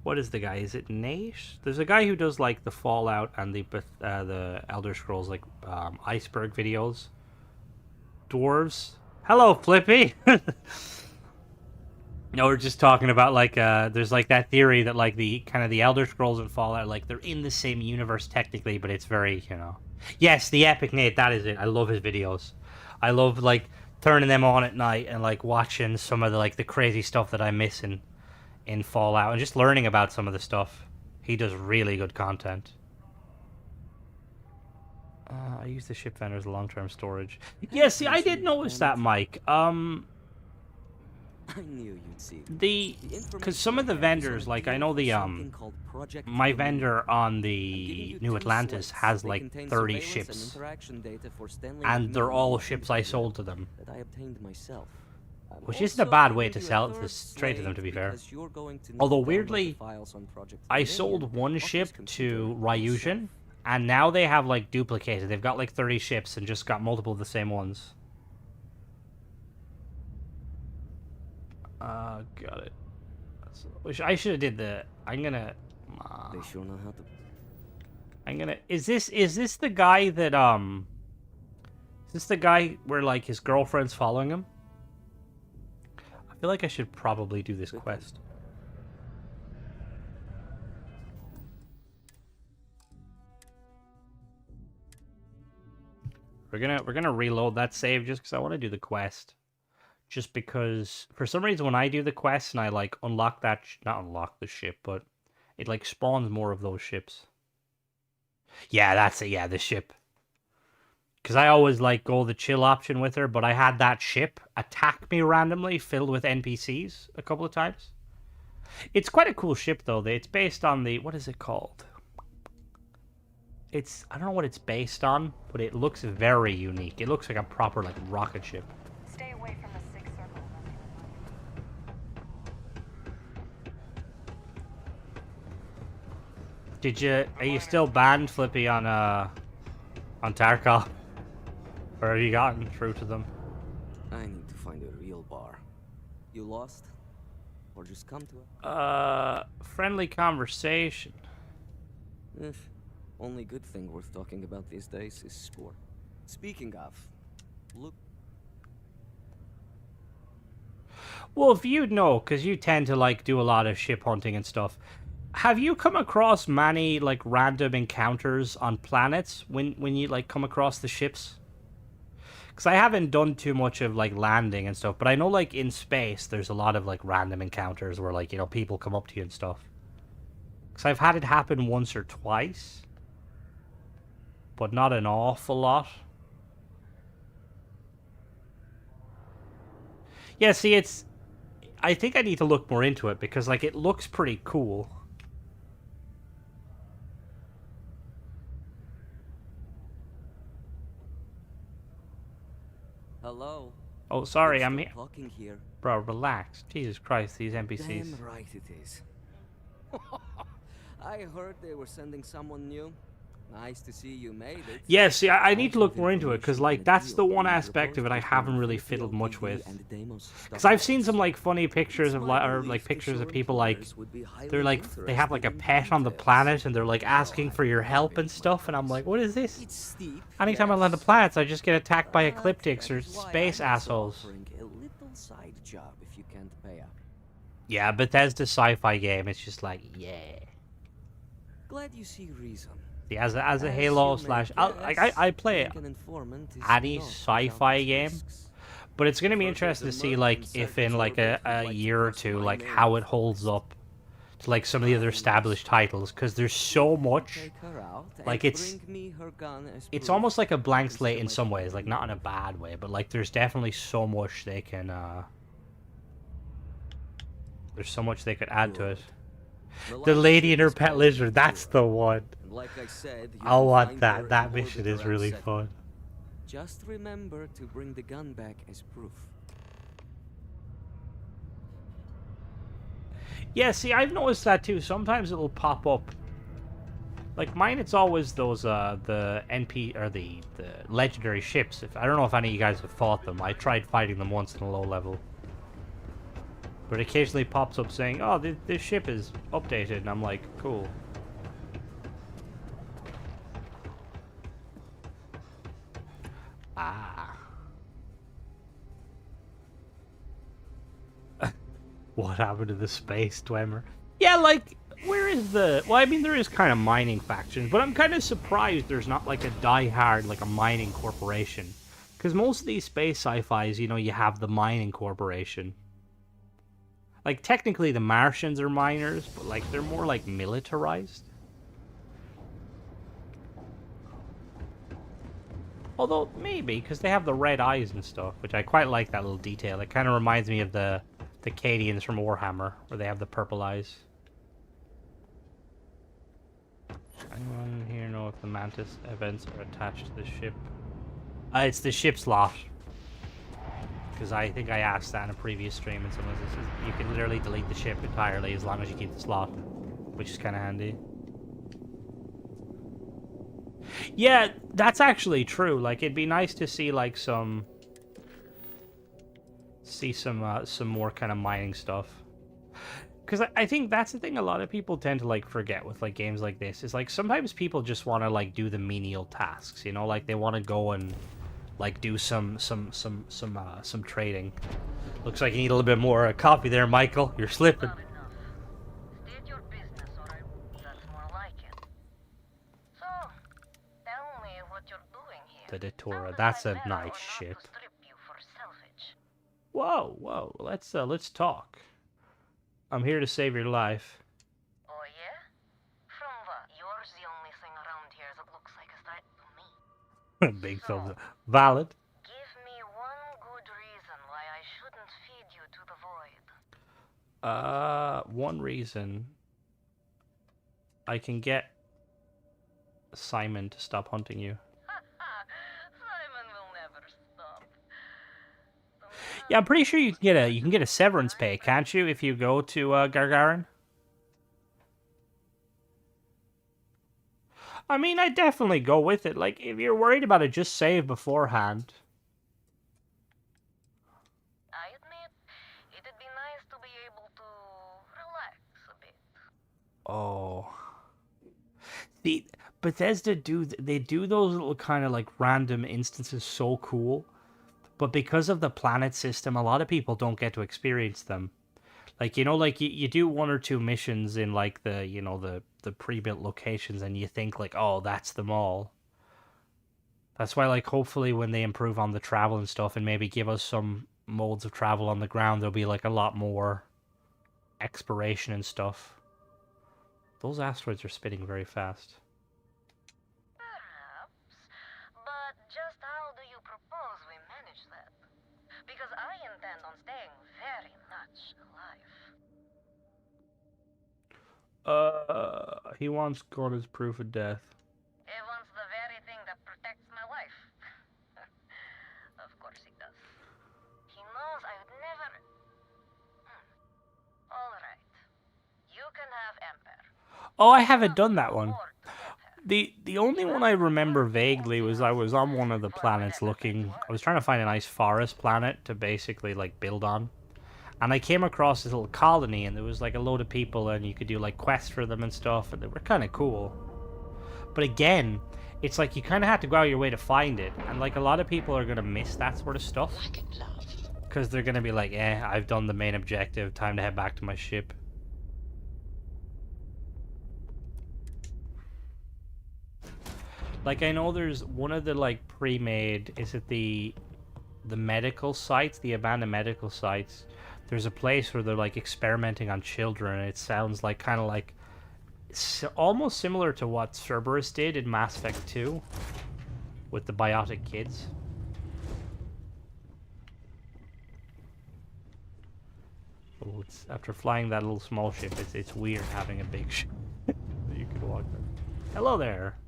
what is the guy? Is it Nate? There's a guy who does like the Fallout and the Elder Scrolls like iceberg videos. Dwarves. Hello, Flippy. No, we're just talking about like there's like that theory that like the kind of the Elder Scrolls and Fallout, like they're in the same universe technically, but it's very, you know. Yes, the Epic Nate, that is it. I love his videos. I love like turning them on at night and like watching some of the like the crazy stuff that I miss in Fallout and just learning about some of the stuff. He does really good content. I use the ship vendor as long-term storage. Yeah, see, I did notice that, Mike.
I knew you'd see.
Because some of the vendors, like I know the my vendor on the New Atlantis has like 30 ships, and they're all ships I sold to them.
That I obtained myself.
Which isn't a bad way to sell it straight to them, to be fair. Although weirdly, I sold one ship to Ryujin, and now they have like duplicated. They've got like 30 ships and just got multiple of the same ones. Got it. Which I should have did the. I'm gonna.
They sure know how to.
I'm gonna. Is this the guy that Is this the guy where like his girlfriend's following him? I feel like I should probably do this quest. we're gonna reload that save just because I want to do the quest. Just because for some reason when I do the quest and I like unlock that not unlock the ship, but it like spawns more of those ships. Yeah, that's it. Yeah, the ship. Because I always like go the chill option with her, but I had that ship attack me randomly, filled with NPCs a couple of times. It's quite a cool ship though. It's based on the what is it called? I don't know what it's based on, but it looks very unique. It looks like a proper like rocket ship.
Stay away from the Sixth Circle.
Are you still banned, Flippy, on Tarkov? Or have you gotten through to them?
I need to find a real bar. You lost? Or just come to it?
Friendly conversation.
Only good thing worth talking about these days is sport. Speaking of, look.
Well, if you'd know, because you tend to like do a lot of ship hunting and stuff. Have you come across many like random encounters on planets when you like come across the ships? Because I haven't done too much of like landing and stuff, but I know like in space there's a lot of like random encounters where like, you know, people come up to you and stuff. Because I've had it happen once or twice, but not an awful lot. Yeah, see, I think I need to look more into it because like it looks pretty cool.
Hello.
Oh, sorry, I'm here.
Talking here.
Bro, relax. Jesus Christ, these NPCs.
Damn right it is. I heard they were sending someone new. Nice to see you made it.
Yeah, see, I need to look more into it, because, like, that's the one aspect of it I haven't really fiddled much with. Because I've seen some, like, funny pictures of, like, pictures of people, like, they're, like, they have, like, a pet on the planet, and they're, like, asking for your help and stuff, and I'm like, what is this? Anytime I land the planets, I just get attacked by ecliptics or space assholes.
A little side job if you can't pay up.
Yeah, Bethesda sci-fi game, it's just like, yeah.
Glad you see reason.
Yeah, as a Halo slash, I play any sci-fi game, but it's gonna be interesting to see like if in like a year or two like how it holds up to like some of the other established titles, because there's so much, like it's almost like a blank slate in some ways, like not in a bad way, but like there's definitely so much they can there's so much they could add to it. The lady and her pet lizard, that's the one.
Like I said,
I want that. That mission is really fun.
Just remember to bring the gun back as proof.
Yeah, see, I've noticed that too. Sometimes it'll pop up. Like mine, it's always those the NP or the legendary ships. I don't know if any of you guys have fought them. I tried fighting them once in a low level. But it occasionally pops up saying, oh, this ship is updated, and I'm like, cool. Ah. What happened to the space Dwemer? Yeah, like, where is the... Well, I mean, there is kind of mining factions, but I'm kind of surprised there's not, like, a die-hard, like, a mining corporation. Because most of these space sci-fis, you know, you have the mining corporation. Like, technically the Martians are miners, but, like, they're more, like, militarized. Although, maybe, because they have the red eyes and stuff, which I quite like that little detail. It kind of reminds me of the Cadians from Warhammer, where they have the purple eyes. Anyone here know if the Mantis events are attached to the ship? It's the ship slot. Because I think I asked that in a previous stream, and someone says you can literally delete the ship entirely as long as you keep the slot, which is kind of handy. Yeah, that's actually true. Like, it'd be nice to see like some more kind of mining stuff. Because I think that's the thing a lot of people tend to like forget with like games like this is like sometimes people just want to like do the menial tasks, you know, like they want to go and like do some trading. Looks like you need a little bit more coffee there, Michael. You're slipping.
State your business, alright? That's more like it. So, tell me what you're doing here.
the Datura. That's a nice ship. Whoa, whoa. Let's talk. I'm here to save your life.
Oh yeah? From what? You're the only thing around here that looks like a threat to me.
Big thumbs up. Valid.
Give me one good reason why I shouldn't feed you to the void.
One reason I can get Simon to stop hunting you.
Simon will never stop.
Yeah, I'm pretty sure you can get a severance pay, can't you, if you go to Gargarin? I mean, I'd definitely go with it. Like, if you're worried about it, just save beforehand.
I admit, it'd be nice to be able to relax a bit.
Oh. The Bethesda do those little kind of like random instances so cool, but because of the planet system, a lot of people don't get to experience them. Like, you know, like you do one or two missions in like the, you know, the pre-built locations and you think like, oh, that's them all. That's why, like, hopefully when they improve on the travel and stuff and maybe give us some modes of travel on the ground, there'll be like a lot more exploration and stuff. Those asteroids are spinning very fast.
Perhaps, but just how do you propose we manage that? Because I intend on staying very much alive.
He wants God as proof of death.
He wants the very thing that protects my life. Of course he does. He knows I would never... Alright. You can have Ember.
Oh, I haven't done that one. The only one I remember vaguely was I was on one of the planets looking... I was trying to find a nice forest planet to basically, like, build on. And I came across this little colony, and there was, like, a load of people, and you could do, like, quests for them and stuff, and they were kind of cool. But again, it's like you kind of have to go out your way to find it, and, like, a lot of people are going to miss that sort of stuff. Because they're going to be like, I've done the main objective, time to head back to my ship. Like, I know there's one of the, like, pre-made, is it the medical sites, the abandoned medical sites? There's a place where they're, like, experimenting on children, and it sounds like, kind of like, almost similar to what Cerberus did in Mass Effect 2, with the biotic kids. Oh, it's, after flying that little small ship, it's weird having a big ship that you can walk through. Hello there.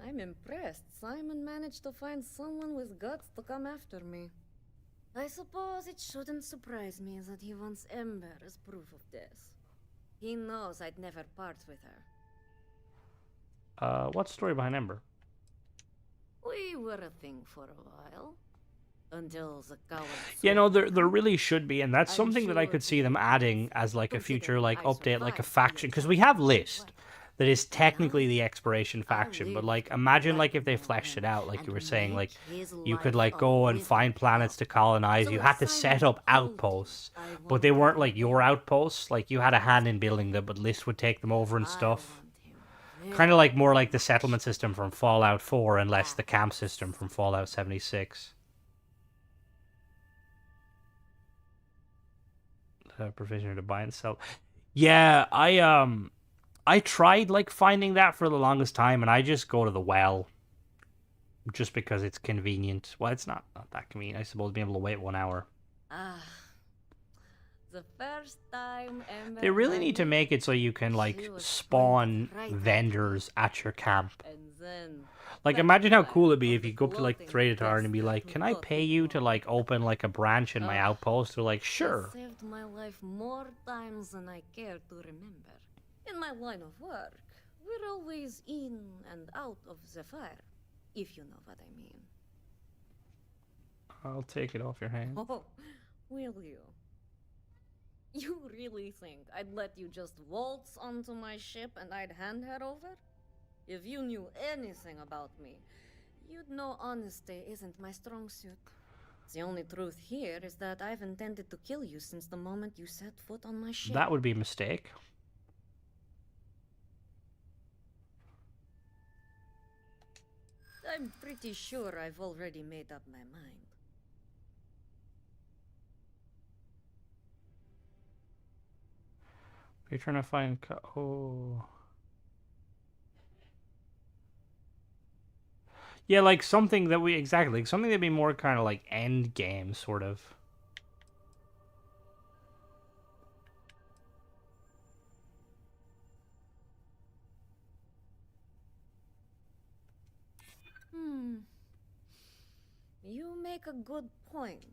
I'm impressed. Simon managed to find someone with guts to come after me. I suppose it shouldn't surprise me that he wants Ember as proof of this. He knows I'd never part with her.
What's the story behind Ember?
We were a thing for a while. Until the coward...
You know, there really should be, and that's something that I could see them adding as, like, a future, like, update, like a faction. Because we have List. That is technically the exploration faction, but, like, imagine, like, if they fleshed it out, like you were saying, like, you could, like, go and find planets to colonize. You had to set up outposts, but they weren't, like, your outposts. Like, you had a hand in building them, but List would take them over and stuff. Kind of like more like the settlement system from Fallout 4 and less the camp system from Fallout 76. Provisioner to buy and sell. Yeah, I tried, like, finding that for the longest time, and I just go to the well. Just because it's convenient. Well, it's not that convenient, I suppose, being able to wait 1 hour.
The first time Ember...
They really need to make it so you can, like, spawn vendors at your camp. Like, imagine how cool it'd be if you go up to, like, Threadatar and be like, can I pay you to, like, open, like, a branch in my outpost? They're like, sure.
It saved my life more times than I care to remember. In my line of work, we're always in and out of the fire, if you know what I mean.
I'll take it off your hands.
Oh, will you? You really think I'd let you just waltz onto my ship and I'd hand her over? If you knew anything about me, you'd know honesty isn't my strong suit. The only truth here is that I've intended to kill you since the moment you set foot on my ship.
That would be a mistake.
I'm pretty sure I've already made up my mind.
You're trying to find... Oh... Yeah, like something that we... Exactly, like something that'd be more kind of like end game, sort of.
You make a good point.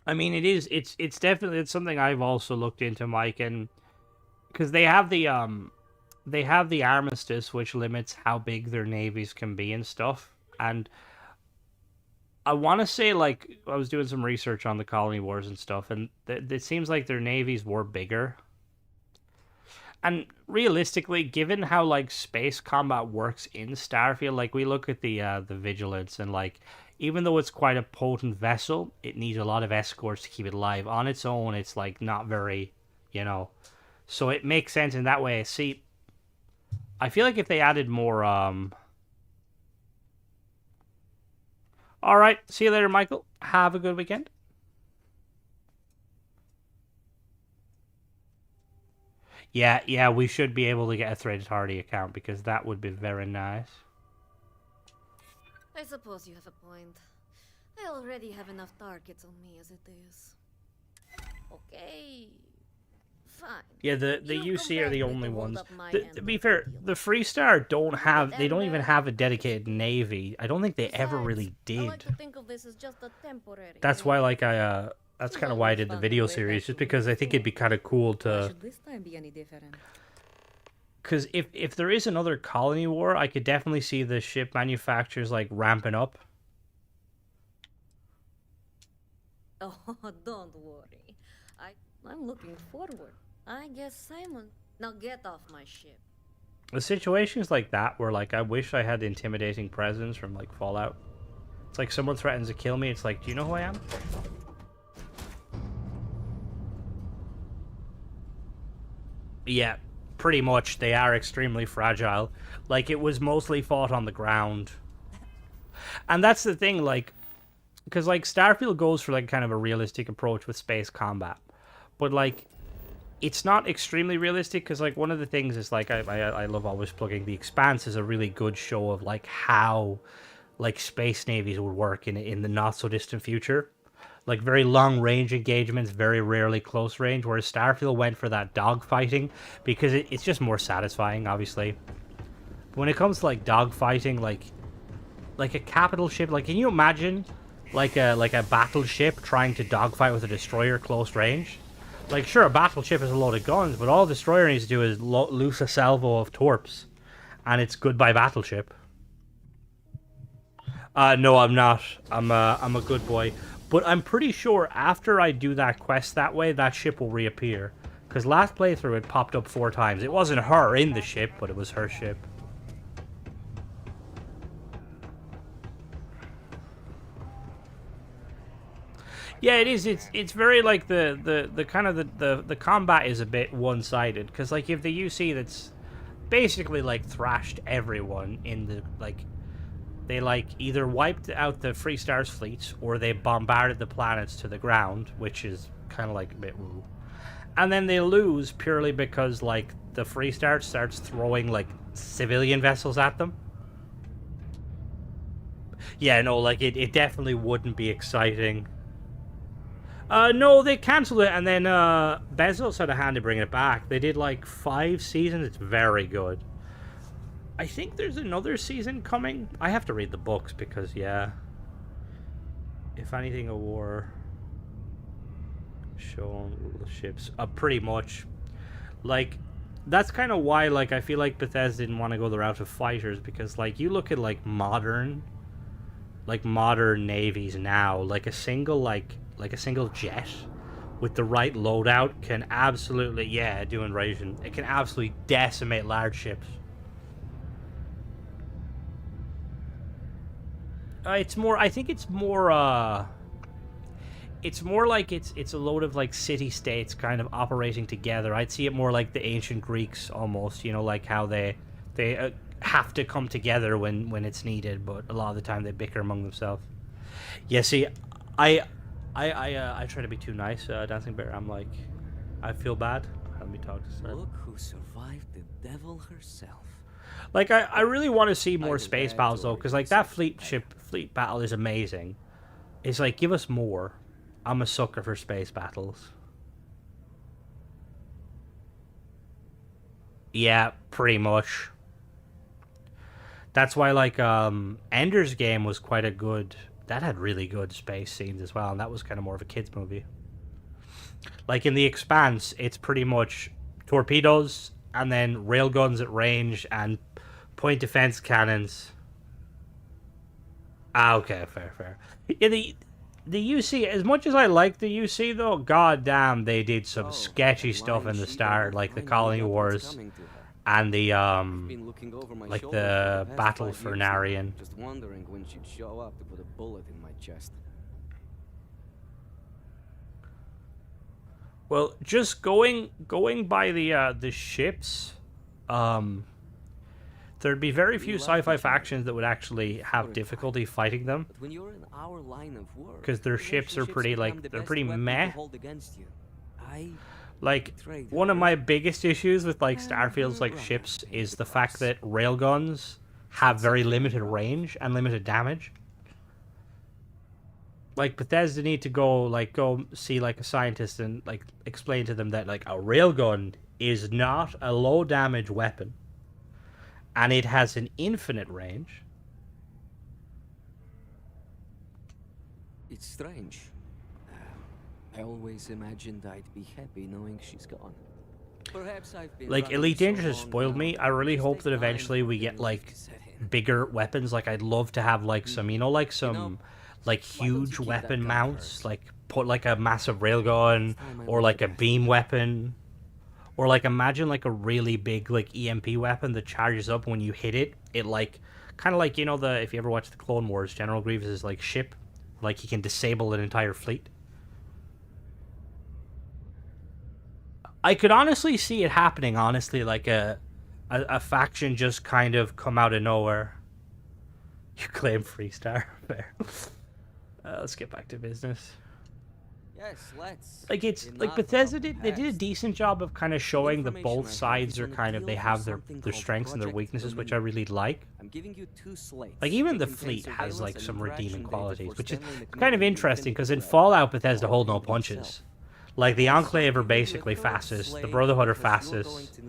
I mean, it's definitely it's something I've also looked into, Mike, and because they have the armistice, which limits how big their navies can be and stuff. And I want to say, like, I was doing some research on the colony wars and stuff, and it seems like their navies were bigger. And realistically, given how like space combat works in Starfield, like we look at the Vigilance, and like even though it's quite a potent vessel, it needs a lot of escorts to keep it alive. On its own, it's like not very, you know. So it makes sense in that way. See, I feel like if they added more All right, see you later, Michael. Have a good weekend. Yeah, we should be able to get a Threaded Hardy account because that would be very nice.
I suppose you have a point. I already have enough targets on me as it is. Okay. Fine.
Yeah, the UC are the only ones. To be fair, the Freestar they don't even have a dedicated navy. I don't think they ever really did.
I like to think of this as just a temporary.
That's why that's kind of why I did the video series, just because I think it'd be kind of cool to...
Should this time be any different?
Because if there is another colony war, I could definitely see the ship manufacturers, like, ramping up.
Oh, don't worry. I'm looking forward. I guess Simon... Now get off my ship.
The situations like that where, like, I wish I had the intimidating presence from, like, Fallout. It's like someone threatens to kill me, it's like, do you know who I am? Yeah, pretty much. They are extremely fragile. Like, it was mostly fought on the ground. And that's the thing, like... Because, like, Starfield goes for, like, kind of a realistic approach with space combat. But, like, it's not extremely realistic, because, like, one of the things is, like, I love always plugging The Expanse is a really good show of, like, how, like, space navies would work in the not-so-distant future. Like, very long-range engagements, very rarely close range, whereas Starfield went for that dogfighting, because it's just more satisfying, obviously. But when it comes to, like, dogfighting, like a capital ship, like, can you imagine, like a battleship trying to dogfight with a destroyer close range? Like, sure, a battleship has a load of guns, but all a destroyer needs to do is loose a salvo of torps, and it's goodbye battleship. No, I'm not. I'm a good boy. But I'm pretty sure after I do that quest that way, that ship will reappear. Because last playthrough it popped up 4 times. It wasn't her in the ship, but it was her ship. Yeah, it is. It's very like the kind of the combat is a bit one-sided. Because like if the UC that's basically like thrashed everyone in the like... They, like, either wiped out the Freestar's fleets, or they bombarded the planets to the ground, which is kind of, like, a bit woo. And then they lose purely because, like, the Freestar starts throwing, like, civilian vessels at them. Yeah, no, like, it definitely wouldn't be exciting. No, they cancelled it, and then, Bezos had a hand in bringing it back. They did, like, 5 seasons. It's very good. I think there's another season coming. I have to read the books because, yeah. If anything, a war. Show on ships. Pretty much. Like, that's kind of why, like, I feel like Bethesda didn't want to go the route of fighters. Because, like, you look at, like, modern navies now. Like a single jet with the right loadout can absolutely, yeah, do invasion. It can absolutely decimate large ships. I think it's more it's more like it's a load of like city-states kind of operating together. I'd see it more like the ancient Greeks almost, you know, like how they have to come together when it's needed, but a lot of the time they bicker among themselves. Yeah, see, I try to be too nice, Dancing Bear. I'm like, I feel bad. Let me talk to Sir.
Look who survived the devil herself.
Like, I really want to see more space battles, though, because, like, that fleet battle is amazing. It's like, give us more. I'm a sucker for space battles. Yeah, pretty much. That's why, like, Ender's Game was quite a good... That had really good space scenes as well, and that was kind of more of a kid's movie. Like, in The Expanse, it's pretty much torpedoes, and then railguns at range, and point defense cannons. Ah, okay, fair. Yeah, the UC, as much as I like the UC, though, goddamn, they did some sketchy stuff in the start, like the Colony Wars, and the, like the Battle for Narian.
Just wondering when she'd show up to put a bullet in my chest.
Well, just going by the ships, there'd be very few sci-fi factions that would actually have difficulty fighting them, because their ships are pretty they're pretty meh. Like, one of my biggest issues with like Starfield's like ships is the fact that railguns have very limited range and limited damage. Like, Bethesda need to go see like a scientist and like explain to them that like a railgun is not a low damage weapon, and it has an infinite range.
It's strange. I always imagined I'd be happy knowing she's gone. Perhaps I've been
like Elite Dangerous has spoiled me. I really hope that eventually we get like bigger weapons. Like, I'd love to have like some, you know, like some like huge weapon mounts, like put like a massive railgun or like a beam weapon, or like imagine like a really big like EMP weapon that charges up when you hit it. It like kind of like, you know, the if you ever watch the Clone Wars, General Grievous' like ship, like he can disable an entire fleet. I could honestly see it happening, honestly, like a faction just kind of come out of nowhere. You claim Freestar. Fair. Let's get back to business.
Yes, let's.
Like, it's like Bethesda they did a decent job of kind of showing that both sides are kind of, they have their strengths and their weaknesses, which I really like.
I'm giving you 2 slates.
Like, even the fleet has like some redeeming qualities, which is kind of interesting because in Fallout Bethesda hold no punches. Like, the Enclave are basically fascists, the Brotherhood are fascists,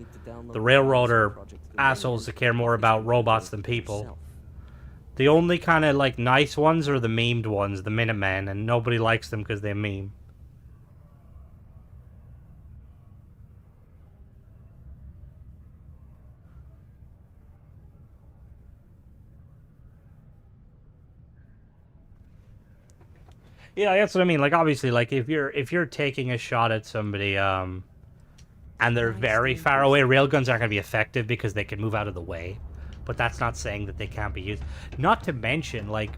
the Railroad are assholes that care more about robots than people. The only kind of, like, nice ones are the memed ones, the Minutemen, and nobody likes them because they meme. Yeah, that's what I mean. Like, obviously, like, if you're taking a shot at somebody, and they're very far away, railguns aren't going to be effective because they can move out of the way. But that's not saying that they can't be used. Not to mention, like,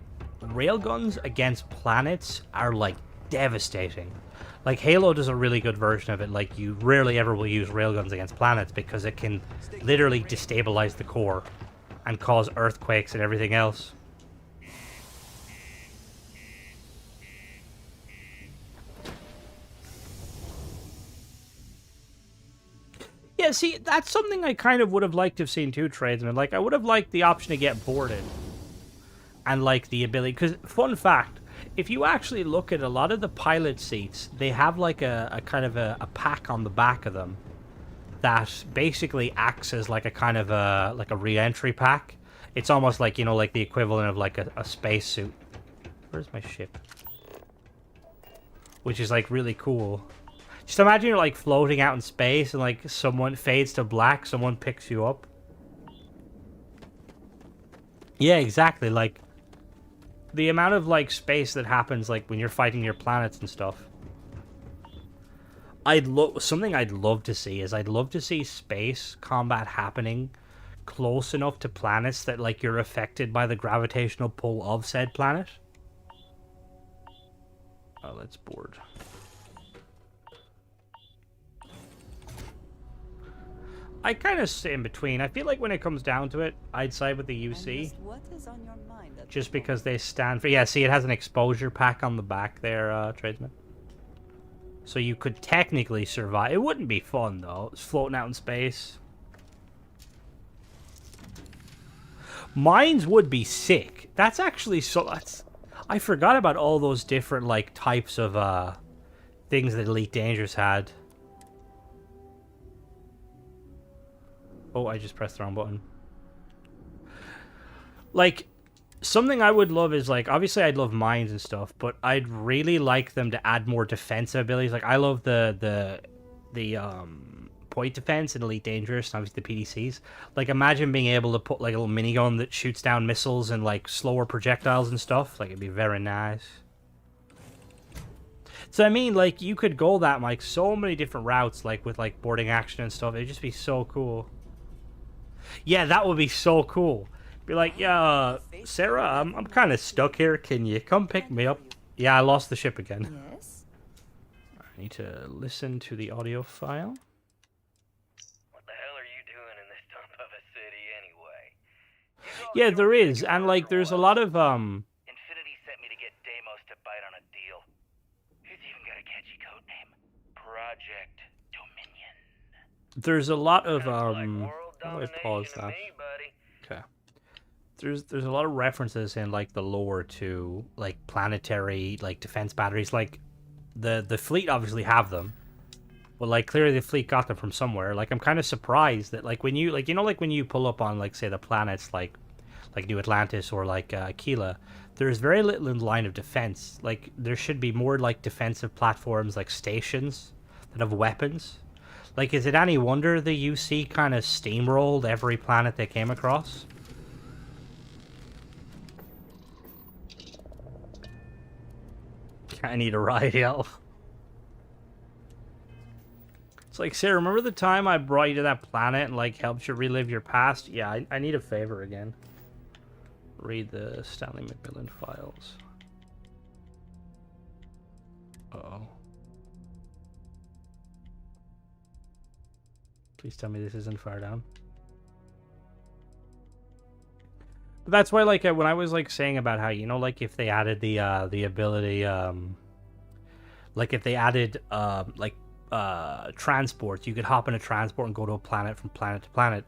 railguns against planets are, like, devastating. Like, Halo does a really good version of it. Like, you rarely ever will use railguns against planets because it can literally destabilize the core and cause earthquakes and everything else. Yeah, see, that's something I kind of would have liked to have seen too, Tradesman. Like, I would have liked the option to get boarded. And, like, the ability... Because, fun fact, if you actually look at a lot of the pilot seats, they have, like, a kind of a pack on the back of them that basically acts as, like, a kind of a... like a re-entry pack. It's almost like, you know, like the equivalent of, like, a spacesuit. Where's my ship? Which is, like, really cool. Just imagine you're, like, floating out in space and, like, someone fades to black, someone picks you up. Yeah, exactly, like, the amount of, like, space that happens, like, when you're fighting your planets and stuff. Something I'd love to see is I'd love to see space combat happening close enough to planets that, like, you're affected by the gravitational pull of said planet. Let's board. I kind of sit in between. I feel like when it comes down to it, I'd side with the UC.
What is on your mind at
Just because they stand for... Yeah, see, it has an exposure pack on the back there, tradesman. So you could technically survive. It wouldn't be fun, though. It's floating out in space. Mines would be sick. That's actually so... I forgot about all those different, like, types of, things that Elite Dangerous had. Oh, I just pressed the wrong button. Like, something I would love is, like, obviously I'd love mines and stuff, but I'd really like them to add more defensive abilities. Like, I love the point defense in Elite Dangerous, and obviously the PDCs. Like, imagine being able to put, like, a little minigun that shoots down missiles and, like, slower projectiles and stuff. Like, it'd be very nice. So, I mean, like, you could go that, like, so many different routes, like, with, like, boarding action and stuff. It'd just be so cool. Yeah, that would be so cool. Be like, yeah, Sarah, I'm kind of stuck here. Can you come pick me up? Yeah, I lost the ship again.
Yes?
I need to listen to the audio file.
What the hell are you doing in this dump of a city anyway?
Yeah, there is, and like, there's a lot of
Infinity sent me to get Deimos to bite on a deal. He's even got a catchy code name. Project Dominion.
there's a lot of how do I pause that? Okay. There's a lot of references in like the lore to like planetary like defense batteries. Like the fleet obviously have them, but like clearly the fleet got them from somewhere. Like I'm kind of surprised that like when you like like when you pull up on like say the planets like New Atlantis or like Aquila, there's very little in the line of defense. Like there should be more like defensive platforms like stations that have weapons. Like is it any wonder the UC kind of steamrolled every planet they came across? I need a ride, yo. It's like, Sarah, remember the time I brought you to that planet and, like, helped you relive your past? Yeah, I need a favor again. Read the Stanley McMillan files. Uh-oh. Please tell me this isn't far down. But that's why, like, when I was, like, saying about how, you know, like, if they added the ability, like, if they added, transport, you could hop in a transport and go to a planet from planet to planet.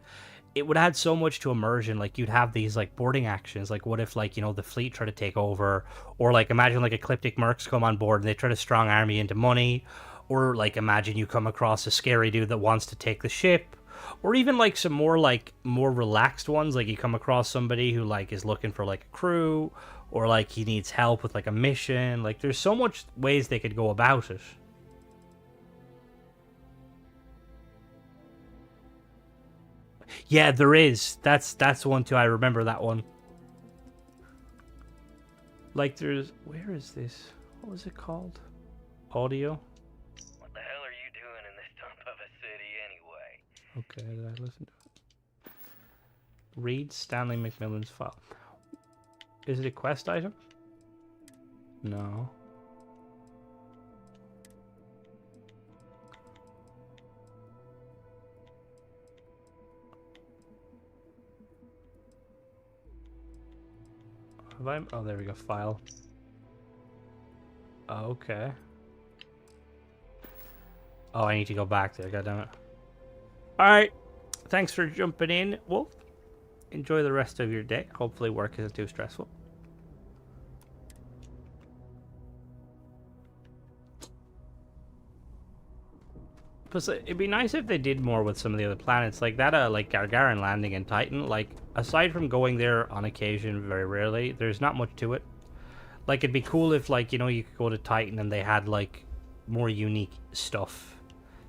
It would add so much to immersion. Like, you'd have these, like, boarding actions. Like, what if, like, you know, the fleet try to take over? Or, like, imagine, like, ecliptic mercs come on board and they try to strong army into money. Or, like, imagine you come across a scary dude that wants to take the ship. Or even, like, some more relaxed ones. Like, you come across somebody who, like, is looking for, like, a crew. Or, like, he needs help with, like, a mission. Like, there's so much ways they could go about it. Yeah, there is. That's one, too. I remember that one. Like, there's... Where is this? What was it called? Audio?
What the hell are you doing in this dump of a city anyway?
Okay, did I listen to it? Read Stanley McMillan's file. Is it a quest item? No. Have I? Oh, there we go. File. Okay. Oh, I need to go back there. Goddammit. Alright. Thanks for jumping in, Wolf. Enjoy the rest of your day. Hopefully work isn't too stressful. Plus, it'd be nice if they did more with some of the other planets. Like that, like Gargarin landing in Titan. Like, aside from going there on occasion, very rarely, there's not much to it. Like, it'd be cool if, like, you know, you could go to Titan and they had, like, more unique stuff.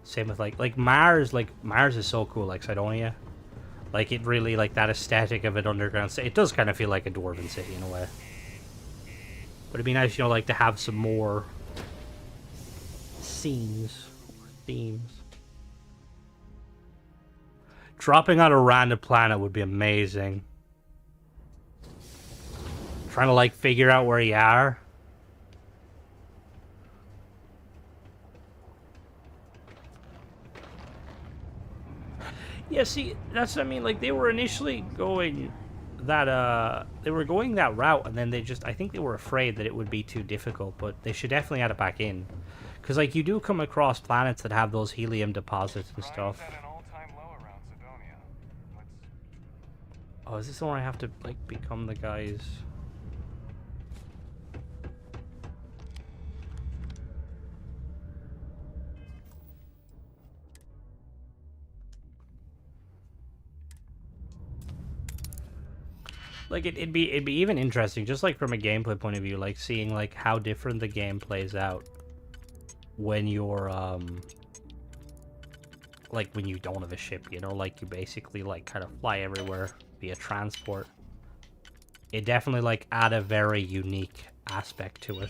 Same with, like Mars. Like, Mars is so cool, like Cydonia. Like, it really, like, that aesthetic of it underground. It does kind of feel like a dwarven city in a way. But it'd be nice, you know, like, to have some more scenes or themes. Dropping on a random planet would be amazing. Trying to, like, figure out where you are. Yeah, see, that's what I mean. Like, they were initially going that route, and then I think they were afraid that it would be too difficult, but they should definitely add it back in. Because, like, you do come across planets that have those helium deposits and stuff. Oh, is this the one I have to, like, become the guys? Like, it'd be even interesting, just like from a gameplay point of view, like seeing like how different the game plays out when you're like when you don't have a ship, you know, like you basically like kind of fly everywhere via transport. It definitely like add a very unique aspect to it.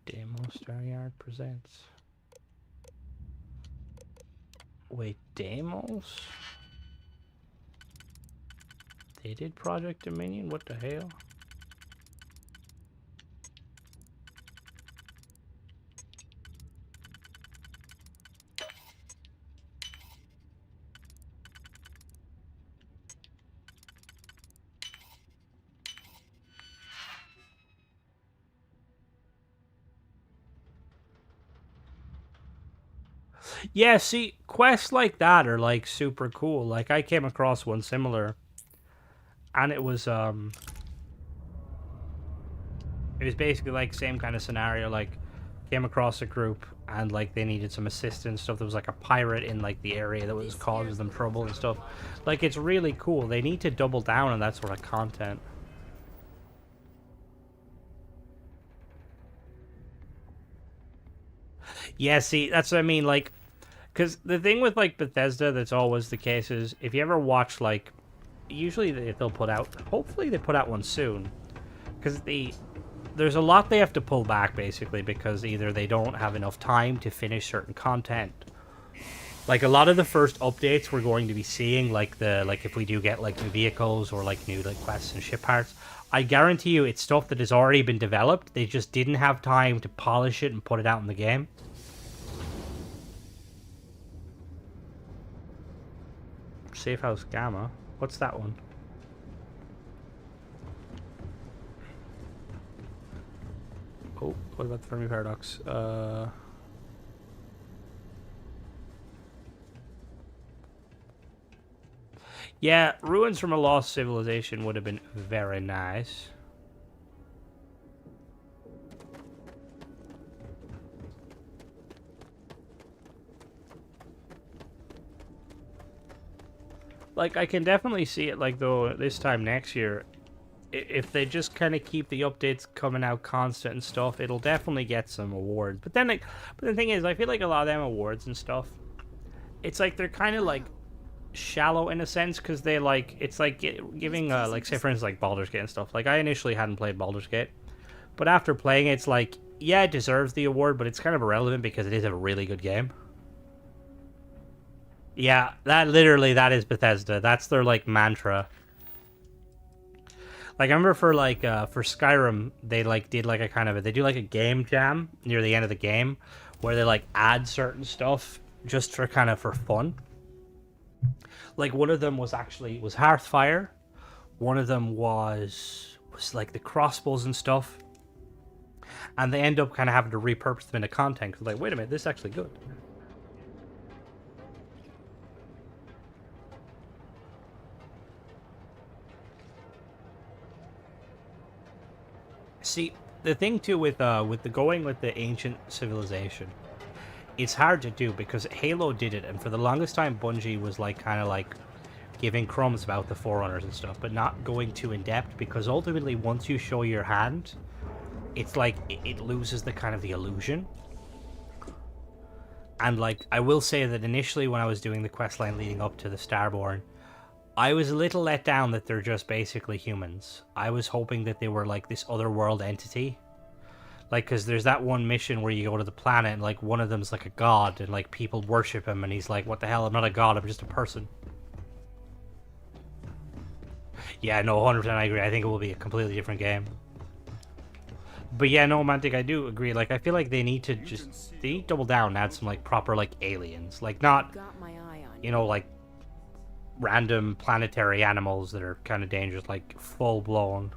Demo Staryard presents. Wait, demos? They did Project Dominion? What the hell? Yeah, see, quests like that are like super cool. Like I came across one similar, and it was basically like same kind of scenario. Like came across a group and like they needed some assistance stuff. There was like a pirate in like the area that was causing them trouble and stuff. Like it's really cool. They need to double down on that sort of content. Yeah, see, that's what I mean. Like, because the thing with like Bethesda that's always the case is if you ever watch like, usually they'll put out. Hopefully they put out one soon, because there's a lot they have to pull back basically because either they don't have enough time to finish certain content. Like a lot of the first updates we're going to be seeing, like if we do get like new vehicles or like new like quests and ship parts, I guarantee you it's stuff that has already been developed. They just didn't have time to polish it and put it out in the game. Safe House Gamma. What's that one? Oh, what about the Fermi Paradox? Yeah, Ruins from a Lost Civilization would have been very nice. Like, I can definitely see it, like, though, this time next year, if they just kind of keep the updates coming out constant and stuff, it'll definitely get some awards. But then, like, but the thing is, I feel like a lot of them awards and stuff, it's like they're kind of, like, shallow in a sense, because they, like, it's like giving, like, say, for instance, like, Baldur's Gate and stuff. Like, I initially hadn't played Baldur's Gate, but after playing it, it's like, yeah, it deserves the award, but it's kind of irrelevant because it is a really good game. Yeah, that is Bethesda. That's their, like, mantra. Like, I remember for, like, for Skyrim, they, like, did, like, they do, like, a game jam near the end of the game, where they, like, add certain stuff just for, kind of, for fun. Like, one of them was Hearthfire. One of them was, like, the crossbows and stuff. And they end up kind of having to repurpose them into content, because, like, wait a minute, this is actually good. See, the thing too with the ancient civilization, it's hard to do because Halo did it, and for the longest time Bungie was like kind of like giving crumbs about the Forerunners and stuff, but not going too in depth, because ultimately once you show your hand, it's like it loses the kind of the illusion. And like I will say that initially when I was doing the questline leading up to the Starborn, I was a little let down that they're just basically humans. I was hoping that they were like this other world entity. Like, because there's that one mission where you go to the planet and like one of them's like a god and like people worship him and he's like, what the hell, I'm not a god, I'm just a person. Yeah, no, 100% I agree. I think it will be a completely different game. But yeah, no, Mantic, I do agree. Like, I feel like they need to double down and add some, like, proper, like, aliens. Like, not,
Got my eye on
you know, like, random planetary animals that are kind of dangerous, like, full-blown.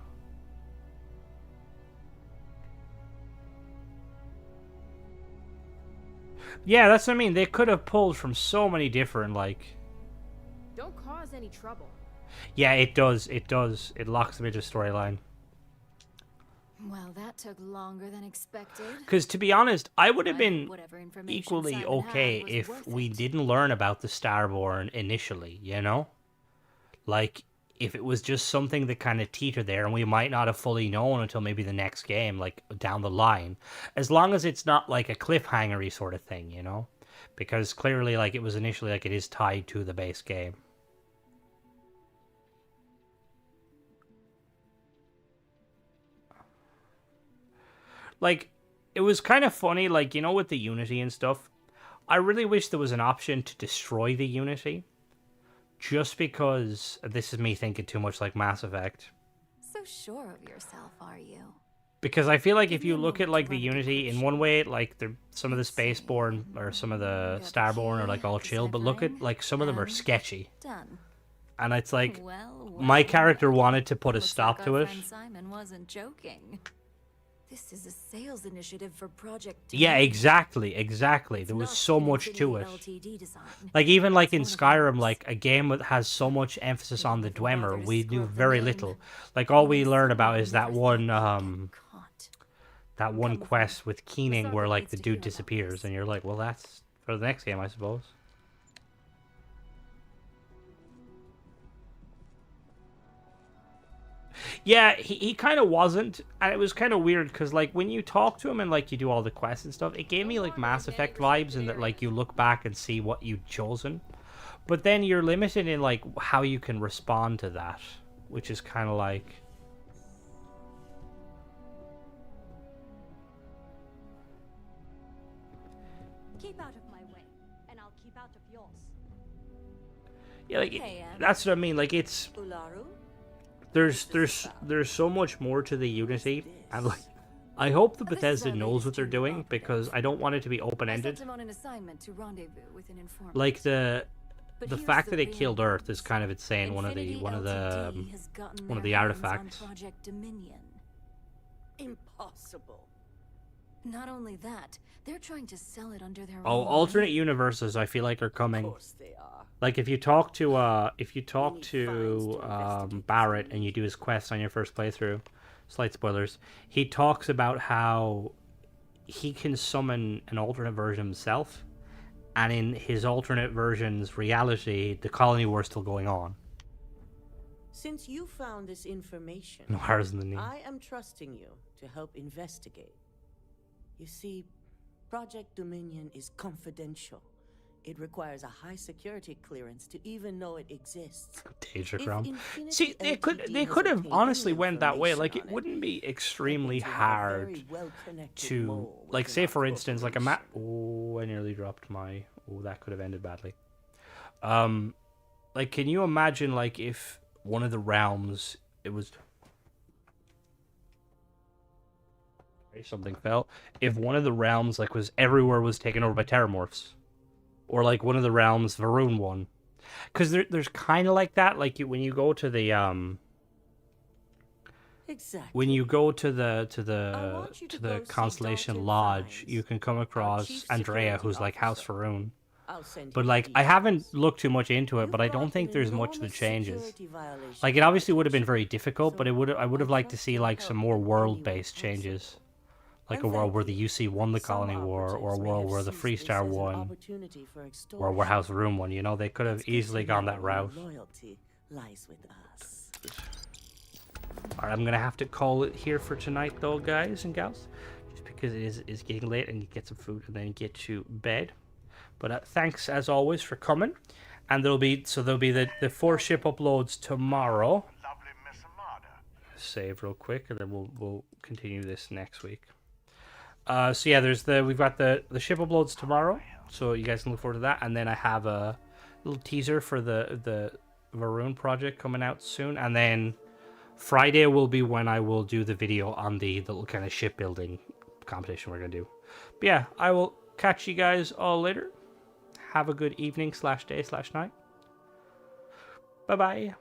Yeah, that's what I mean. They could have pulled from so many different, like...
Don't cause any trouble.
Yeah, it does. It does. It locks them into storyline.
Well, that took longer than expected.
Because, to be honest, I would have been
Whatever information
equally
Simon
okay
had was
if
worth
we
it.
didn't learn about the Starborn initially, you know? Like, if it was just something that kind of teetered there and we might not have fully known until maybe the next game, like, down the line. As long as it's not, like, a cliffhanger-y sort of thing, you know? Because clearly, like, it was initially, like, it is tied to the base game. Like, it was kind of funny, like, you know, with the Unity and stuff. I really wish there was an option to destroy the Unity. Just because, this is me thinking too much like Mass Effect.
So sure of yourself, are you?
Because I feel like if you look at, like, the Unity, in one way, like, some of the Spaceborn, or some of the Starborn are, like, all chill. But look at, like, some of them are sketchy.
Done.
And it's like,
Well,
my character wanted to put a stop to it.
Friend Simon wasn't joking. This is a sales initiative for Project.
Yeah, exactly. There was so much to it. Like, even like in Skyrim, like a game that has so much emphasis on the Dwemer, we knew very little. Like, all we learn about is that one quest with Keening where, like, the dude disappears, and you're like, well, that's for the next game, I suppose. Yeah, he kind of wasn't, and it was kind of weird because, like, when you talk to him and, like, you do all the quests and stuff, it gave me, like, Mass Effect vibes in that, like, you look back and see what you'd chosen, but then you're limited in, like, how you can respond to that, which is kind of like...
Keep out of my way, and I'll keep out of yours.
Yeah, like, that's what I mean, like, it's... There's so much more to the Unity, and, like, I hope the Bethesda knows what they're doing, because I don't want it to be open-ended. Like, the fact that it killed Earth is kind of insane. One of the artifacts.
Impossible.
Not only that, they're trying to sell it under their
Oh,
own
alternate
name.
universes I feel like are coming.
Of course they are.
Like, if you talk to Barrett and you do his quest on your first playthrough, slight spoilers, he talks about how he can summon an alternate version himself, and in his alternate version's reality, the colony war is still going on.
Since you found this information,
No higher than the knee.
I am trusting you to help investigate. You see, Project Dominion is confidential. It requires a high security clearance to even know it exists.
Daedra. See, they could have honestly went that way. Like, it wouldn't be extremely hard to, like, say for instance, like a map. Oh, I nearly dropped my. Oh, that could have ended badly. Like, can you imagine, like, if one of the realms it was. Something fell. If one of the realms, like, was everywhere was taken over by terramorphs. Or, like, one of the realms, Varun one. Because there's kind of like that. Like, when you go to the,
Exactly.
When you go to the Constellation Lodge, you can come across Andrea, who's, like, House Varun. But, like, I haven't looked too much into it, but I don't think there's much that changes. Like, it obviously would have been very difficult, but I would have liked to see, like, some more world-based changes. Like a world where the UC won the colony war, or a world where the Freestar won, or where House Room won. You know, they could have easily gone that route.
Loyalty lies with us.
Alright, I'm gonna have to call it here for tonight, though, guys and gals, just because it is getting late and you get some food and then get to bed. But thanks as always for coming, and there'll be the 4 ship uploads tomorrow. Save real quick, and then we'll continue this next week. So yeah, we've got the ship uploads tomorrow, so you guys can look forward to that. And then I have a little teaser for the Varun project coming out soon, and then Friday will be when I will do the video on the little kind of shipbuilding competition we're going to do. But yeah, I will catch you guys all later. Have a good evening /day/night. Bye-bye.